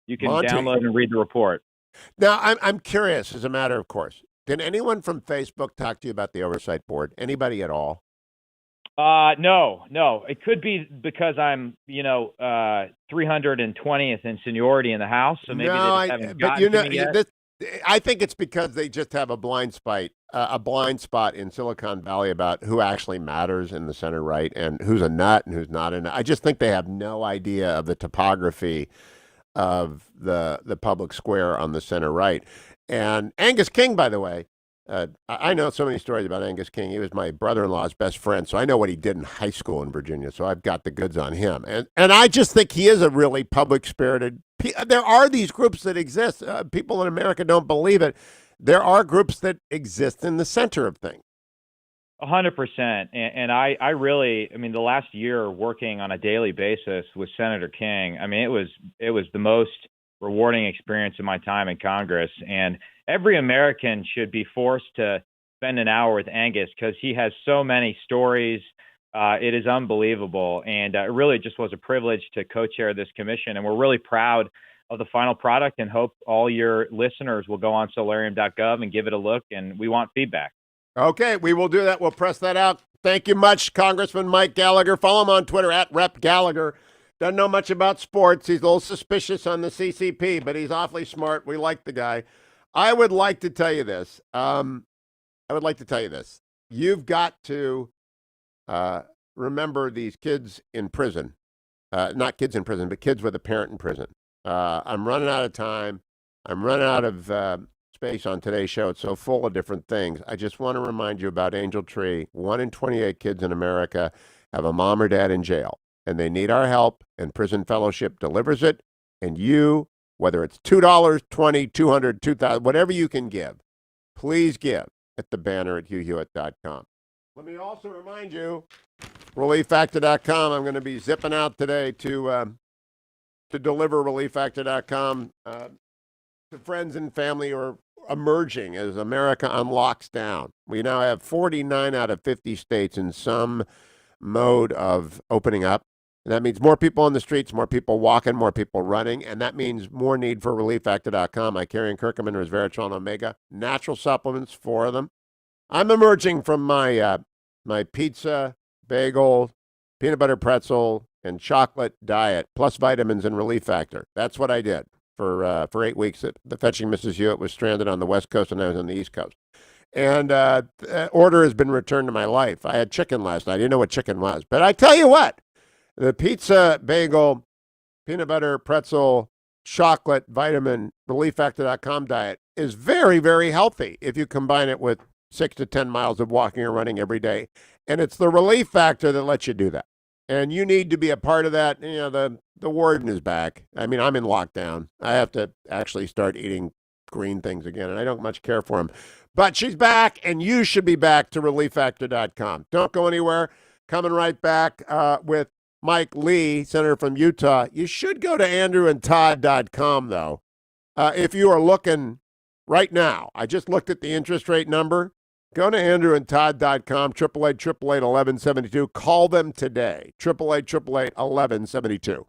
[SPEAKER 13] You can
[SPEAKER 1] Monty.
[SPEAKER 13] download and read the report.
[SPEAKER 1] Now, I'm curious, as a matter of course. Did anyone from Facebook talk to you about the oversight board? Anybody at all?
[SPEAKER 13] No. It could be because I'm, 320th in seniority in the House, so maybe they just haven't gotten to me yet.
[SPEAKER 1] I think it's because they just have a blind spot in Silicon Valley about who actually matters in the center right and who's a nut and who's not a nut. I just think they have no idea of the topography of the public square on the center right. And Angus King, by the way, I know so many stories about Angus King. He was my brother-in-law's best friend, so I know what he did in high school in Virginia, so I've got the goods on him. And I just think he is a really public-spirited. There are these groups that exist. People in America don't believe it. There are groups that exist in the center of things.
[SPEAKER 13] 100%. And I really, the last year working on a daily basis with Senator King, it was the most rewarding experience of my time in Congress. And every American should be forced to spend an hour with Angus because he has so many stories. It is unbelievable. And it really just was a privilege to co-chair this commission. And we're really proud of the final product and hope all your listeners will go on solarium.gov and give it a look. And we want feedback.
[SPEAKER 1] Okay, we will do that. We'll press that out. Thank you much, Congressman Mike Gallagher. Follow him on Twitter at Rep Gallagher. Doesn't know much about sports. He's a little suspicious on the CCP, but he's awfully smart. We like the guy. I would like to tell you this. You've got to remember these kids in prison. Not kids in prison, but kids with a parent in prison. I'm running out of time. I'm running out of space on today's show. It's so full of different things. I just want to remind you about Angel Tree. 1 in 28 kids in America have a mom or dad in jail, and they need our help, and Prison Fellowship delivers it. And you, whether it's $2, $20, $200, $2,000, whatever you can give, please give at the banner at hughhewitt.com. Let me also remind you, relieffactor.com. I'm going to be zipping out today to deliver relieffactor.com to friends and family who are emerging as America unlocks down. We now have 49 out of 50 states in some mode of opening up. And that means more people on the streets, more people walking, more people running, and that means more need for relieffactor.com. I carry in curcumin, resveratrol, and omega, natural supplements, 4 of them. I'm emerging from my pizza, bagel, peanut butter pretzel, and chocolate diet, plus vitamins and Relief Factor. That's what I did for 8 weeks. The Fetching Mrs. Hewitt was stranded on the West Coast, and I was on the East Coast. And order has been returned to my life. I had chicken last night. I didn't know what chicken was. But I tell you what, the pizza, bagel, peanut butter, pretzel, chocolate, vitamin, relieffactor.com diet is very, very healthy if you combine it with 6 to 10 miles of walking or running every day. And it's the Relief Factor that lets you do that. And you need to be a part of that. The warden is back. I'm in lockdown. I have to actually start eating green things again, and I don't much care for them. But she's back, and you should be back to relieffactor.com. Don't go anywhere. Coming right back with Mike Lee, senator from Utah. You should go to andrewandtodd.com, though. If you are looking right now, I just looked at the interest rate number. Go to andrewandtodd.com, 888-888-1172. Call them today, 888-888-1172.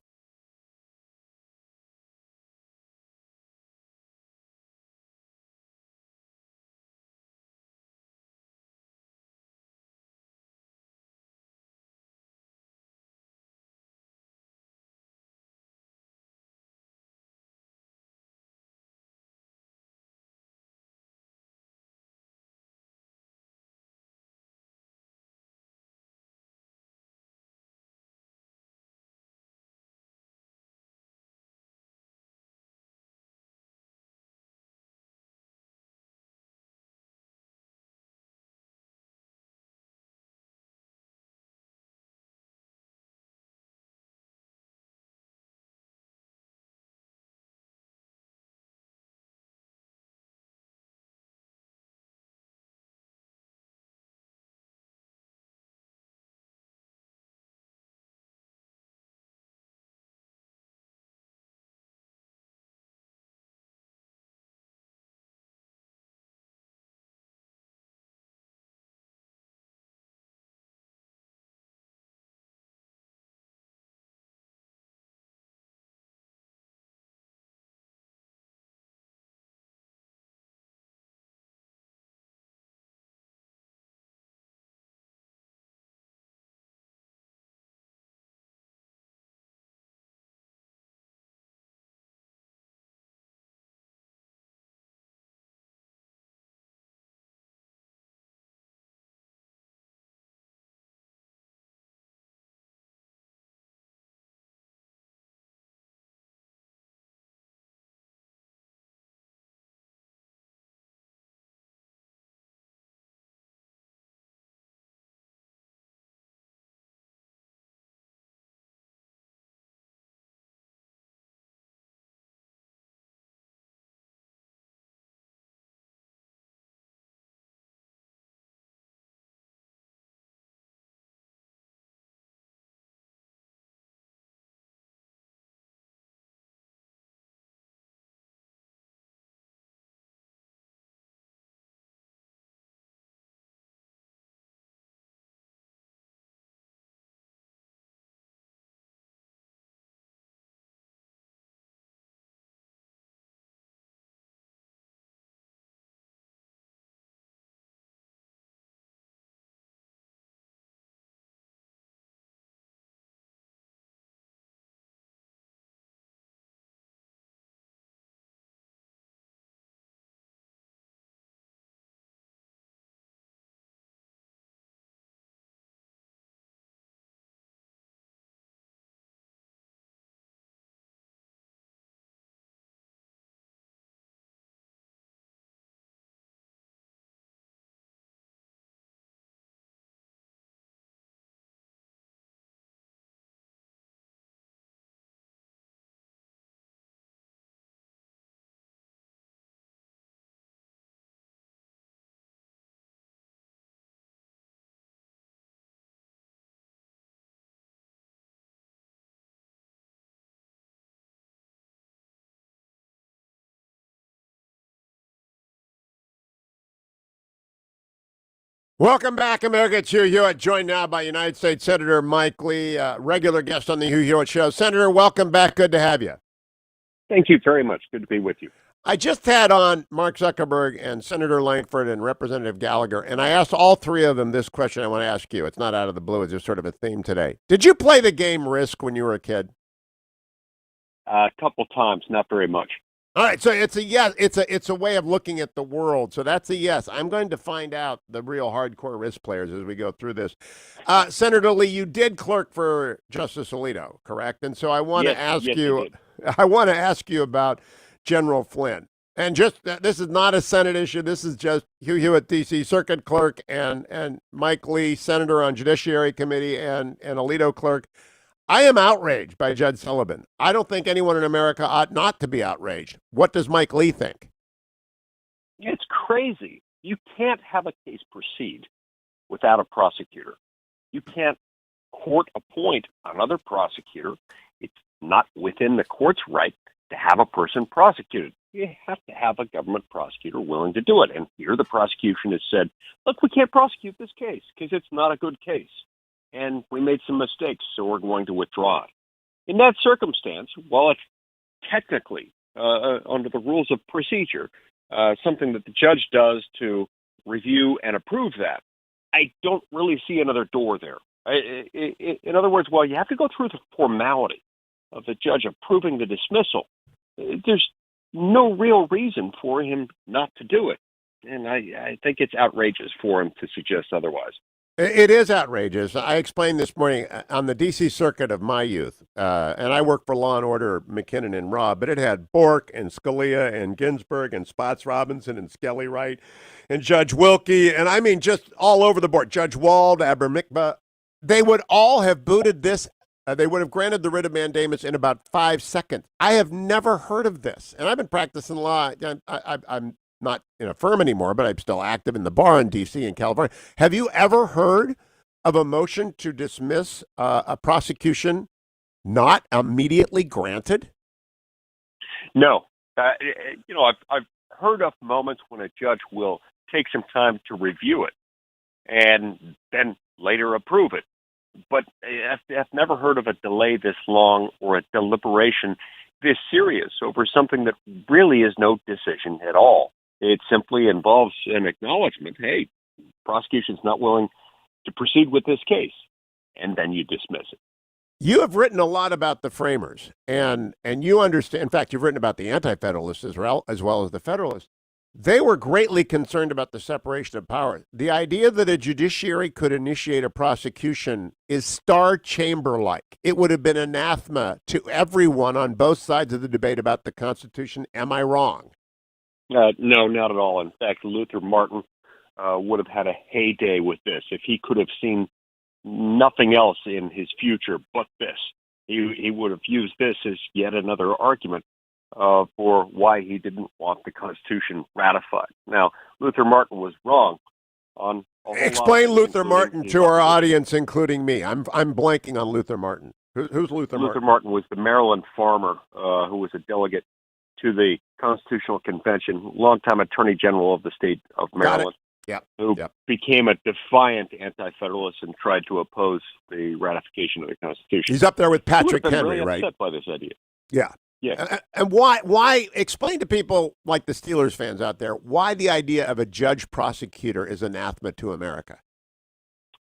[SPEAKER 1] Welcome back, America. It's Hugh Hewitt, joined now by United States Senator Mike Lee, regular guest on the Hugh Hewitt Show. Senator, welcome back. Good to have you.
[SPEAKER 14] Thank you very much. Good to be with you.
[SPEAKER 1] I just had on Mark Zuckerberg and Senator Lankford and Representative Gallagher, and I asked all three of them this question I want to ask you. It's not out of the blue. It's just sort of a theme today. Did you play the game Risk when you were a kid?
[SPEAKER 14] A couple times, not very much.
[SPEAKER 1] All right, so it's a yes. It's a way of looking at the world. So that's a yes. I'm going to find out the real hardcore Risk players as we go through this. Senator Lee, you did clerk for Justice Alito, correct? And so I want to ask you. I want to ask you about General Flynn. And just this is not a Senate issue. This is just Hugh Hewitt, D.C. Circuit Clerk, and Mike Lee, Senator on Judiciary Committee, and Alito Clerk. I am outraged by Judge Sullivan. I don't think anyone in America ought not to be outraged. What does Mike Lee think?
[SPEAKER 14] It's crazy. You can't have a case proceed without a prosecutor. You can't court appoint another prosecutor. It's not within the court's right to have a person prosecuted. You have to have a government prosecutor willing to do it. And here the prosecution has said, look, we can't prosecute this case because it's not a good case. And we made some mistakes, so we're going to withdraw it. In that circumstance, while it's technically, under the rules of procedure, something that the judge does to review and approve that, I don't really see another door there. In other words, while you have to go through the formality of the judge approving the dismissal, there's no real reason for him not to do it. And I think it's outrageous for him to suggest otherwise.
[SPEAKER 1] It is outrageous. I explained this morning on the D.C. Circuit of my youth, and I worked for Law and Order, McKinnon and Robb, but it had Bork and Scalia and Ginsburg and Spots Robinson and Skelly Wright and Judge Wilkie, and I mean just all over the board, Judge Wald, Abermikba. They would all have booted this. They would have granted the writ of mandamus in about 5 seconds. I have never heard of this, and I've been practicing law. I'm not in a firm anymore, but I'm still active in the bar in D.C. and California. Have you ever heard of a motion to dismiss a prosecution not immediately granted?
[SPEAKER 14] No. I've heard of moments when a judge will take some time to review it and then later approve it. But I've never heard of a delay this long or a deliberation this serious over something that really is no decision at all. It simply involves an acknowledgement, hey, prosecution's not willing to proceed with this case, and then you dismiss it.
[SPEAKER 1] You have written a lot about the framers, and you understand. In fact, you've written about the Anti-Federalists as well as the Federalists. They were greatly concerned about the separation of powers. The idea that a judiciary could initiate a prosecution is Star Chamber-like. It would have been anathema to everyone on both sides of the debate about the Constitution. Am I wrong?
[SPEAKER 14] No, not at all. In fact, Luther Martin would have had a heyday with this if he could have seen nothing else in his future but this. He would have used this as yet another argument for why he didn't want the Constitution ratified. Now, Luther Martin was wrong on a whole
[SPEAKER 1] Explain
[SPEAKER 14] lot,
[SPEAKER 1] Luther Martin to our audience, including me. I'm blanking on Luther Martin. Who's Luther Martin?
[SPEAKER 14] Luther Martin was the Maryland farmer who was a delegate to the Constitutional Convention, longtime Attorney General of the state of Maryland, who became a defiant anti-federalist and tried to oppose the ratification of the Constitution.
[SPEAKER 1] He's up there with Patrick Henry,
[SPEAKER 14] really
[SPEAKER 1] right?
[SPEAKER 14] Upset by this idea.
[SPEAKER 1] Yeah. And why explain to people like the Steelers fans out there why the idea of a judge prosecutor is anathema to America?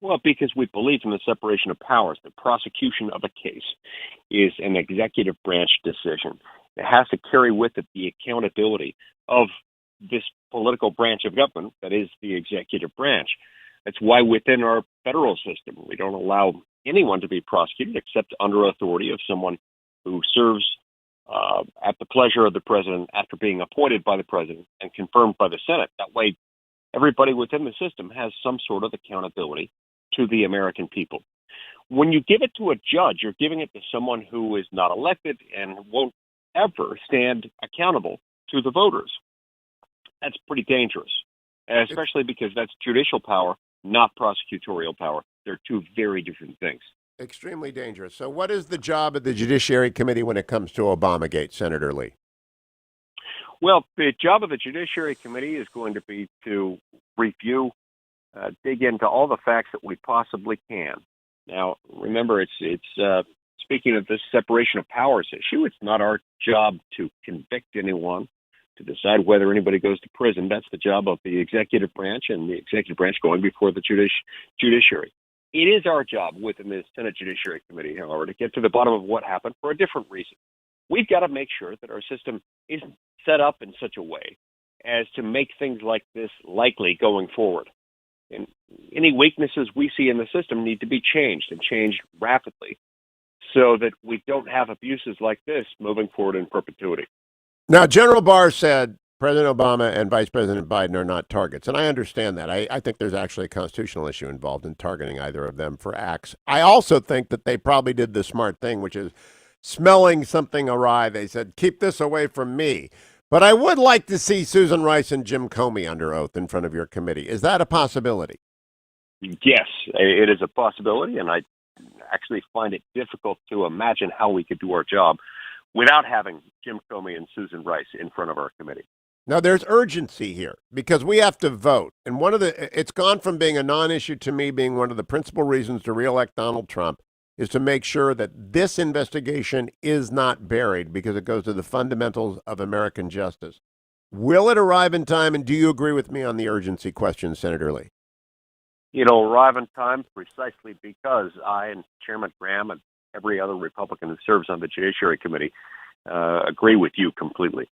[SPEAKER 14] Well, because we believe in the separation of powers. The prosecution of a case is an executive branch decision. It has to carry with it the accountability of this political branch of government that is the executive branch. That's why within our federal system, we don't allow anyone to be prosecuted except under authority of someone who serves at the pleasure of the president after being appointed by the president and confirmed by the Senate. That way, everybody within the system has some sort of accountability to the American people. When you give it to a judge, you're giving it to someone who is not elected and won't ever stand accountable to the voters. That's pretty dangerous, especially because that's judicial power, not prosecutorial power. They're two very different things.
[SPEAKER 1] Extremely dangerous. So what is the job of the Judiciary Committee when it comes to Obamagate, Senator Lee?
[SPEAKER 14] Well, the job of the Judiciary Committee is going to be to review dig into all the facts that we possibly can. Now, remember, it's speaking of this separation of powers issue, it's not our job to convict anyone, to decide whether anybody goes to prison. That's the job of the executive branch, and the executive branch going before the judiciary. It is our job within the Senate Judiciary Committee, however, to get to the bottom of what happened for a different reason. We've got to make sure that our system isn't set up in such a way as to make things like this likely going forward. And any weaknesses we see in the system need to be changed, and changed rapidly, so that we don't have abuses like this moving forward in perpetuity.
[SPEAKER 1] Now, General Barr said President Obama and Vice President Biden are not targets, and I understand that. I think there's actually a constitutional issue involved in targeting either of them for acts. I also think that they probably did the smart thing, which is smelling something awry. They said, keep this away from me. But I would like to see Susan Rice and Jim Comey under oath in front of your committee. Is that a possibility?
[SPEAKER 14] Yes, it is a possibility, and I actually find it difficult to imagine how we could do our job without having Jim Comey and Susan Rice in front of our committee.
[SPEAKER 1] Now, there's urgency here because we have to vote. And it's gone from being a non-issue to me being one of the principal reasons to reelect Donald Trump is to make sure that this investigation is not buried because it goes to the fundamentals of American justice. Will it arrive in time? And do you agree with me on the urgency question, Senator Lee?
[SPEAKER 14] It'll arrive in time precisely because I and Chairman Graham and every other Republican who serves on the Judiciary Committee agree with you completely.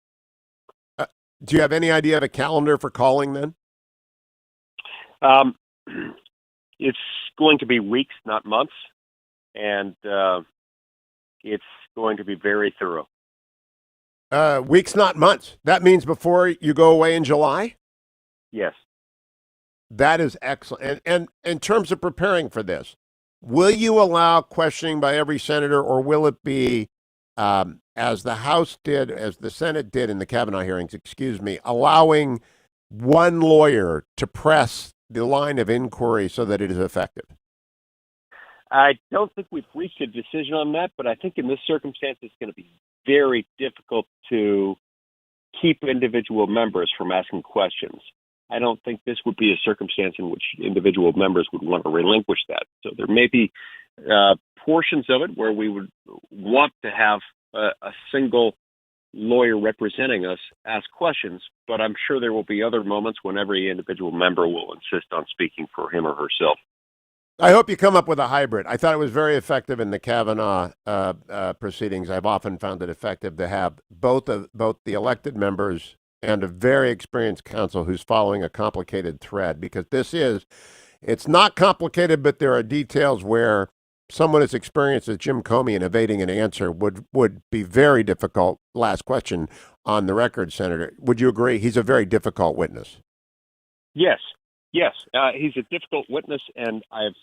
[SPEAKER 1] Do you have any idea of a calendar for calling then?
[SPEAKER 14] It's going to be weeks, not months, and it's going to be very thorough.
[SPEAKER 1] Weeks, not months. That means before you go away in July?
[SPEAKER 14] Yes.
[SPEAKER 1] That is excellent. And in terms of preparing for this, will you allow questioning by every senator, or will it be as the House did, as the Senate did in the Kavanaugh hearings, allowing one lawyer to press the line of inquiry so that it is effective?
[SPEAKER 14] I don't think we've reached a decision on that, but I think in this circumstance, it's going to be very difficult to keep individual members from asking questions. I don't think this would be a circumstance in which individual members would want to relinquish that. So there may be portions of it where we would want to have a single lawyer representing us ask questions, but I'm sure there will be other moments when every individual member will insist on speaking for him or herself.
[SPEAKER 1] I hope you come up with a hybrid. I thought it was very effective in the Kavanaugh proceedings. I've often found it effective to have both the elected members and a very experienced counsel who's following a complicated thread, because it's not complicated, but there are details where someone as experienced as Jim Comey in evading an answer would be very difficult. Last question on the record, Senator. Would you agree? He's a very difficult witness.
[SPEAKER 14] Yes. He's a difficult witness, and I've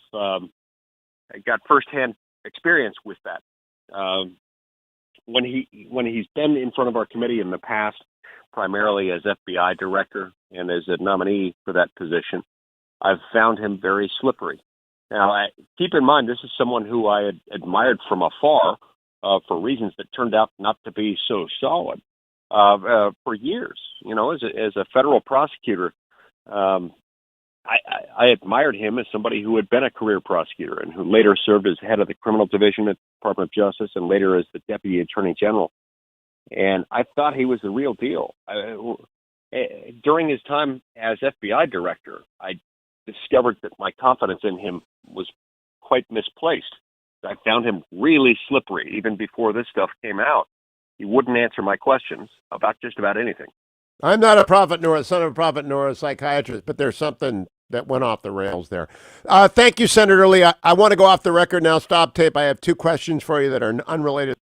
[SPEAKER 14] got firsthand experience with that. When he's been in front of our committee in the past, primarily as FBI director and as a nominee for that position, I've found him very slippery. Now, keep in mind, this is someone who I had admired from afar for reasons that turned out not to be so solid for years. You know, as a federal prosecutor, I admired him as somebody who had been a career prosecutor and who later served as head of the criminal division at the Department of Justice and later as the deputy attorney general. And I thought he was the real deal. During his time as FBI director, I discovered that my confidence in him was quite misplaced. I found him really slippery even before this stuff came out. He wouldn't answer my questions about just about anything.
[SPEAKER 1] I'm not a prophet nor a son of a prophet nor a psychiatrist, but there's something that went off the rails there. Thank you, Senator Lee. I want to go off the record now. Stop tape. I have two questions for you that are unrelated.